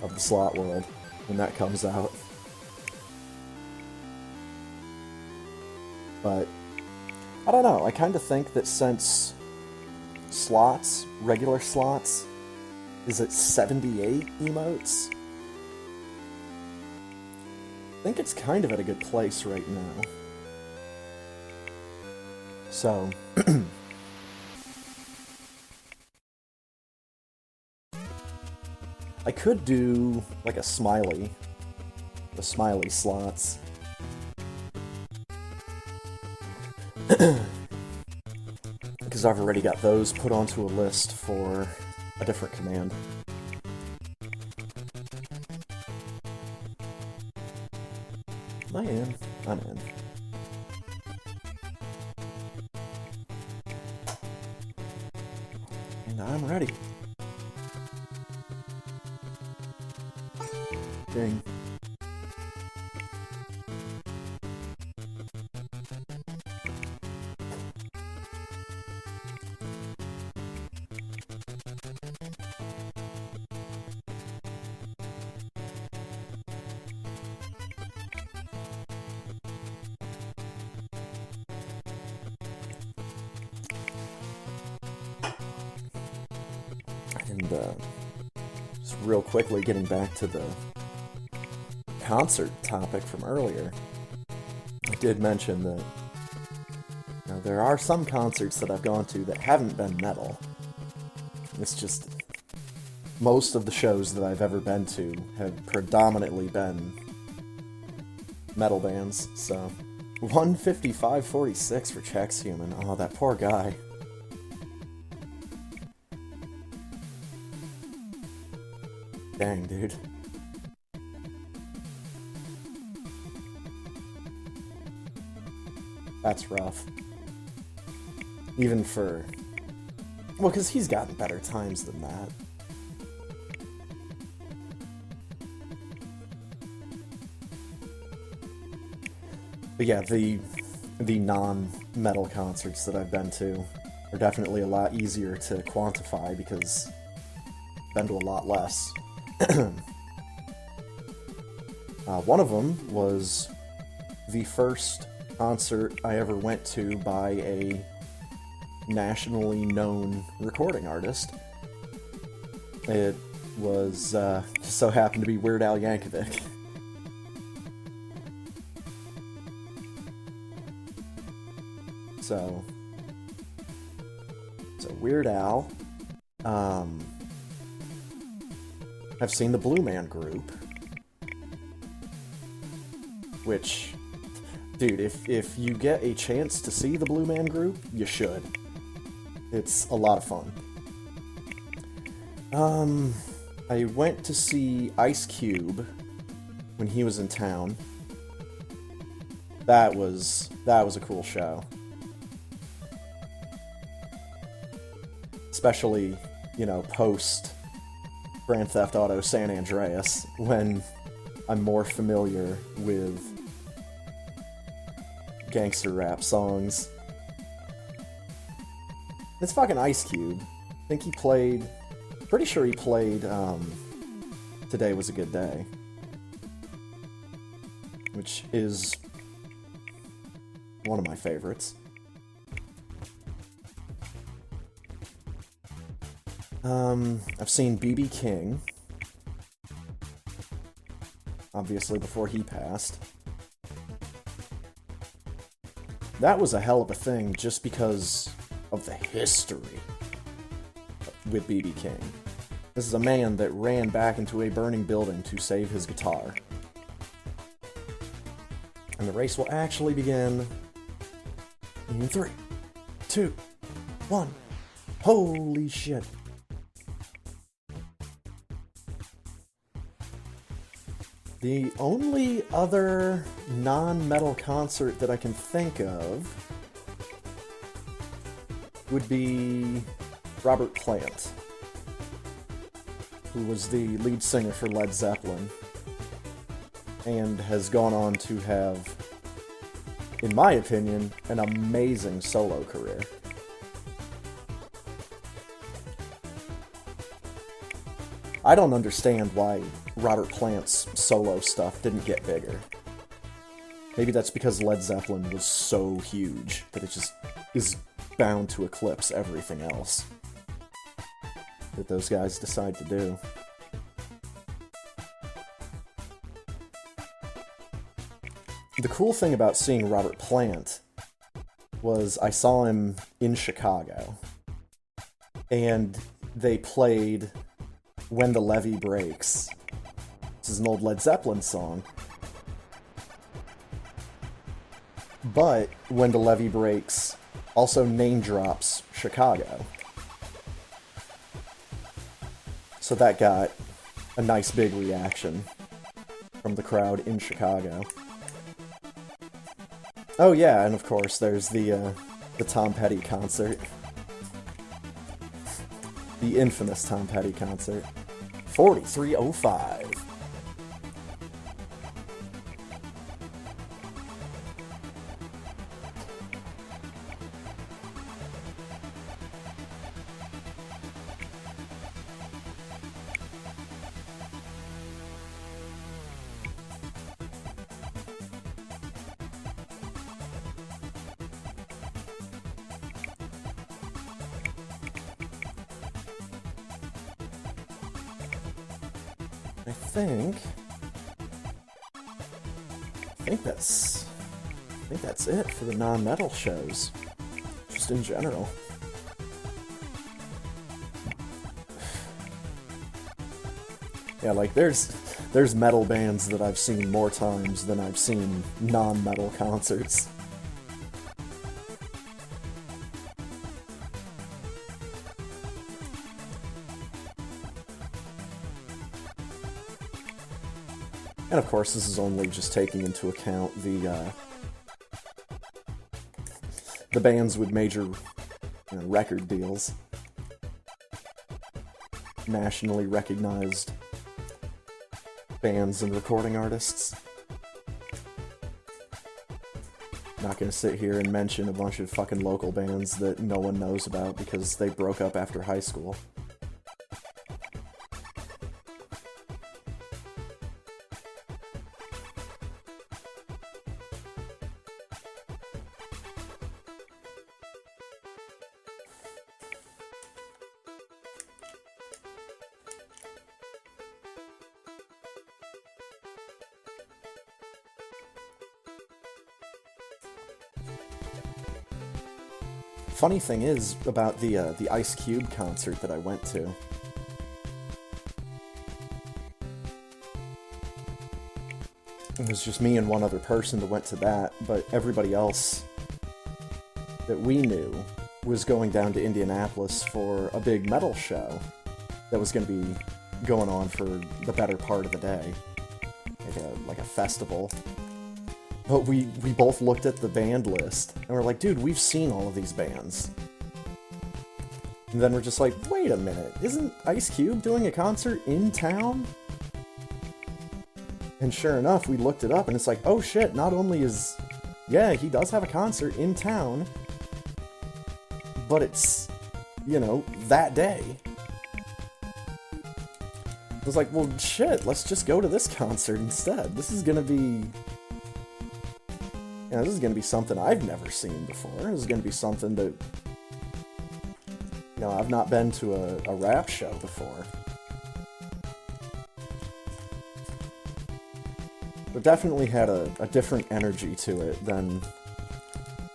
of the slot world when that comes out. But I don't know, I kind of think that since slots, regular slots, is at 78 emotes, I think it's kind of at a good place right now. So I could do like the smiley slots. Because I've already got those put onto a list for a different command. I'm in. And I'm ready. Ding. And just real quickly, getting back to the concert topic from earlier, I did mention that there are some concerts that I've gone to that haven't been metal. It's just most of the shows that I've ever been to have predominantly been metal bands. So 155.46 for Chex Human. Oh, that poor guy. Dang, dude. That's rough. Even for... Well, because he's gotten better times than that. But yeah, the non-metal concerts that I've been to are definitely a lot easier to quantify because I've been to a lot less. One of them was the first concert I ever went to by a nationally known recording artist. It was just so happened to be Weird Al Yankovic. So Weird Al. I've seen the Blue Man Group, which, dude, if you get a chance to see the Blue Man Group, you should. It's a lot of fun. I went to see Ice Cube when he was in town. That was a cool show. Especially, you know, post Grand Theft Auto San Andreas, when I'm more familiar with gangster rap songs. It's fucking Ice Cube. I think he played... Pretty sure he played, Today Was a Good Day. Which is one of my favorites. I've seen B.B. King. Obviously, before he passed. That was a hell of a thing just because of the history with B.B. King. This is a man that ran back into a burning building to save his guitar. And the race will actually begin in 3, 2, 1. Holy shit. The only other non-metal concert that I can think of would be Robert Plant, who was the lead singer for Led Zeppelin, and has gone on to have, in my opinion, an amazing solo career. I don't understand why Robert Plant's solo stuff didn't get bigger. Maybe that's because Led Zeppelin was so huge that it just is bound to eclipse everything else that those guys decide to do. The cool thing about seeing Robert Plant was I saw him in Chicago, and they played When the Levee Breaks. This is an old Led Zeppelin song. But When the Levee Breaks also name drops Chicago. So that got a nice big reaction from the crowd in Chicago. Oh yeah, and of course there's the Tom Petty concert. The infamous Tom Petty concert. 4305. I think that's it for the non-metal shows, just in general. Yeah, like there's metal bands that I've seen more times than I've seen non-metal concerts. And of course, this is only just taking into account the bands with major record deals. Nationally recognized bands and recording artists. Not gonna sit here and mention a bunch of fucking local bands that no one knows about because they broke up after high school. funny thing is about the Ice Cube concert that I went to. It was just me and one other person that went to that, but everybody else that we knew was going down to Indianapolis for a big metal show that was going to be going on for the better part of the day. Like a festival. But we both looked at the band list, and we're like, dude, we've seen all of these bands. And then we're just like, wait a minute, isn't Ice Cube doing a concert in town? And sure enough, we looked it up, and it's like, oh shit, not only is... Yeah, he does have a concert in town, but it's, you know, that day. I was like, well, shit, let's just go to this concert instead. This is gonna be... You know, this is gonna be something I've never seen before. This is gonna be something that... You know, I've not been to a rap show before. But definitely had a different energy to it than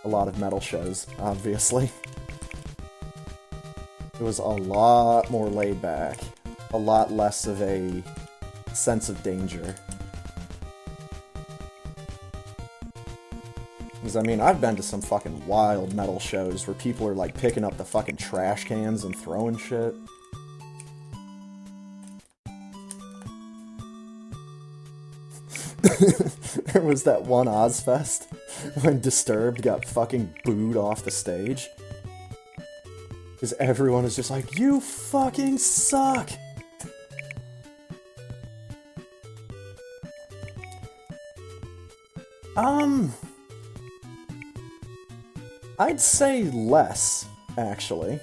a lot of metal shows, obviously. It was a lot more laid back. A lot less of a sense of danger. Because, I mean, I've been to some fucking wild metal shows where people are, like, picking up the fucking trash cans and throwing shit. There was that one Ozfest when Disturbed got fucking booed off the stage. Because everyone is just like, you fucking suck! I'd say less, actually.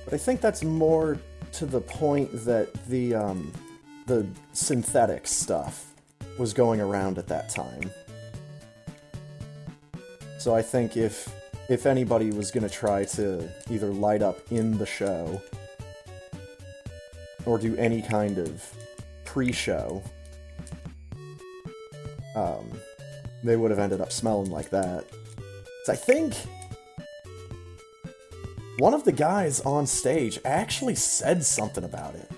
But I think that's more to the point that the synthetic stuff was going around at that time. So I think if anybody was gonna try to either light up in the show or do any kind of pre-show, they would have ended up smelling like that. So I think one of the guys on stage actually said something about it.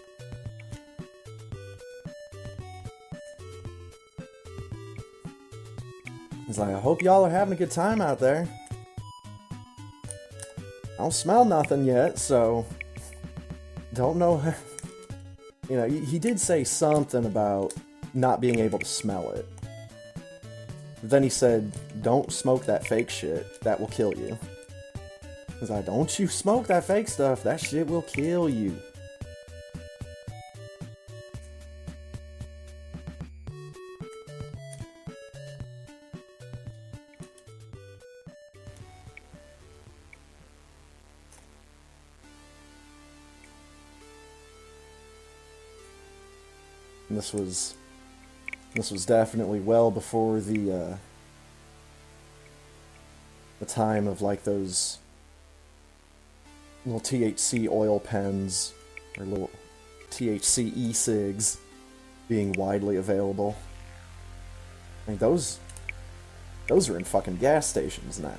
He's like, I hope y'all are having a good time out there. I don't smell nothing yet, so don't know. You know, he did say something about not being able to smell it. But then he said, don't smoke that fake shit. That will kill you. He's like, don't you smoke that fake stuff. That shit will kill you. And this was definitely well before the time of like those little THC oil pens or little THC e-cigs being widely available. I mean, those are in fucking gas stations now.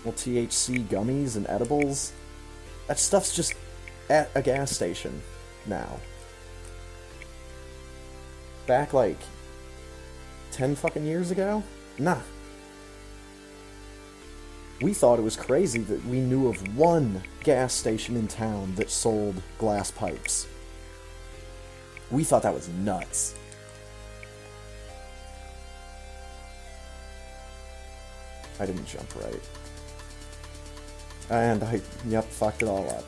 Little THC gummies and edibles. That stuff's just at a gas station now. Back like 10 fucking years ago? Nah. We thought it was crazy that we knew of one gas station in town that sold glass pipes. We thought that was nuts. I didn't jump right. And yep, fucked it all up.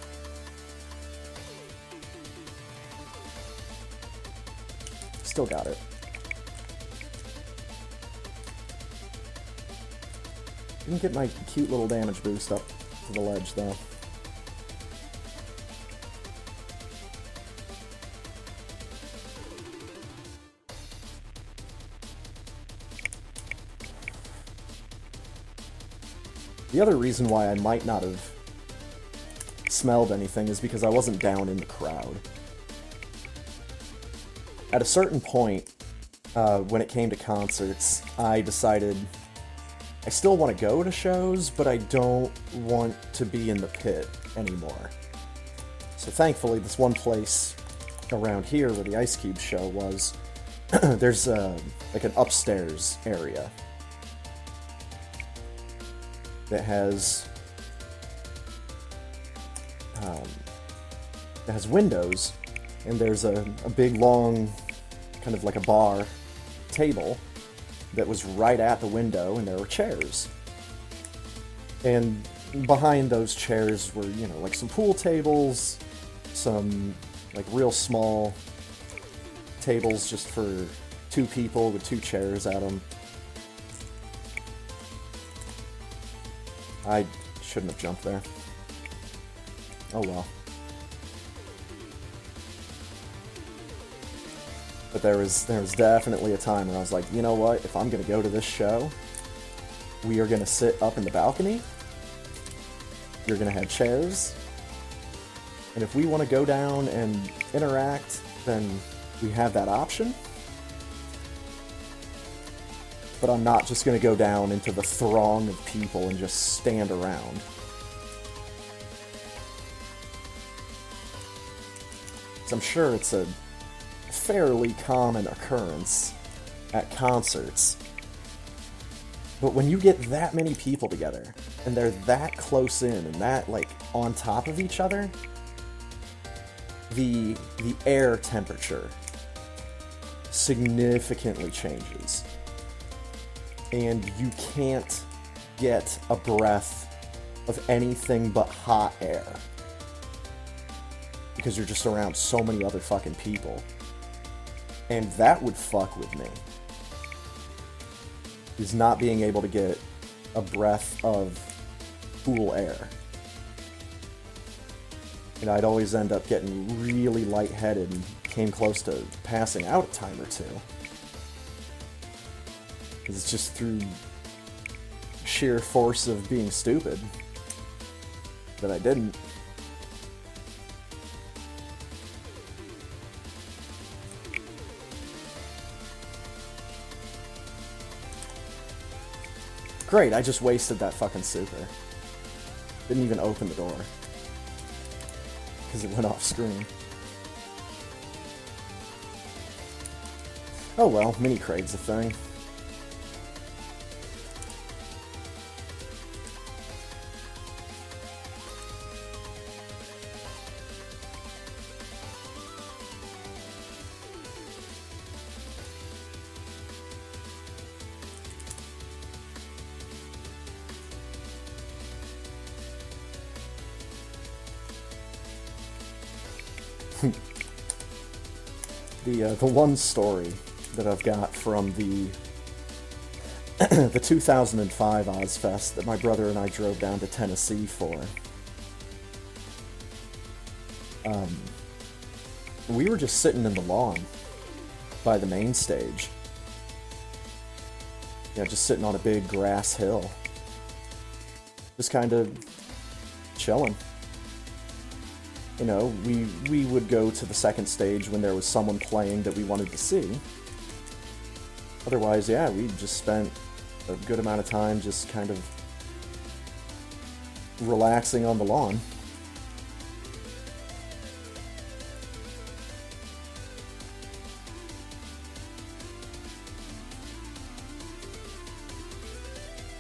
Still got it. Didn't get my cute little damage boost up to the ledge, though. The other reason why I might not have smelled anything is because I wasn't down in the crowd. At a certain point, when it came to concerts, I decided I still want to go to shows, but I don't want to be in the pit anymore. So thankfully, this one place around here where the Ice Cube show was, there's like an upstairs area that has windows, and there's a big long, kind of like a bar table that was right at the window, and there were chairs. And behind those chairs were, you know, like some pool tables, some like real small tables just for 2 people with 2 chairs at them. I shouldn't have jumped there. Oh well. But there was definitely a time where I was like, you know what, if I'm gonna go to this show, we are gonna sit up in the balcony, you're gonna have chairs, and if we want to go down and interact, then we have that option. But I'm not just gonna go down into the throng of people and just stand around. So I'm sure it's a fairly common occurrence at concerts. But when you get that many people together, and they're that close in, and that, like, on top of each other, the air temperature significantly changes. And you can't get a breath of anything but hot air. Because you're just around so many other fucking people. And that would fuck with me. Is not being able to get a breath of cool air. And I'd always end up getting really lightheaded and came close to passing out a time or two. It's just through sheer force of being stupid that I didn't. Great, I just wasted that fucking super. Didn't even open the door. Because it went off screen. Oh well, mini crate's a thing. The one story that I've got from the 2005 Ozfest that my brother and I drove down to Tennessee for. We were just sitting in the lawn by the main stage. Yeah, just sitting on a big grass hill. Just kind of chilling. You know, we would go to the second stage when there was someone playing that we wanted to see. Otherwise, yeah, we just spent a good amount of time just kind of relaxing on the lawn.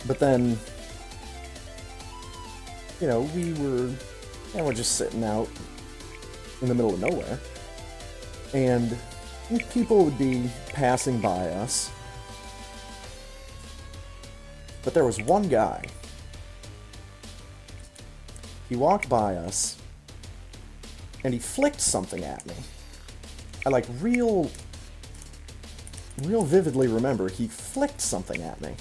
But then, you know, we're just sitting out in the middle of nowhere, and people would be passing by us, but there was one guy. He walked by us, and he flicked something at me. I, like, real vividly remember he flicked something at me.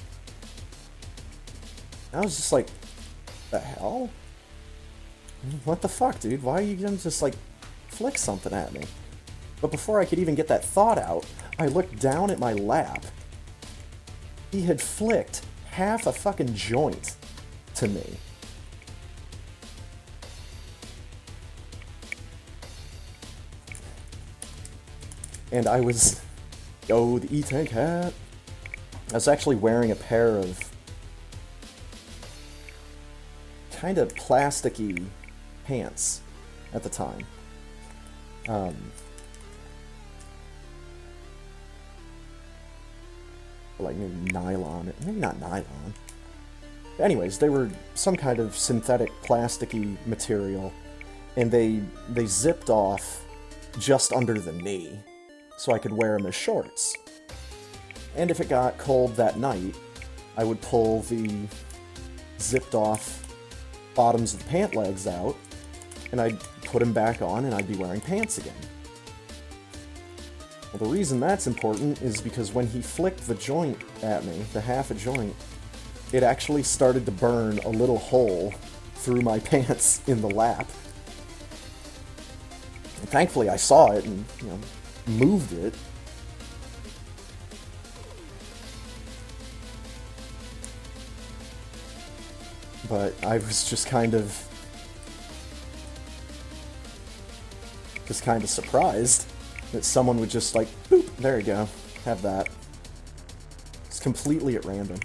I was just like, the hell? What the fuck, dude? Why are you gonna just, like, flick something at me? But before I could even get that thought out, I looked down at my lap. He had flicked half a fucking joint to me. And I was... Oh, the E-Tank hat! I was actually wearing a pair of kind of plasticky pants at the time. Like maybe nylon, maybe not nylon. Anyways, they were some kind of synthetic plasticky material, and they zipped off just under the knee, so I could wear them as shorts. And if it got cold that night, I would pull the zipped off bottoms of the pant legs out, and I'd put them back on, and I'd be wearing pants again. Well, the reason that's important is because when he flicked the joint at me, the half a joint, it actually started to burn a little hole through my pants in the lap. And thankfully I saw it and, you know, moved it. But I was just kind of surprised that someone would just like, boop, there you go, have that. It's completely at random.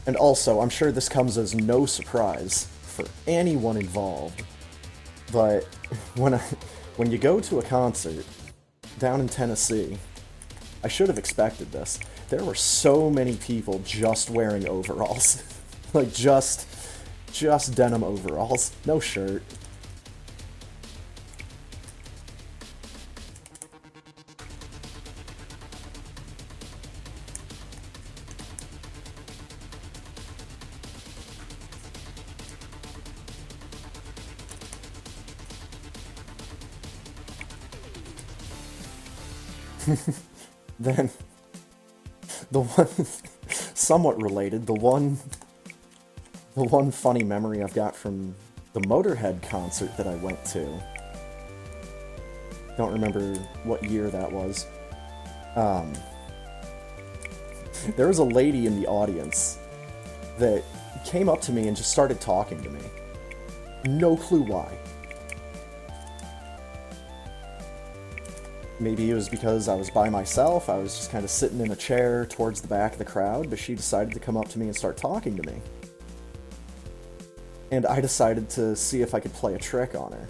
And also, I'm sure this comes as no surprise for anyone involved, but when you go to a concert down in Tennessee, I should have expected this. There were so many people just wearing overalls. Like, just denim overalls. No shirt. Then, the one, somewhat related, the one funny memory I've got from the Motorhead concert that I went to, don't remember what year that was, there was a lady in the audience that came up to me and just started talking to me. No clue why. Maybe it was because I was by myself, I was just kind of sitting in a chair towards the back of the crowd, but she decided to come up to me and start talking to me. And I decided to see if I could play a trick on her.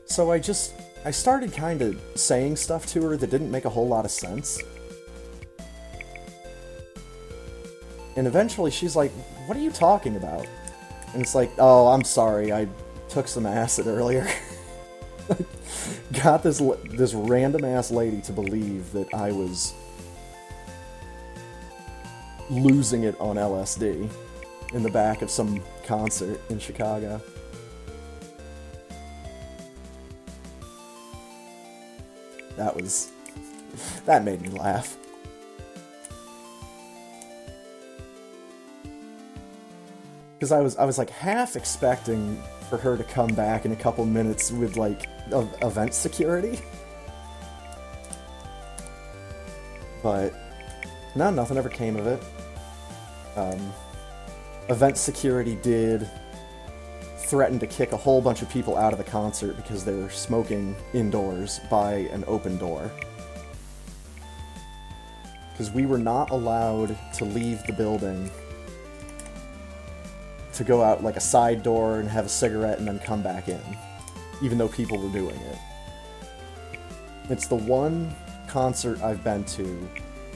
So I started kind of saying stuff to her that didn't make a whole lot of sense. And eventually she's like, "What are you talking about?" And it's like, "Oh, I'm sorry, I took some acid earlier." Got this random ass lady to believe that I was losing it on LSD in the back of some concert in Chicago. That made me laugh. Because I was like half expecting for her to come back in a couple minutes with like event security. But no, nothing ever came of it. Event security did threaten to kick a whole bunch of people out of the concert because they were smoking indoors by an open door. Because we were not allowed to leave the building to go out like a side door and have a cigarette and then come back in, even though people were doing it. It's the one concert I've been to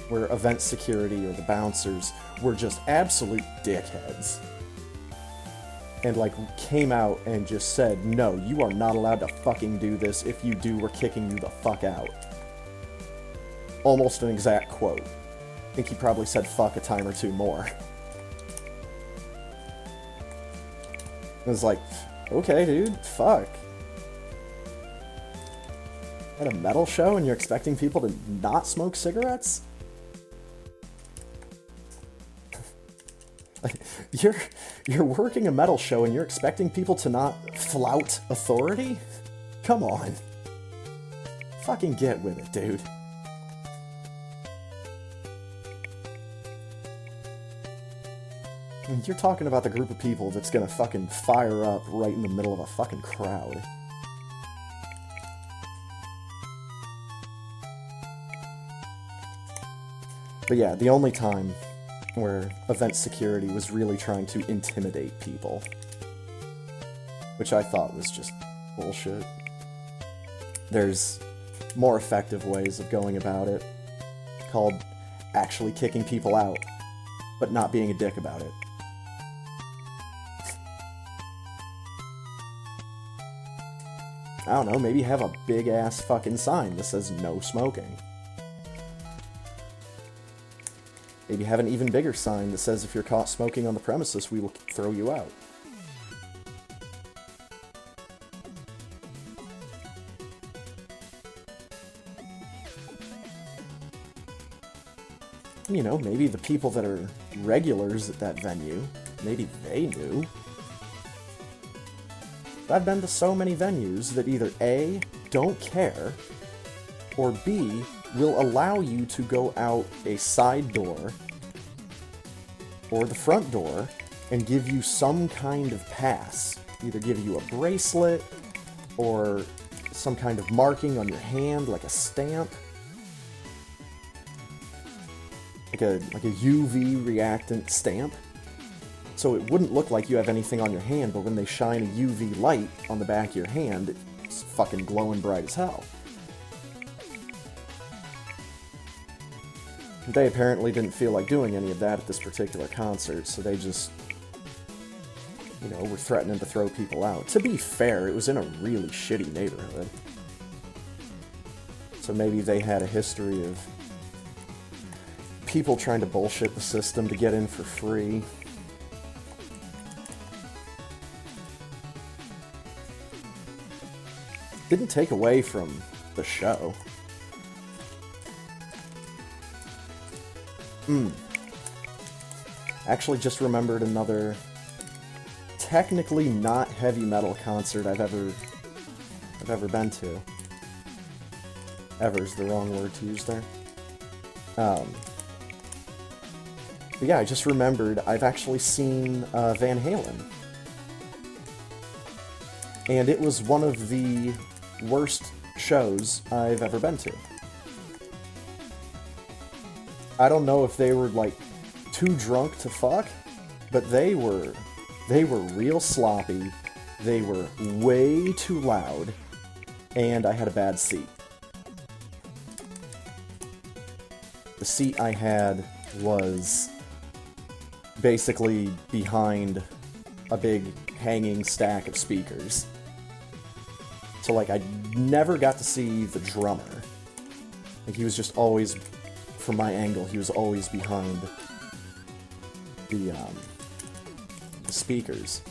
where event security or the bouncers were just absolute dickheads. And like came out and just said, "No, you are not allowed to fucking do this. If you do, we're kicking you the fuck out." Almost an exact quote. I think he probably said fuck a time or two more. It was like, okay, dude, fuck. At a metal show and you're expecting people to not smoke cigarettes? You're working a metal show and you're expecting people to not flout authority? Come on. Fucking get with it, dude. You're talking about the group of people that's gonna fucking fire up right in the middle of a fucking crowd. But yeah, the only time where event security was really trying to intimidate people, which I thought was just bullshit. There's more effective ways of going about it, called actually kicking people out, but not being a dick about it. I don't know, maybe have a big-ass fucking sign that says no smoking. Maybe have an even bigger sign that says if you're caught smoking on the premises, we will throw you out. You know, maybe the people that are regulars at that venue, maybe they knew. I've been to so many venues that either A, don't care, or B, will allow you to go out a side door or the front door and give you some kind of pass. Either give you a bracelet or some kind of marking on your hand, like a stamp. Like a UV reactant stamp. So it wouldn't look like you have anything on your hand, but when they shine a UV light on the back of your hand, it's fucking glowing bright as hell. They apparently didn't feel like doing any of that at this particular concert, so they just, you know, were threatening to throw people out. To be fair, it was in a really shitty neighborhood. So maybe they had a history of people trying to bullshit the system to get in for free. Didn't take away from the show. Actually just remembered another technically not heavy metal concert I've ever been to. Ever's the wrong word to use there. But yeah, I just remembered I've actually seen Van Halen. And it was one of the worst shows I've ever been to. I don't know if they were, like, too drunk to fuck, but they were real sloppy, they were way too loud, and I had a bad seat. The seat I had was basically behind a big hanging stack of speakers. So, like, I never got to see the drummer. Like, he was just always, from my angle, he was always behind the speakers.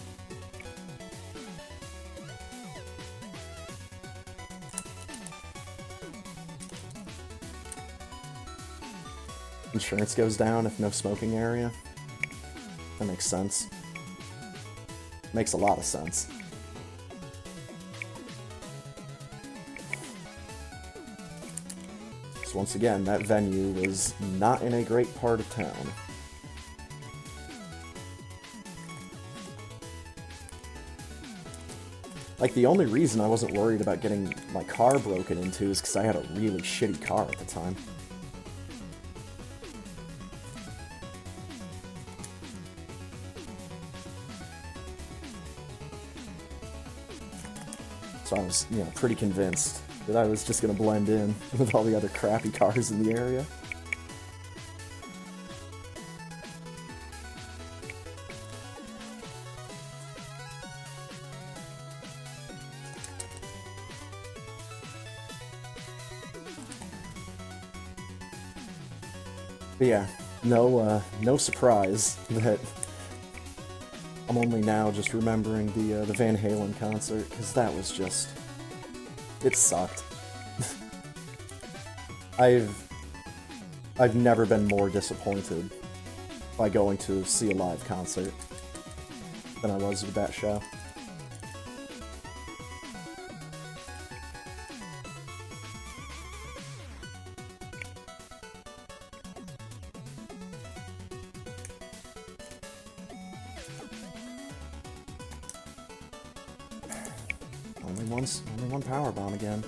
Insurance goes down if no smoking area. That makes sense. Makes a lot of sense. So once again, that venue was not in a great part of town. Like, the only reason I wasn't worried about getting my car broken into is because I had a really shitty car at the time. So I was, you know, pretty convinced that I was just going to blend in with all the other crappy cars in the area. But yeah, no surprise that I'm only now just remembering the Van Halen concert, because that was just... it sucked. I've never been more disappointed by going to see a live concert than I was with that show. Only one power bomb again.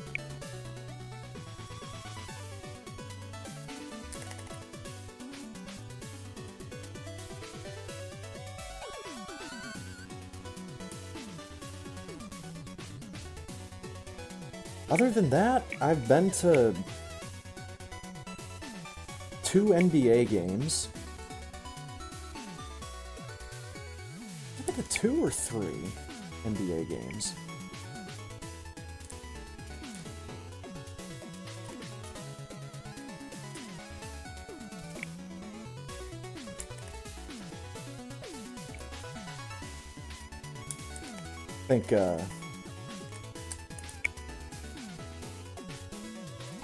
Other than that, I've been to 2 NBA games. I think the 2 or 3 NBA games. I think, I'm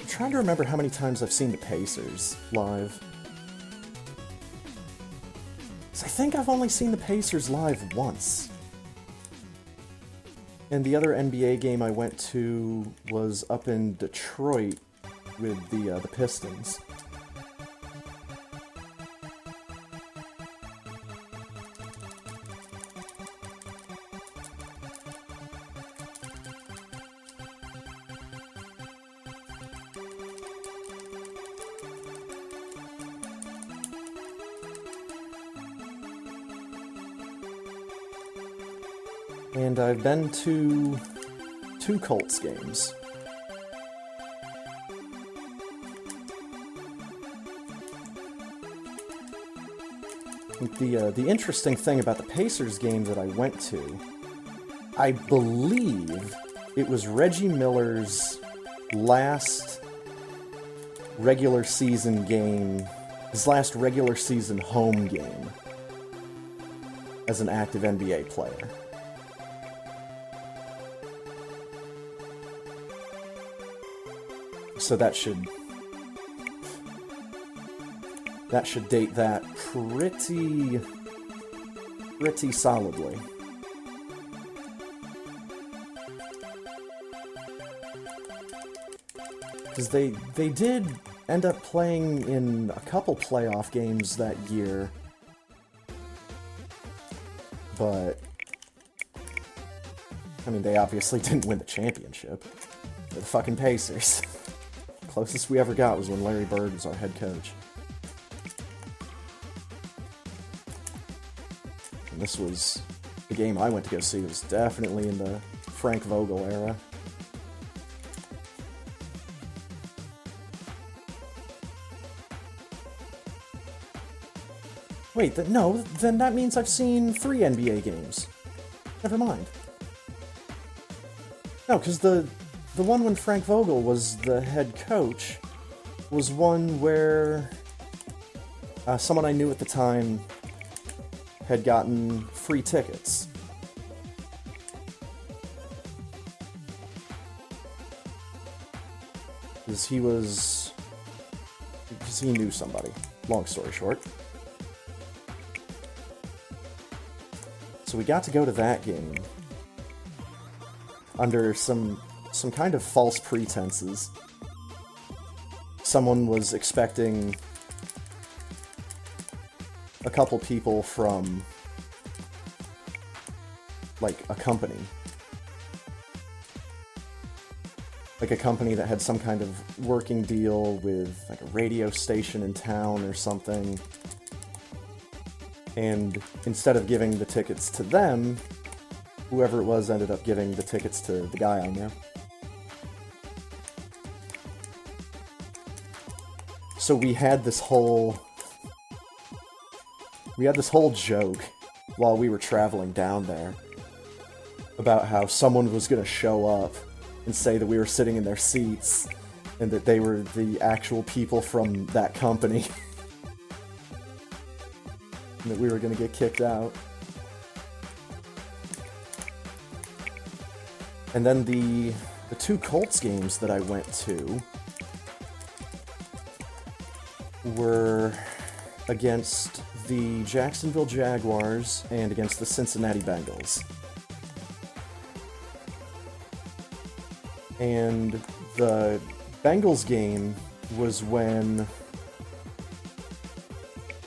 trying to remember how many times I've seen the Pacers live. So I think I've only seen the Pacers live once. And the other NBA game I went to was up in Detroit with the Pistons. And I've been to 2 Colts games. The interesting thing about the Pacers game that I went to, I believe it was Reggie Miller's last regular season game, his last regular season home game as an active NBA player. So that should date that pretty solidly. Because they did end up playing in a couple playoff games that year, but I mean, they obviously didn't win the championship. They're the fucking Pacers. Closest we ever got was when Larry Bird was our head coach. And this was the game I went to go see. It was definitely in the Frank Vogel era. Wait, no, then that means I've seen 3 NBA games. Never mind. No, because the one when Frank Vogel was the head coach was one where someone I knew at the time had gotten free tickets. Because he knew somebody. Long story short. So we got to go to that game under some kind of false pretenses. Someone was expecting a couple people from, like, a company. Like a company that had some kind of working deal with, like, a radio station in town or something. And instead of giving the tickets to them, whoever it was ended up giving the tickets to the guy I knew. So we had this whole joke while we were traveling down there about how someone was going to show up and say that we were sitting in their seats and that they were the actual people from that company. And that we were going to get kicked out. And then the 2 Colts games that I went to were against the Jacksonville Jaguars and against the Cincinnati Bengals. And the Bengals game was when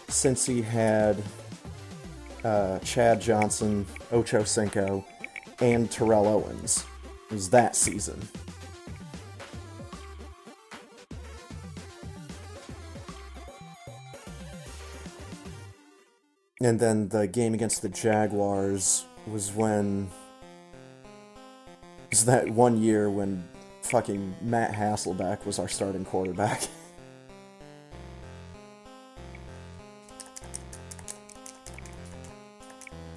Cincy had Chad Johnson, Ocho Cinco, and Terrell Owens. It was that season. And then the game against the Jaguars was when... It was that one year when fucking Matt Hasselbeck was our starting quarterback.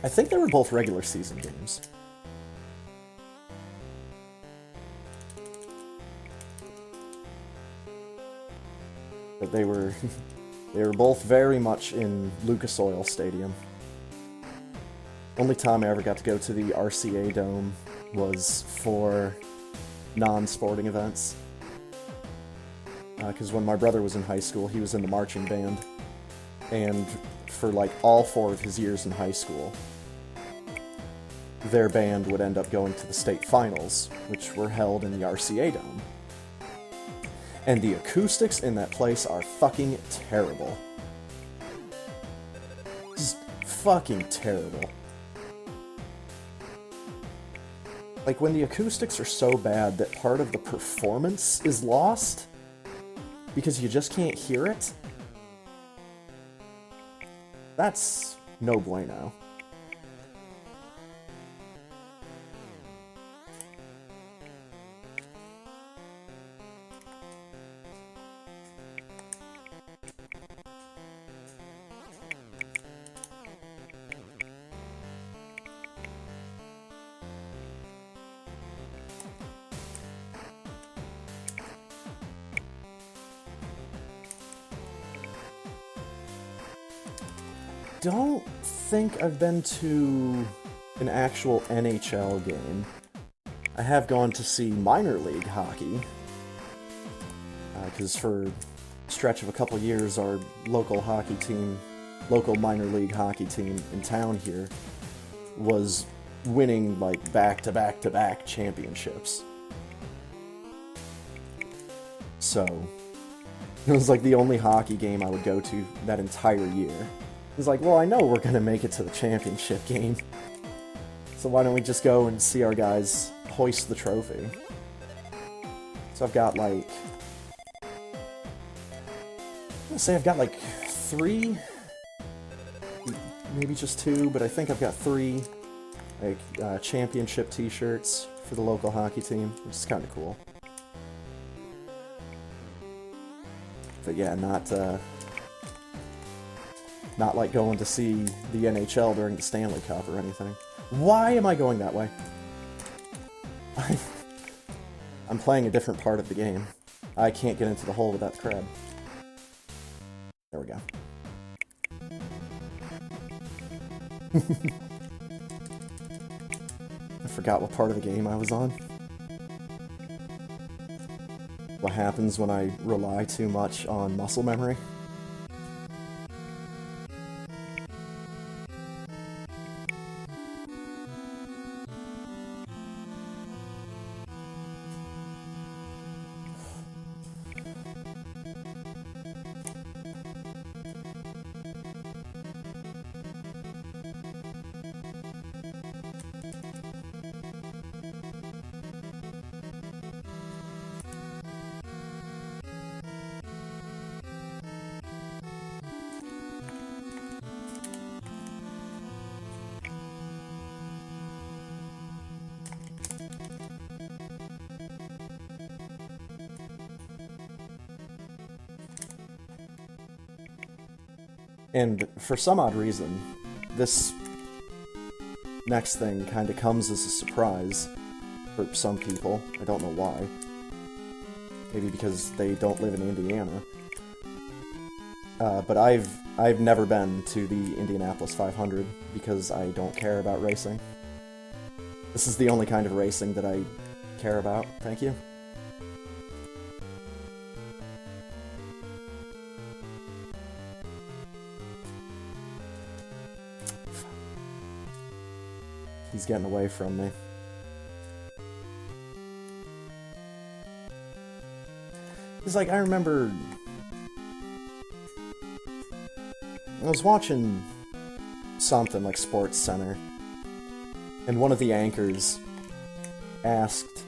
I think they were both regular season games. But they were they were both very much in Lucas Oil Stadium. Only time I ever got to go to the RCA Dome was for non-sporting events. Because when my brother was in high school, he was in the marching band. And for like all 4 of his years in high school, their band would end up going to the state finals, which were held in the RCA Dome. And the acoustics in that place are fucking terrible. Just fucking terrible. Like, when the acoustics are so bad that part of the performance is lost because you just can't hear it, that's no bueno. Don't think I've been to an actual NHL game. I have gone to see minor league hockey, because for a stretch of a couple years, our local minor league hockey team in town here was winning like back-to-back-to-back championships. So it was like the only hockey game I would go to that entire year. It's like, well, I know we're gonna make it to the championship game, so why don't we just go and see our guys hoist the trophy? So I've got like, I'm gonna say I've got like 3, maybe just 2, but I think I've got 3 like championship t-shirts for the local hockey team, which is kind of cool. But yeah, not like going to see the NHL during the Stanley Cup or anything. Why am I going that way? I'm playing a different part of the game. I can't get into the hole without the crab. There we go. I forgot what part of the game I was on. What happens when I rely too much on muscle memory? And for some odd reason, this next thing kind of comes as a surprise for some people. I don't know why. Maybe because they don't live in Indiana. But I've never been to the Indianapolis 500 because I don't care about racing. This is the only kind of racing that I care about. Thank you. He's getting away from me. It's like, I remember I was watching something like Sports Center, and one of the anchors asked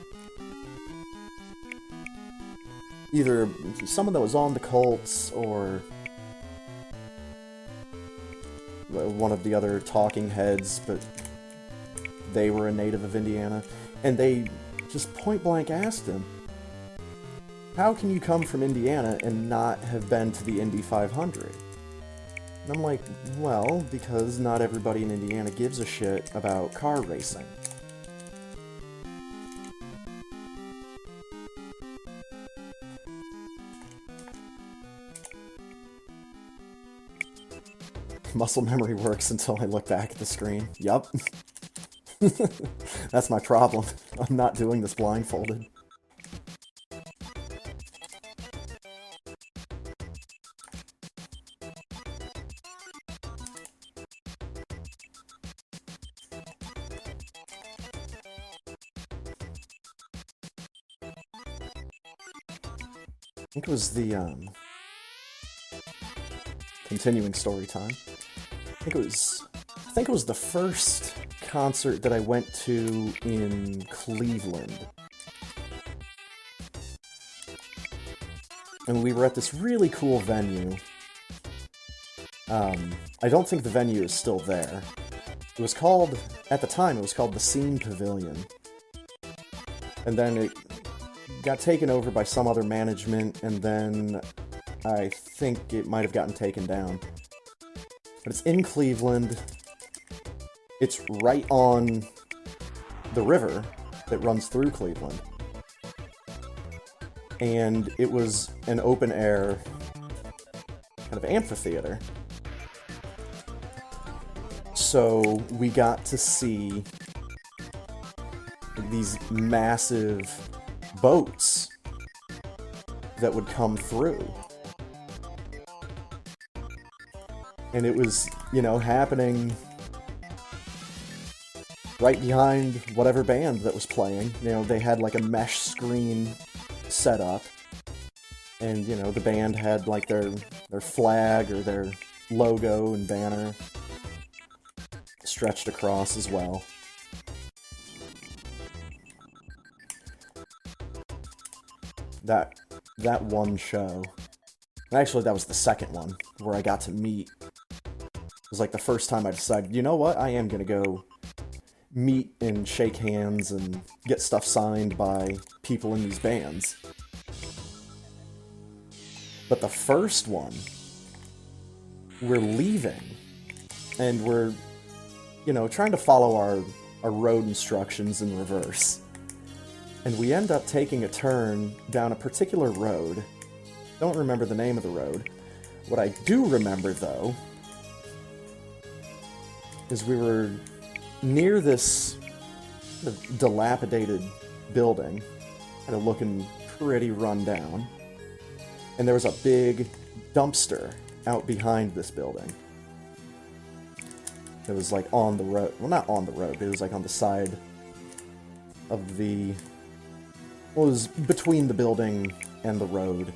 either someone that was on the Colts or one of the other talking heads, but they were a native of Indiana, and they just point blank asked him, how can you come from Indiana and not have been to the Indy 500? And I'm like, well, because not everybody in Indiana gives a shit about car racing. Muscle memory works until I look back at the screen. Yup. That's my problem. I'm not doing this blindfolded. I think it was the, continuing story time. I think it was the first concert that I went to in Cleveland. And we were at this really cool venue. I don't think the venue is still there. It was called, at the time, it was called the Scene Pavilion. And then it got taken over by some other management, and then I think it might have gotten taken down. But it's in Cleveland. It's right on the river that runs through Cleveland. And it was an open-air kind of amphitheater. So we got to see these massive boats that would come through. And it was, you know, happening right behind whatever band that was playing. You know, they had like a mesh screen set up. And, you know, the band had like their flag or their logo and banner stretched across as well. That one show, and actually that was the second one, where I got to meet, it was like the first time I decided, you know what, I am gonna go meet and shake hands and get stuff signed by people in these bands. But the first one, we're leaving, and we're, you know, trying to follow our road instructions in reverse. And we end up taking a turn down a particular road. Don't remember the name of the road. What I do remember, though, is we were near this dilapidated building, kind of looking pretty run down. And there was a big dumpster out behind this building. It was like on the road. Well, not on the road, but it was like on the side of the... Well, it was between the building and the road.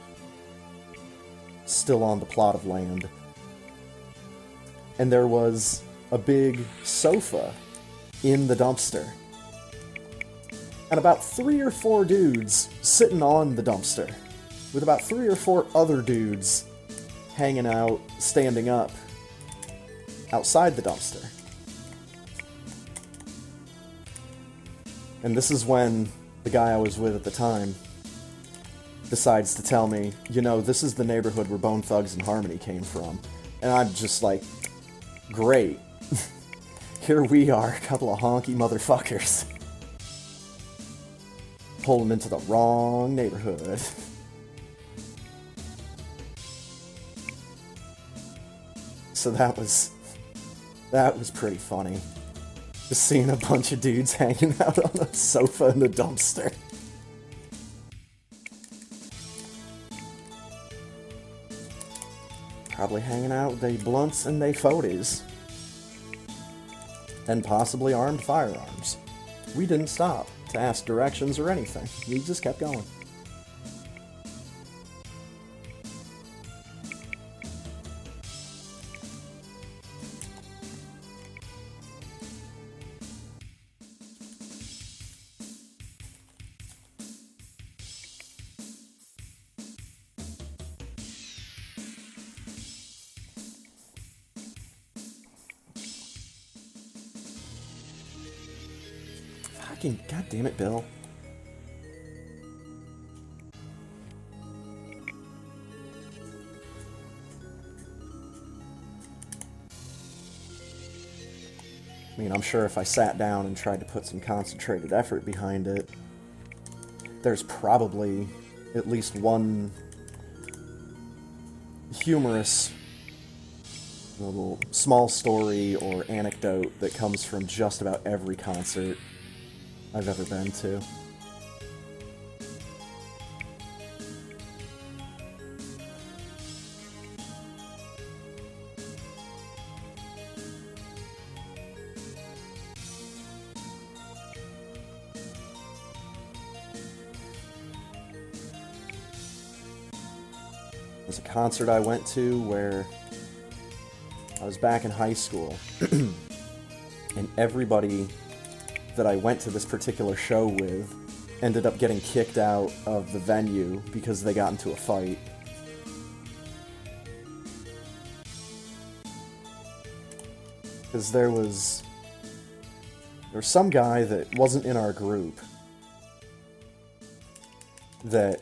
Still on the plot of land. And there was a big sofa in the dumpster. And about 3 or 4 dudes sitting on the dumpster. With about 3 or 4 other dudes hanging out, standing up outside the dumpster. And this is when the guy I was with at the time decides to tell me, you know, this is the neighborhood where Bone Thugs and Harmony came from. And I'm just like, great. Here we are, a couple of honky motherfuckers. Pulling into the wrong neighborhood. So that was pretty funny. Just seeing a bunch of dudes hanging out on a sofa in the dumpster. Probably hanging out with they blunts and they 40s. And possibly armed firearms. We didn't stop to ask directions or anything. We just kept going. God damn it, Bill. I mean, I'm sure if I sat down and tried to put some concentrated effort behind it, there's probably at least one humorous little small story or anecdote that comes from just about every concert I've ever been to. There's a concert I went to where I was back in high school, and everybody that I went to this particular show with ended up getting kicked out of the venue because they got into a fight. Because there was some guy that wasn't in our group that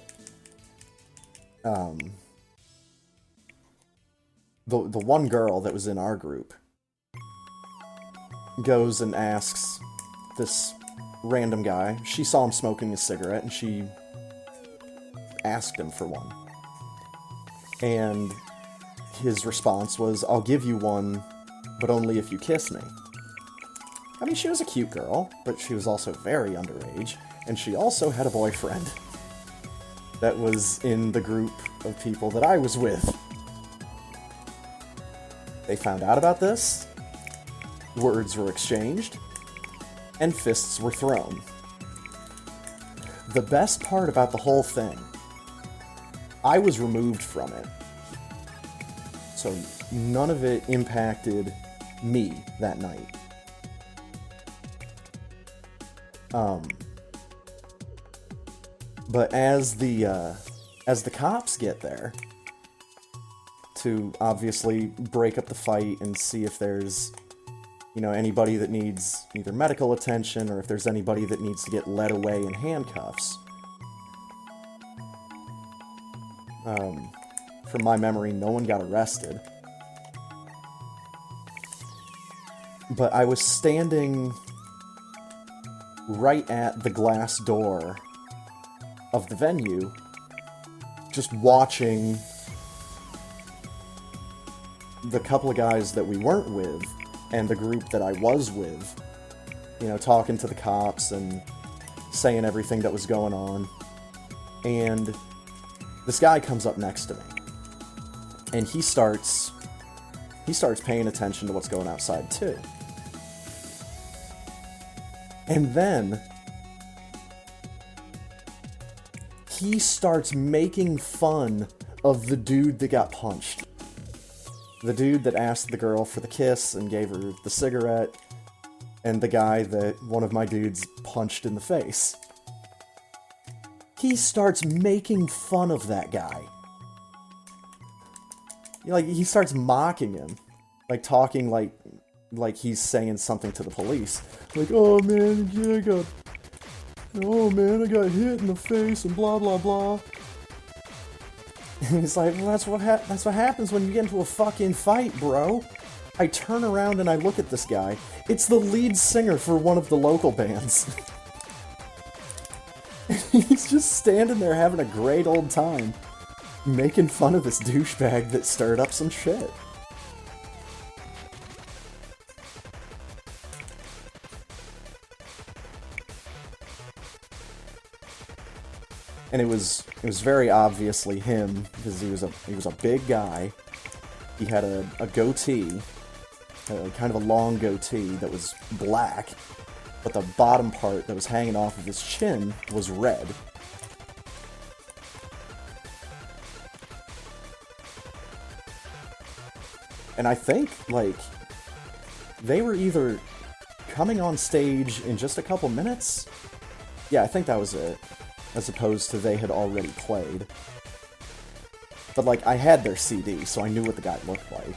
the one girl that was in our group goes and asks this random guy. She saw him smoking a cigarette, and she asked him for one. And his response was, "I'll give you one, but only if you kiss me." I mean, she was a cute girl, but she was also very underage, and she also had a boyfriend that was in the group of people that I was with. They found out about this, words were exchanged, and fists were thrown. The best part about the whole thing, I was removed from it. So none of it impacted me that night. But as the cops get there to obviously break up the fight and see if there's, you know, anybody that needs either medical attention or if there's anybody that needs to get led away in handcuffs. From my memory, no one got arrested. But I was standing right at the glass door of the venue, just watching the couple of guys that we weren't with and the group that I was with, you know, talking to the cops and saying everything that was going on. And this guy comes up next to me, and he starts paying attention to what's going outside too. And then he starts making fun of the dude that got punched. The dude that asked the girl for the kiss and gave her the cigarette, and the guy that one of my dudes punched in the face. He starts making fun of that guy. Like, he starts mocking him. Like, talking like he's saying something to the police. Like, "Oh man, yeah, I got hit in the face and blah blah blah." And he's like, "Well, that's what happens when you get into a fucking fight, bro." I turn around and I look at this guy. It's the lead singer for one of the local bands. He's just standing there having a great old time, making fun of this douchebag that stirred up some shit. And it was very obviously him, because he was a big guy. He had a goatee, kind of a long goatee that was black, but the bottom part that was hanging off of his chin was red. And I think, like, they were either coming on stage in just a couple minutes. Yeah, I think that was it. As opposed to they had already played. But, like, I had their CD, so I knew what the guy looked like.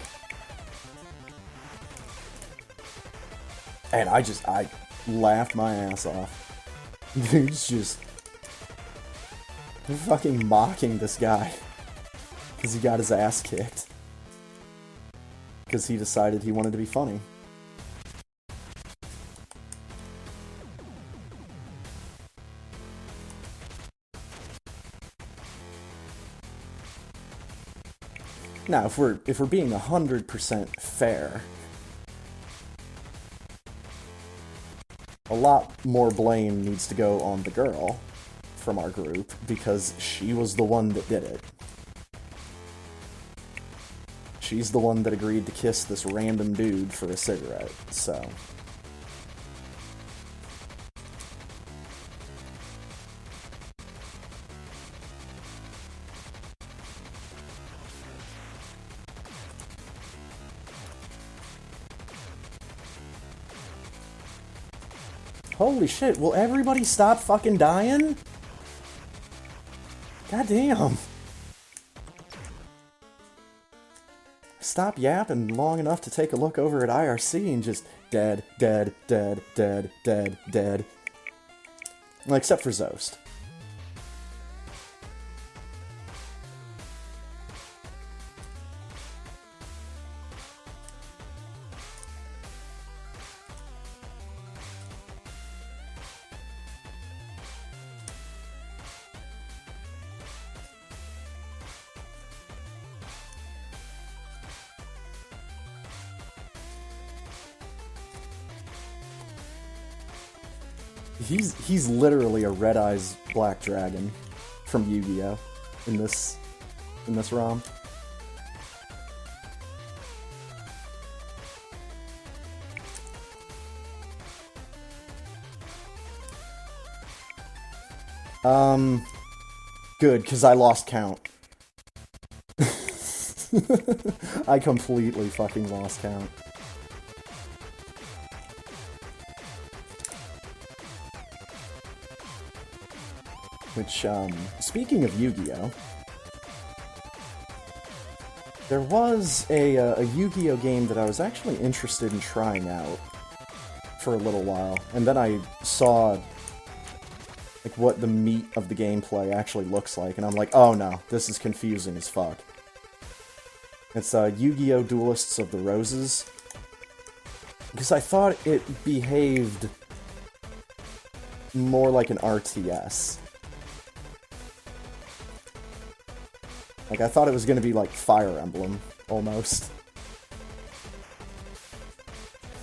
And I laughed my ass off. Dude's just fucking mocking this guy. Because he got his ass kicked. Because he decided he wanted to be funny. Now, if we're being 100% fair, a lot more blame needs to go on the girl from our group, because she was the one that did it. She's the one that agreed to kiss this random dude for a cigarette, so... Holy shit, will everybody stop fucking dying? God damn. Stop yapping long enough to take a look over at IRC and just dead, dead, dead, dead, dead, dead. Well, except for Zost. He's literally a Red Eyes Black Dragon from Yu-Gi-Oh! in this ROM. Good, because I lost count. I completely fucking lost count. Which, speaking of Yu-Gi-Oh! There was a Yu-Gi-Oh! Game that I was actually interested in trying out for a little while, and then I saw like what the meat of the gameplay actually looks like, and I'm like, oh no, this is confusing as fuck. It's Yu-Gi-Oh! Duelists of the Roses, because I thought it behaved more like an RTS. Like, I thought it was going to be like Fire Emblem, almost.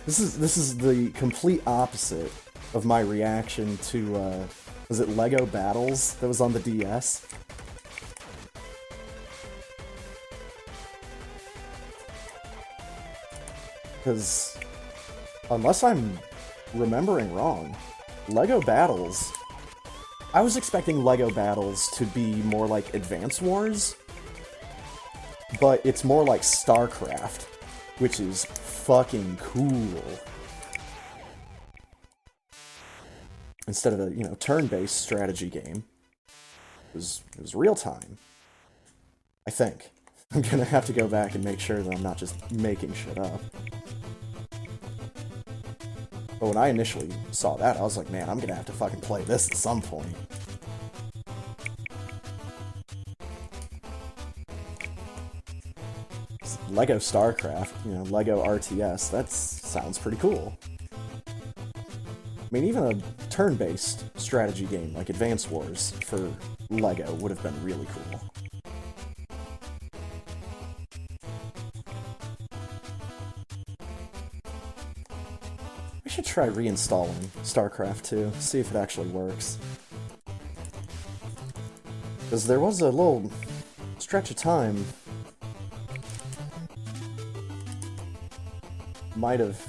This is the complete opposite of my reaction to, was it Lego Battles that was on the DS? Because, unless I'm remembering wrong, Lego Battles... I was expecting Lego Battles to be more like Advance Wars, but it's more like StarCraft, which is fucking cool. Instead of a, you know, turn-based strategy game, it was real time. I think. I'm gonna have to go back and make sure that I'm not just making shit up. But when I initially saw that, I was like, man, I'm gonna have to fucking play this at some point. Lego StarCraft, you know, Lego RTS, that sounds pretty cool. I mean, even a turn-based strategy game like Advance Wars for Lego would have been really cool. We should try reinstalling StarCraft 2, see if it actually works. Because there was a little stretch of time might have,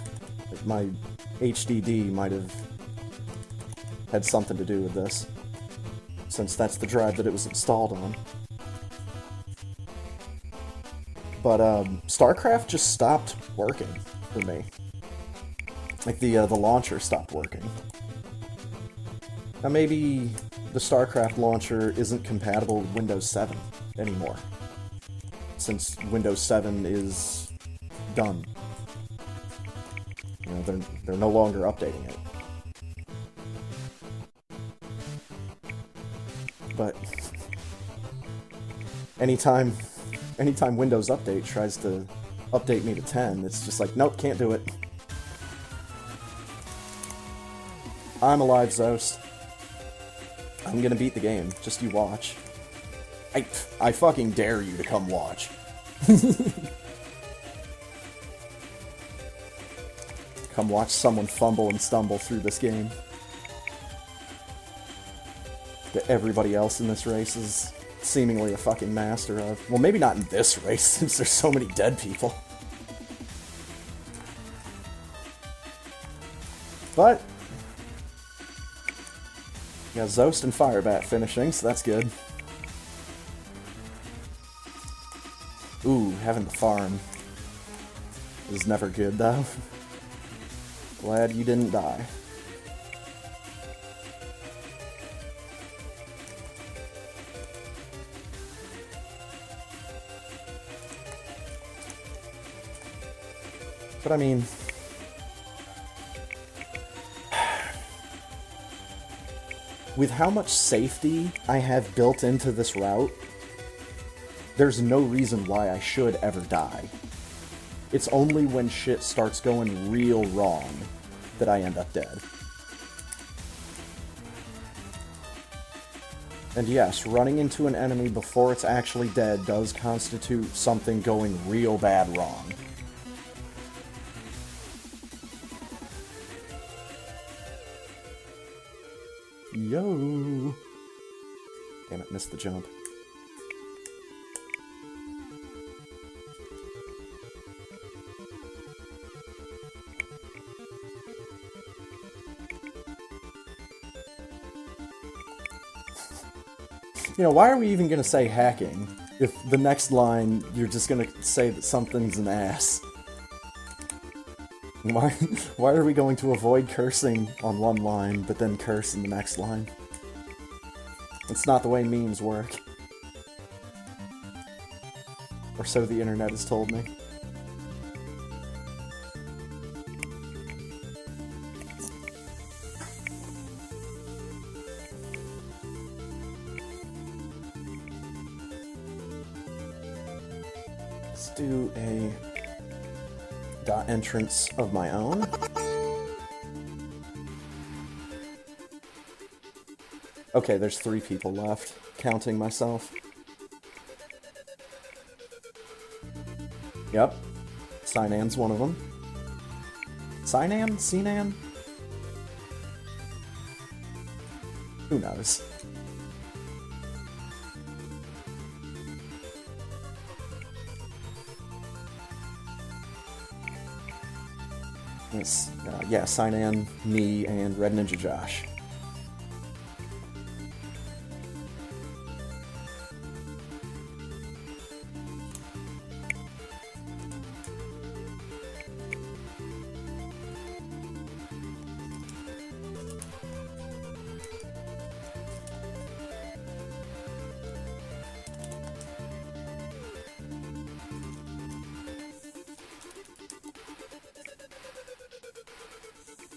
like, my HDD might have had something to do with this, since that's the drive that it was installed on. But StarCraft just stopped working for me. Like the launcher stopped working. Now maybe the StarCraft launcher isn't compatible with Windows 7 anymore, since Windows 7 is done. You know, they're no longer updating it. But anytime Windows Update tries to update me to 10, it's just like, nope, can't do it. I'm alive, Zost. I'm gonna beat the game. Just you watch. I fucking dare you to come watch. Come watch someone fumble and stumble through this game. That everybody else in this race is seemingly a fucking master of. Well, maybe not in this race, since there's so many dead people. But yeah, Zost and Firebat finishing, so that's good. Ooh, having the farm is never good, though. Glad you didn't die. But I mean, with how much safety I have built into this route, there's no reason why I should ever die. It's only when shit starts going real wrong that I end up dead. And yes, running into an enemy before it's actually dead does constitute something going real bad wrong. Yo! Damn it, missed the jump. You know, why are we even gonna say hacking if the next line you're just gonna say that something's an ass? Why are we going to avoid cursing on one line, but then curse in the next line? It's not the way memes work. Or so the internet has told me. Let's do a dot entrance of my own. Okay, there's 3 people left, counting myself. Yep. Sinan's one of them. Sinan? Sinan? Who knows? Yes, yeah, Sinan, me, and Red Ninja Josh.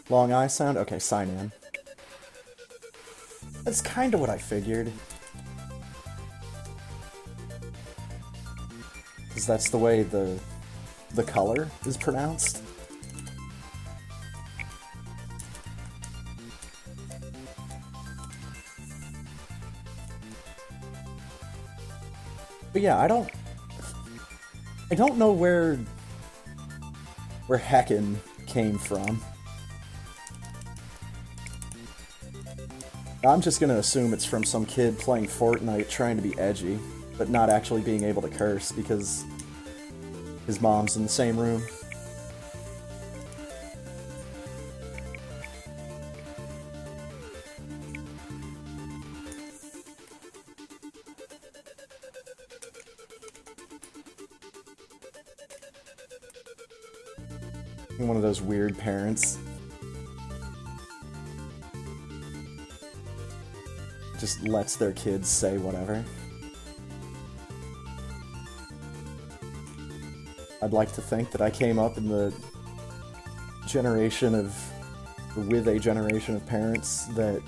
Long I sound? Okay, sign in. That's kind of what I figured. Because that's the way the color is pronounced. But yeah, I don't know where heckin' came from. I'm just gonna assume it's from some kid playing Fortnite trying to be edgy, but not actually being able to curse because his mom's in the same room. One of those weird parents. Just lets their kids say whatever. I'd like to think that I came up in the generation of, with a generation of parents that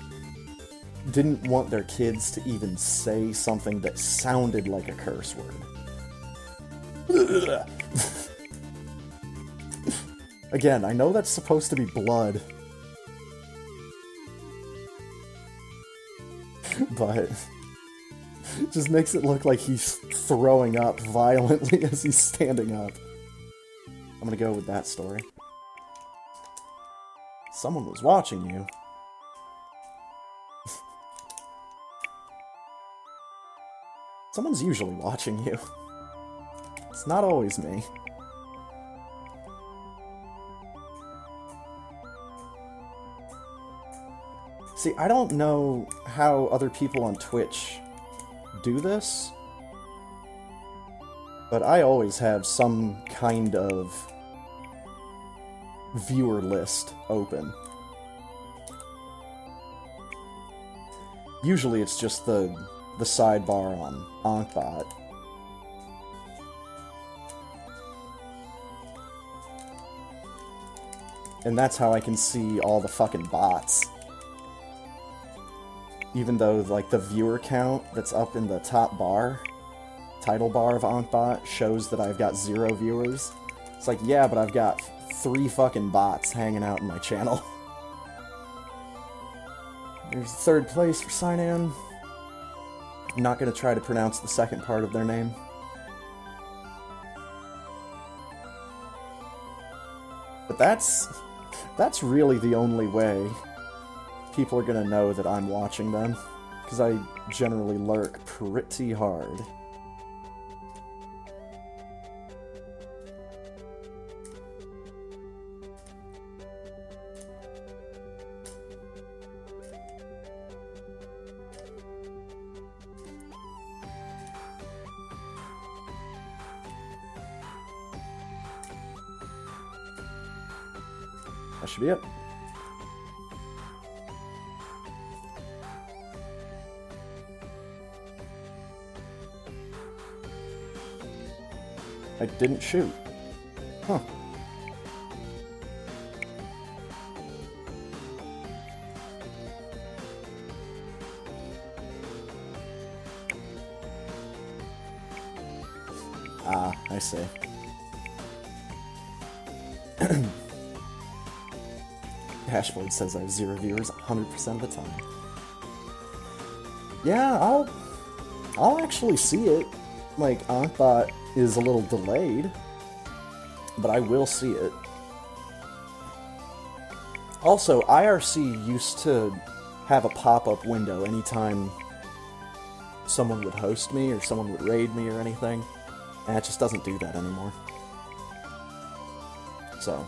didn't want their kids to even say something that sounded like a curse word. Again, I know that's supposed to be blood. Just makes it look like he's throwing up violently as he's standing up. I'm gonna go with that story. Someone was watching you. Someone's usually watching you. It's not always me. See, I don't know how other people on Twitch do this, but I always have some kind of viewer list open. Usually it's just the sidebar on Ankbot. And that's how I can see all the fucking bots. Even though, like, the viewer count that's up in the top bar, title bar of Ankbot, shows that I've got 0 viewers. It's like, yeah, but I've got 3 fucking bots hanging out in my channel. There's 3rd place for Sign-In. I'm not gonna try to pronounce the second part of their name. But that's really the only way people are gonna know that I'm watching them, because I generally lurk pretty hard. That should be it. I didn't shoot. Huh. Ah, I see. Hashboard says I have 0 viewers 100% of the time. Yeah, I'll actually see it. Like, Ankbot is a little delayed, but I will see it. Also, IRC used to have a pop-up window anytime someone would host me or someone would raid me or anything, and it just doesn't do that anymore. So,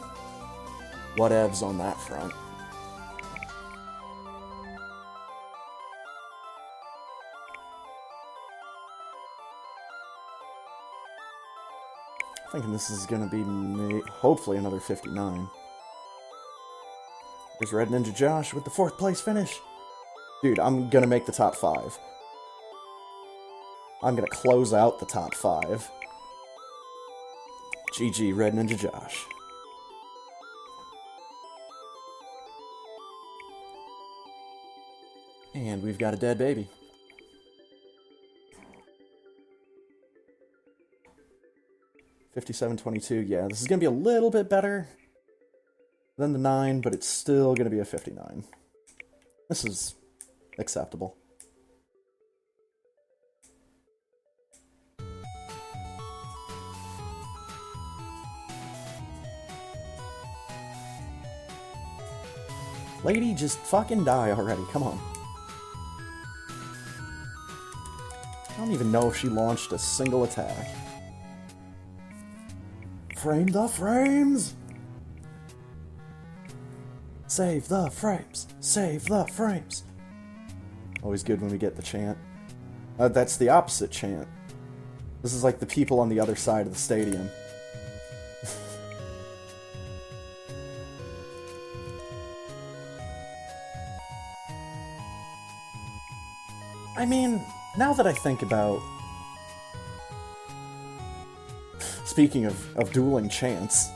whatevs on that front. Thinking this is gonna be hopefully another 59. There's Red Ninja Josh with the 4th place finish. Dude, I'm gonna make the top 5. I'm gonna close out the top 5. GG, Red Ninja Josh. And we've got a dead baby. $57.22, yeah, this is going to be a little bit better than the 9, but it's still going to be a 59. This is acceptable. Lady, just fucking die already, come on. I don't even know if she launched a single attack. Frame the frames! Save the frames! Save the frames! Always good when we get the chant. That's the opposite chant. This is like the people on the other side of the stadium. I mean, now that I think about... Speaking of dueling chants,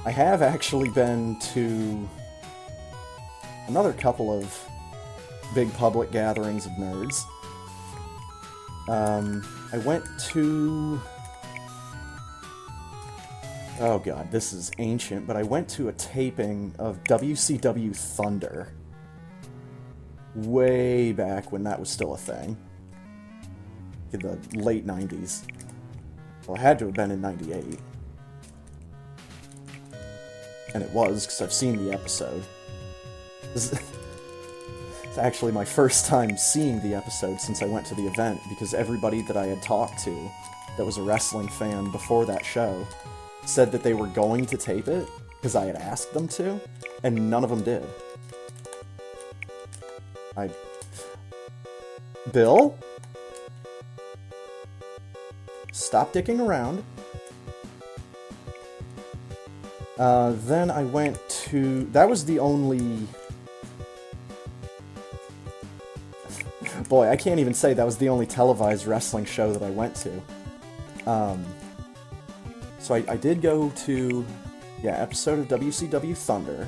I have actually been to another couple of big public gatherings of nerds. I went to... Oh god, this is ancient, but I went to a taping of WCW Thunder. Way back when that was still a thing. in the late 90s. Well, it had to have been in 98. And it was, because I've seen the episode. It's actually my first time seeing the episode since I went to the event, because everybody that I had talked to that was a wrestling fan before that show said that they were going to tape it, because I had asked them to, and none of them did. Bill? Stop dicking around. Then I went to... That was the only... Boy, I can't even say that was the only televised wrestling show that I went to. So I did go to... Yeah, episode of WCW Thunder.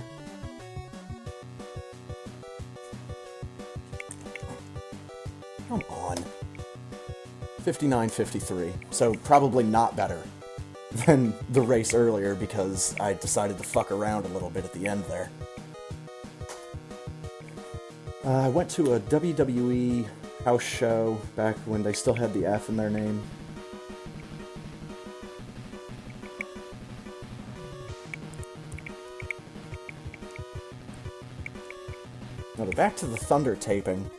Come on. 59-53. So probably not better than the race earlier, because I decided to fuck around a little bit at the end there. I went to a WWE house show back when they still had the F in their name. Now, back to the Thunder taping.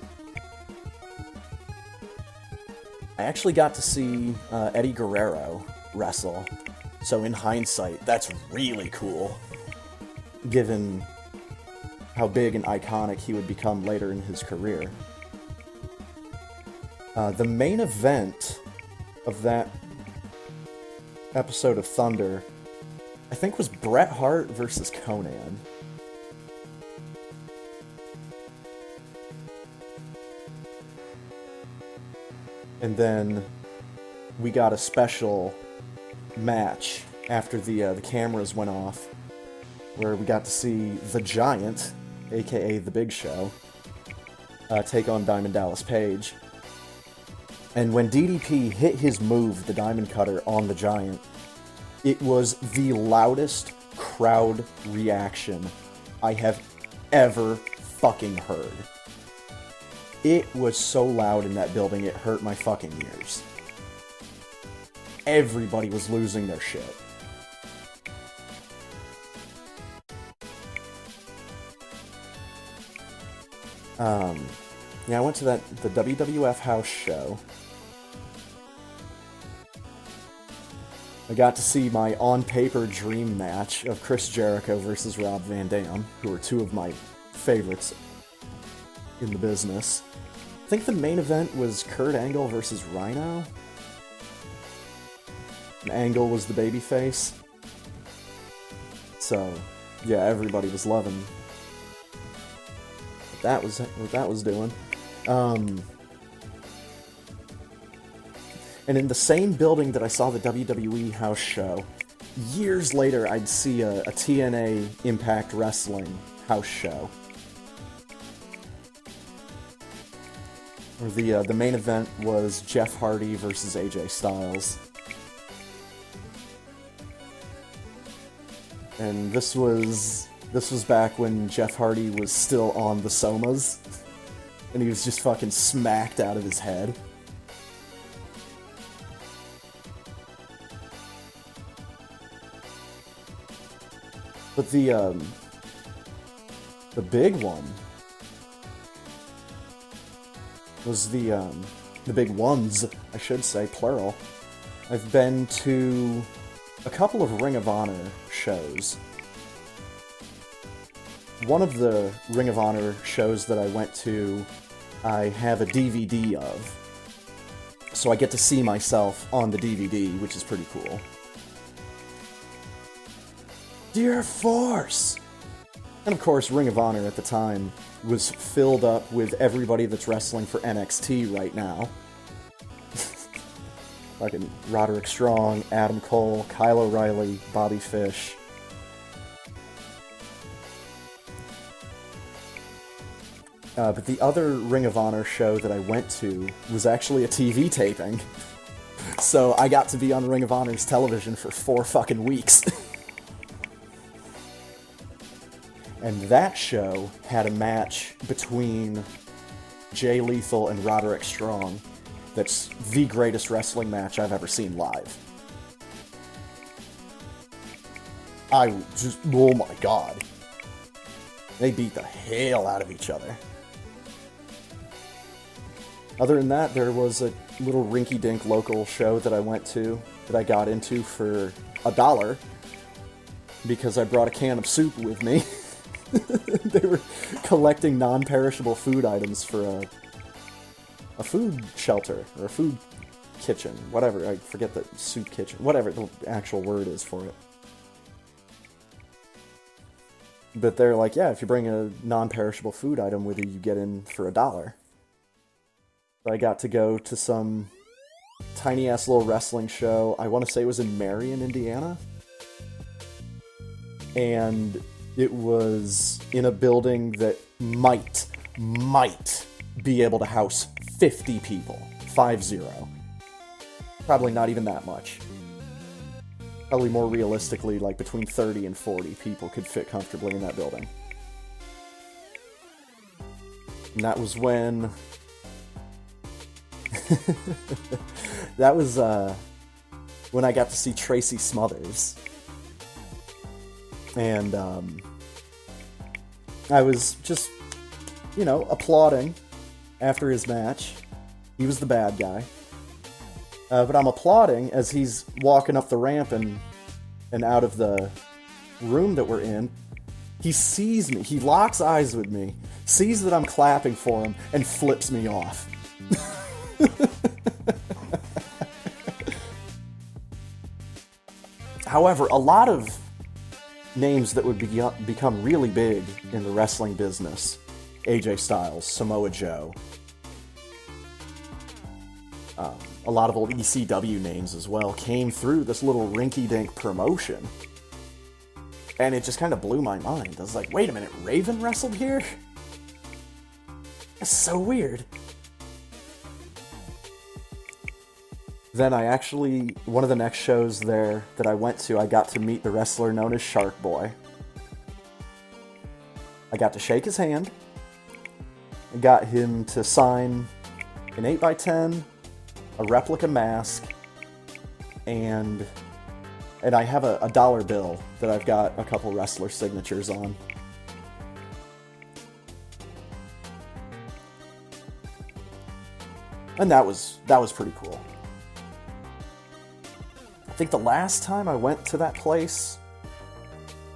I actually got to see Eddie Guerrero wrestle, so in hindsight, that's really cool, given how big and iconic he would become later in his career. The main event of that episode of Thunder, I think, was Bret Hart versus Conan. And then we got a special match after the cameras went off, where we got to see the Giant, aka The Big Show, take on Diamond Dallas Page. And when DDP hit his move, the Diamond Cutter, on the Giant, it was the loudest crowd reaction I have ever fucking heard. It was so loud in that building, it hurt my fucking ears. Everybody was losing their shit. Yeah, I went to the WWF house show. I got to see my on-paper dream match of Chris Jericho versus Rob Van Dam, who are two of my favorites in the business. I think the main event was Kurt Angle versus Rhino. And Angle was the babyface. So, yeah, everybody was loving what that was doing. And in the same building that I saw the WWE house show, years later I'd see a TNA Impact Wrestling house show. Where the main event was Jeff Hardy versus AJ Styles. And this was back when Jeff Hardy was still on the Somas, and he was just fucking smacked out of his head. But the big one was the big ones, I should say, plural. I've been to a couple of Ring of Honor shows. One of the Ring of Honor shows that I went to, I have a DVD of. So I get to see myself on the DVD, which is pretty cool. Dear Force! And of course, Ring of Honor at the time was filled up with everybody that's wrestling for NXT right now. Fucking Roderick Strong, Adam Cole, Kyle O'Reilly, Bobby Fish. But the other Ring of Honor show that I went to was actually a TV taping. So I got to be on Ring of Honor's television for 4 fucking weeks. And that show had a match between Jay Lethal and Roderick Strong. that's the greatest wrestling match I've ever seen live. I just, oh my god. They beat the hell out of each other. Other than that, there was a little rinky-dink local show that I went to, that I got into for $1, because I brought a can of soup with me. They were collecting non-perishable food items for a food shelter, or a food kitchen, whatever, I forget the soup kitchen, whatever the actual word is for it. But they're like, yeah, if you bring a non-perishable food item with you, you get in for $1. So I got to go to some tiny-ass little wrestling show. I want to say it was in Marion, Indiana. And it was in a building that might be able to house 50 people. 50. Probably not even that much. Probably more realistically, like between 30 and 40 people could fit comfortably in that building. And that was when... that was when I got to see Tracy Smothers. And I was just, you know, applauding after his match. He was the bad guy. But I'm applauding as he's walking up the ramp and out of the room that we're in. He sees me. He locks eyes with me, sees that I'm clapping for him, and flips me off. However, a lot of names that would become really big in the wrestling business, AJ Styles, Samoa Joe, a lot of old ECW names as well, came through this little rinky-dink promotion. And it just kind of blew my mind. I was like, wait a minute, Raven wrestled here? That's so weird. Then I actually, one of the next shows there that I went to, I got to meet the wrestler known as Shark Boy. I got to shake his hand. I got him to sign an 8x10, a replica mask, and I have a $1 bill that I've got a couple wrestler signatures on. And that was pretty cool. I think the last time I went to that place,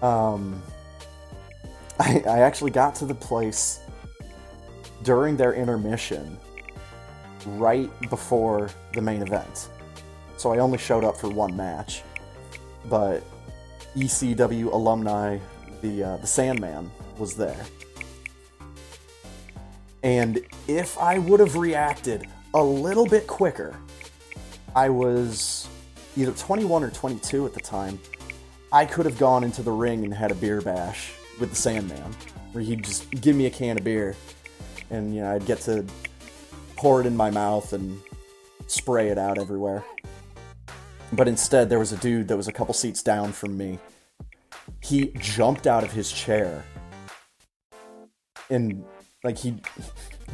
I actually got to the place during their intermission, right before the main event. So I only showed up for one match. But ECW alumni, the Sandman, was there. And if I would have reacted a little bit quicker, I was either 21 or 22 at the time, I could have gone into the ring and had a beer bash with the Sandman, where he'd just give me a can of beer, and, you know, I'd get to pour it in my mouth and spray it out everywhere. But instead, there was a dude that was a couple seats down from me. He jumped out of his chair. And, like, he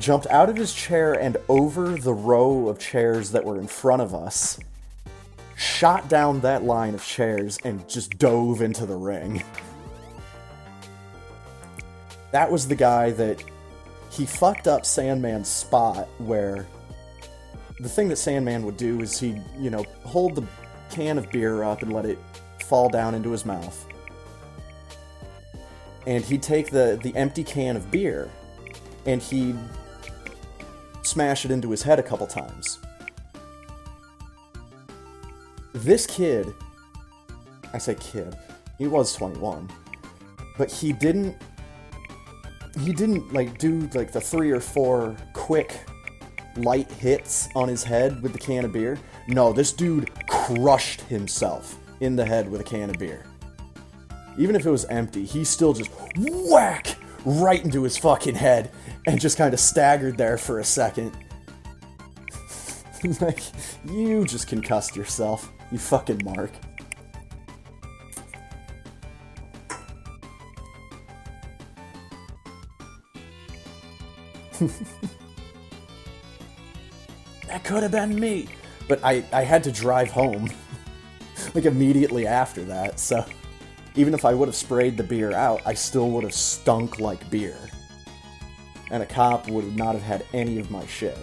jumped out of his chair and over the row of chairs that were in front of us, shot down that line of chairs, and just dove into the ring. That was the guy that... He fucked up Sandman's spot where... The thing that Sandman would do is he'd, you know, hold the can of beer up and let it fall down into his mouth. And he'd take the empty can of beer and he'd smash it into his head a couple times. This kid, I say kid, he was 21, but he didn't like do like the 3 or 4 quick light hits on his head with the can of beer. No, this dude crushed himself in the head with a can of beer. Even if it was empty, he still just whack right into his fucking head and just kind of staggered there for a second. Like, you just concussed yourself, you fucking mark. that could have been me. But I had to drive home, like, immediately after that, so even if I would have sprayed the beer out, I still would have stunk like beer. And a cop would not have had any of my shit.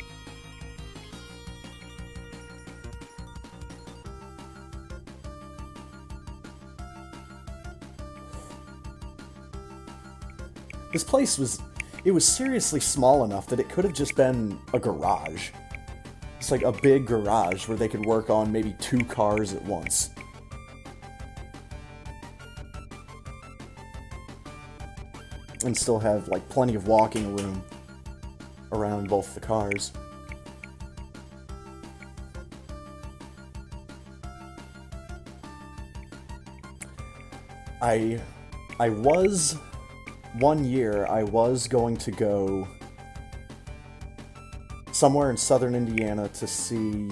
This place was seriously small enough that it could have just been a garage. It's like a big garage where they could work on maybe 2 cars at once. And still have, like, plenty of walking room around both the cars. One year, I was going to go somewhere in southern Indiana to see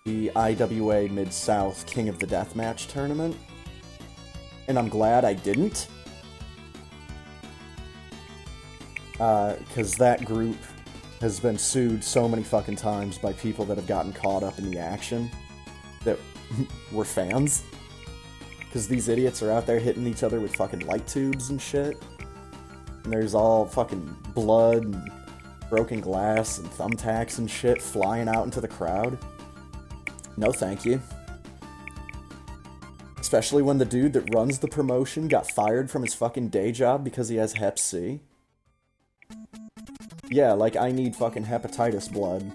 the IWA Mid-South King of the Deathmatch tournament. And I'm glad I didn't. Because that group has been sued so many fucking times by people that have gotten caught up in the action that were fans. Because these idiots are out there hitting each other with fucking light tubes and shit. And there's all fucking blood and broken glass and thumbtacks and shit flying out into the crowd. No thank you. Especially when the dude that runs the promotion got fired from his fucking day job because he has Hep C. Yeah, like, I need fucking hepatitis blood.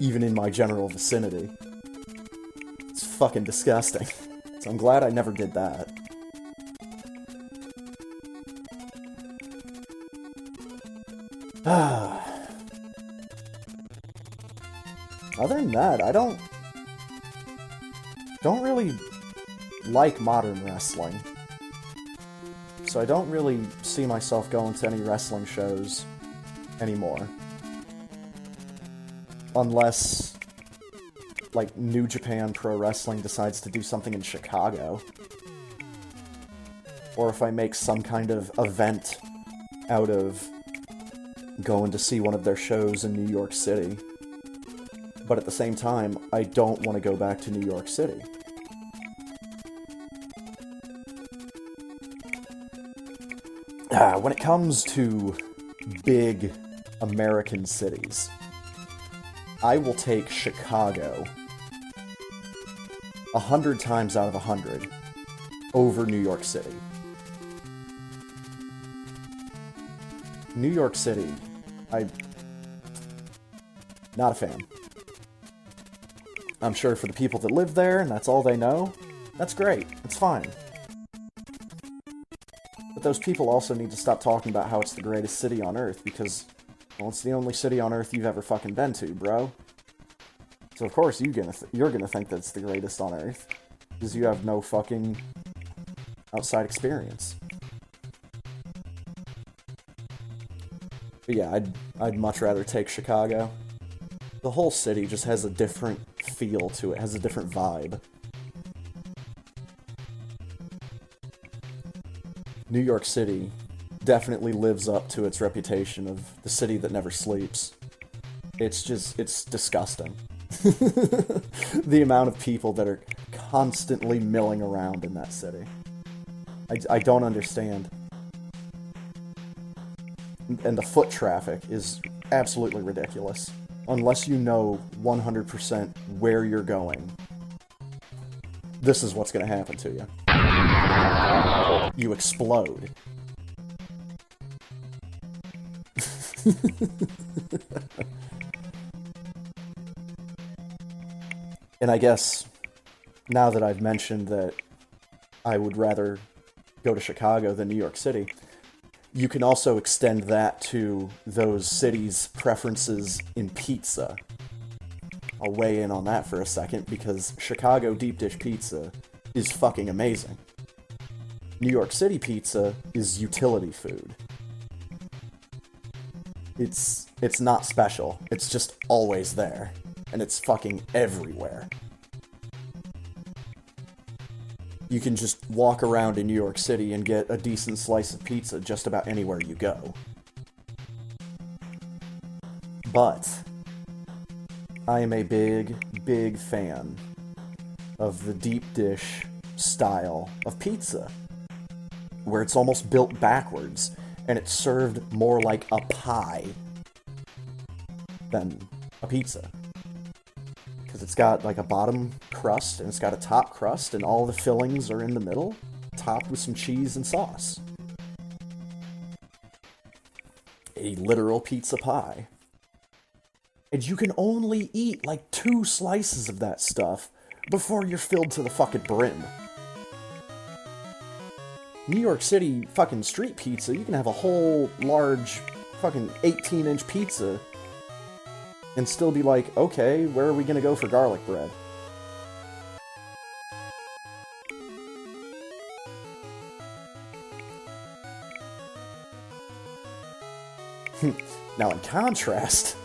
Even in my general vicinity. It's fucking disgusting. So I'm glad I never did that. Other than that, I don't really like modern wrestling. So I don't really see myself going to any wrestling shows anymore. Unless, like, New Japan Pro Wrestling decides to do something in Chicago. Or if I make some kind of event out of going to see one of their shows in New York City. But at the same time, I don't want to go back to New York City. When it comes to big American cities, I will take Chicago 100 times out of 100 over New York City. New York City, not a fan. I'm sure for the people that live there and that's all they know, that's great, it's fine. But those people also need to stop talking about how it's the greatest city on Earth, because, well, it's the only city on Earth you've ever fucking been to, bro. So of course you're gonna think that it's the greatest on Earth, because you have no fucking outside experience. But yeah, I'd much rather take Chicago. The whole city just has a different feel to it, has a different vibe. New York City definitely lives up to its reputation of the city that never sleeps. It's disgusting. The amount of people that are constantly milling around in that city. I don't understand. And the foot traffic is absolutely ridiculous. Unless you know 100% where you're going, this is what's going to happen to you. You explode. And I guess, now that I've mentioned that I would rather go to Chicago than New York City, you can also extend that to those cities' preferences in pizza. I'll weigh in on that for a second, because Chicago deep dish pizza is fucking amazing. New York City pizza is utility food. It's not special. It's just always there. And it's fucking everywhere. You can just walk around in New York City and get a decent slice of pizza just about anywhere you go. But I am a big, big fan of the deep dish style of pizza, where it's almost built backwards, and it's served more like a pie than a pizza. Because it's got like a bottom crust, and it's got a top crust, and all the fillings are in the middle, topped with some cheese and sauce. A literal pizza pie. And you can only eat like 2 slices of that stuff before you're filled to the fucking brim. New York City fucking street pizza, you can have a whole large fucking 18-inch pizza and still be like, okay, where are we gonna go for garlic bread? Now in contrast,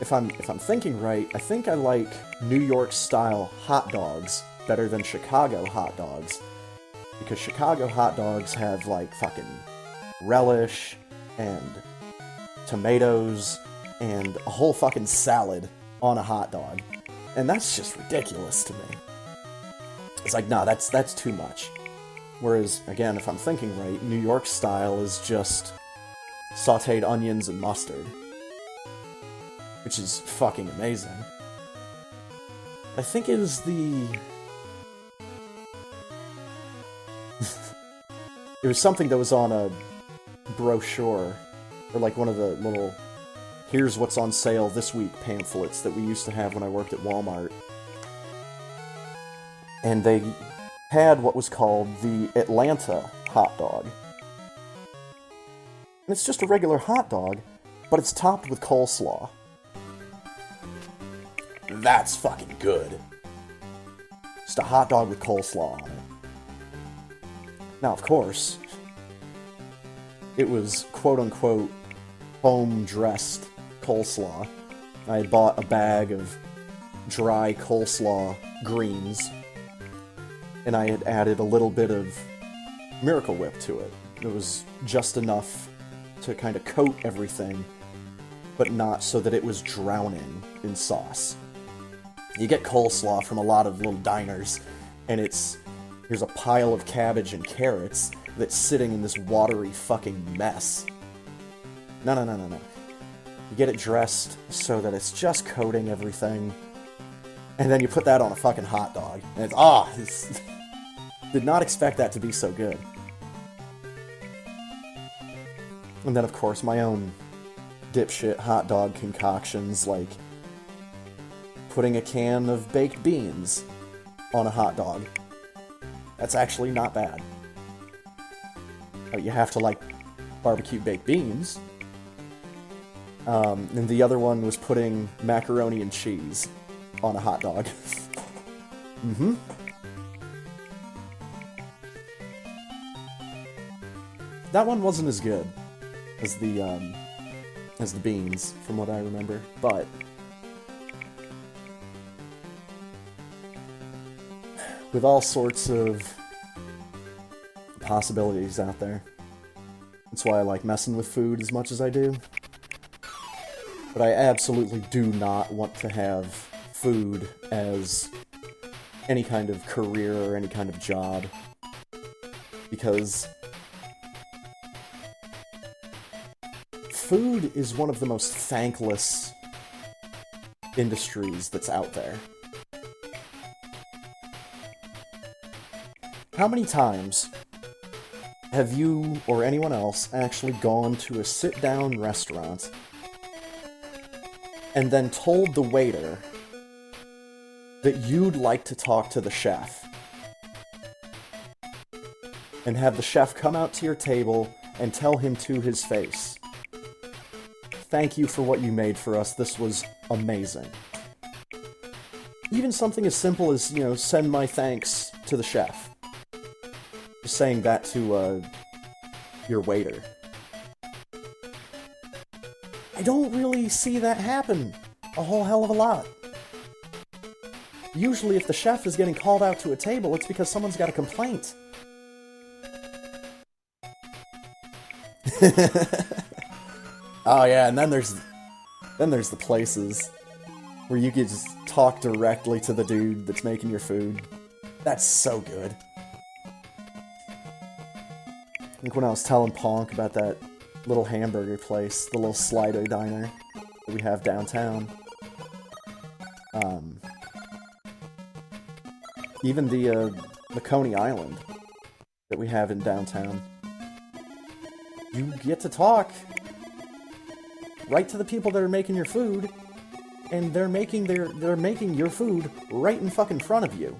if I'm thinking right, I think I like New York style hot dogs better than Chicago hot dogs, because Chicago hot dogs have like fucking relish and tomatoes and a whole fucking salad on a hot dog, and that's just ridiculous to me. It's like, nah, that's too much. Whereas, again, if I'm thinking right, New York style is just sauteed onions and mustard, which is fucking amazing. I think it was it was something that was on a brochure, or like one of the little here's what's on sale this week pamphlets that we used to have when I worked at Walmart. And they had what was called the Atlanta hot dog. And it's just a regular hot dog, but it's topped with coleslaw. That's fucking good. Just a hot dog with coleslaw on it. Now, of course, it was quote-unquote home-dressed coleslaw. I had bought a bag of dry coleslaw greens, and I had added a little bit of Miracle Whip to it. It was just enough to kind of coat everything, but not so that it was drowning in sauce. You get coleslaw from a lot of little diners, and here's a pile of cabbage and carrots that's sitting in this watery fucking mess. No. You get it dressed so that it's just coating everything, and then you put that on a fucking hot dog, and it's did not expect that to be so good. And then, of course, my own dipshit hot dog concoctions, like putting a can of baked beans on a hot dog. That's actually not bad. You have to like barbecue baked beans. And the other one was putting macaroni and cheese on a hot dog. Mm-hmm. That one wasn't as good as the beans, from what I remember, but with all sorts of possibilities out there. That's why I like messing with food as much as I do. But I absolutely do not want to have food as any kind of career or any kind of job. Because food is one of the most thankless industries that's out there. How many times have you or anyone else actually gone to a sit-down restaurant and then told the waiter that you'd like to talk to the chef, and have the chef come out to your table and tell him to his face, "Thank you for what you made for us, this was amazing." Even something as simple as, send my thanks to the chef. Just saying that to your waiter. I don't really see that happen a whole hell of a lot. Usually if the chef is getting called out to a table, it's because someone's got a complaint. Oh yeah, and then there's the places where you could just talk directly to the dude that's making your food. That's so good. Like when I was telling Ponk about that little hamburger place, the little Slido diner that we have downtown. Even the Coney Island that we have in downtown. You get to talk right to the people that are making your food, and they're making your food right in fucking front of you.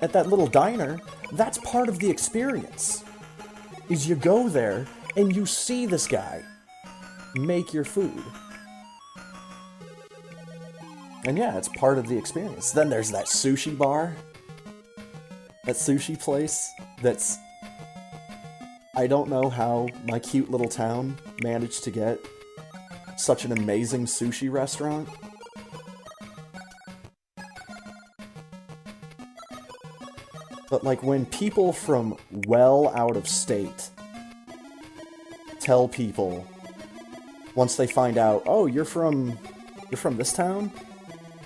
At that little diner, that's part of the experience. Is you go there and you see this guy make your food. And yeah, it's part of the experience. Then there's that sushi bar. That sushi place that's... I don't know how my cute little town managed to get such an amazing sushi restaurant. But like when people from well out of state tell people, once they find out, oh, you're from this town?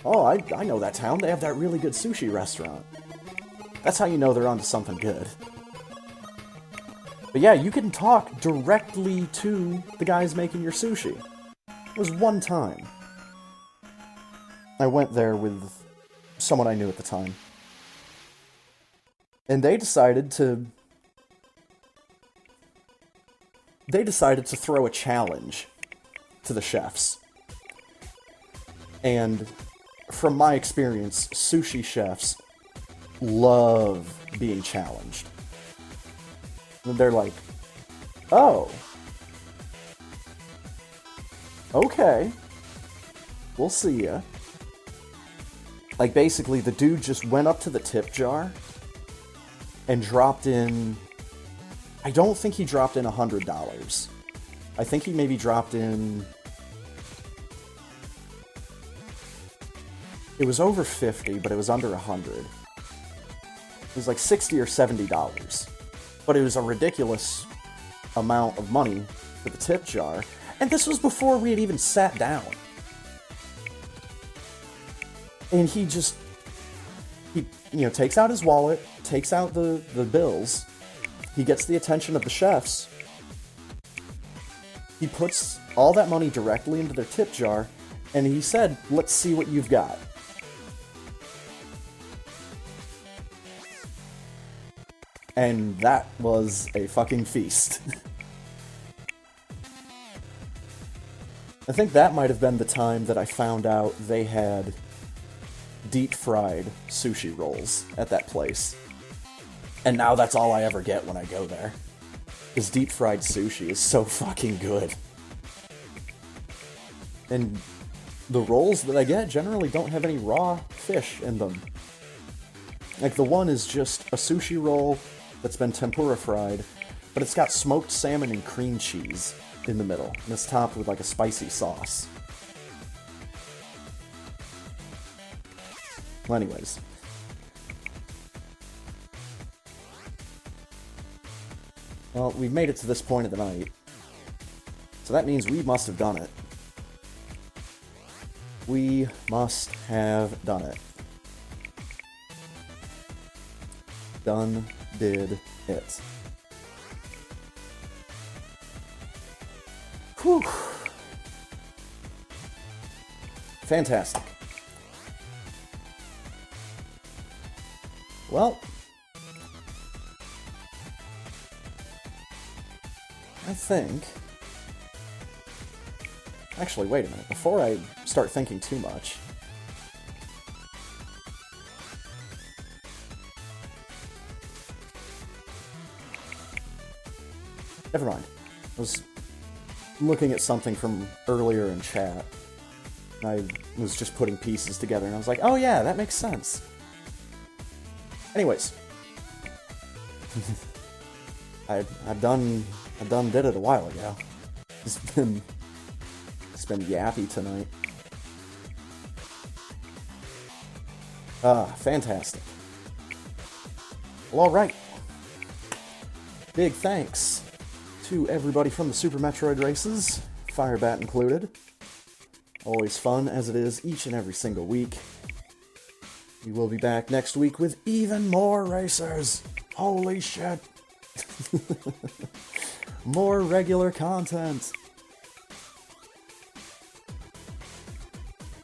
Oh, I know that town. They have that really good sushi restaurant. That's how you know they're onto something good. But yeah, you can talk directly to the guys making your sushi. It was one time. I went there with someone I knew at the time. And they decided to throw a challenge to the chefs. And from my experience, sushi chefs love being challenged. And they're like, oh, okay, we'll see ya. Like, basically, the dude just went up to the tip jar and dropped in... I don't think he dropped in $100. I think he maybe dropped in... It was over 50, but it was under 100. It was like $60 or $70. But it was a ridiculous amount of money for the tip jar. And this was before we had even sat down. And he takes out his wallet, takes out the bills. He gets the attention of the chefs. He puts all that money directly into their tip jar. And he said, let's see what you've got. And that was a fucking feast. I think that might have been the time that I found out they had deep-fried sushi rolls at that place. And now that's all I ever get when I go there. Because deep-fried sushi is so fucking good. And the rolls that I get generally don't have any raw fish in them. Like, the one is just a sushi roll that's been tempura fried, but it's got smoked salmon and cream cheese in the middle, and it's topped with like a spicy sauce. Well, anyways. Well, we've made it to this point of the night, so that means we must have done it. We must have done it. Done. Did it. Whew. Fantastic. Well, I think... Actually, wait a minute. Before I start thinking too much... Never mind. I was looking at something from earlier in chat. I was just putting pieces together, and I was like, oh yeah, that makes sense. Anyways. I done did it a while ago. It's been yappy tonight. Fantastic. Well, alright. Big thanks to everybody from the Super Metroid races, Firebat included. Always fun, as it is each and every single week. We will be back next week with even more racers. Holy shit. More regular content.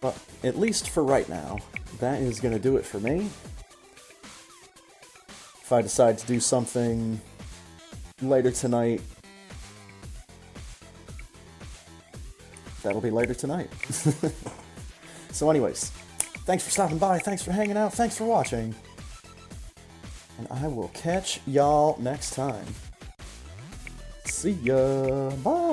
But at least for right now, that is going to do it for me. If I decide to do something later tonight, that'll be later tonight. So anyways, thanks for stopping by, thanks for hanging out, thanks for watching. And I will catch y'all next time. See ya. Bye.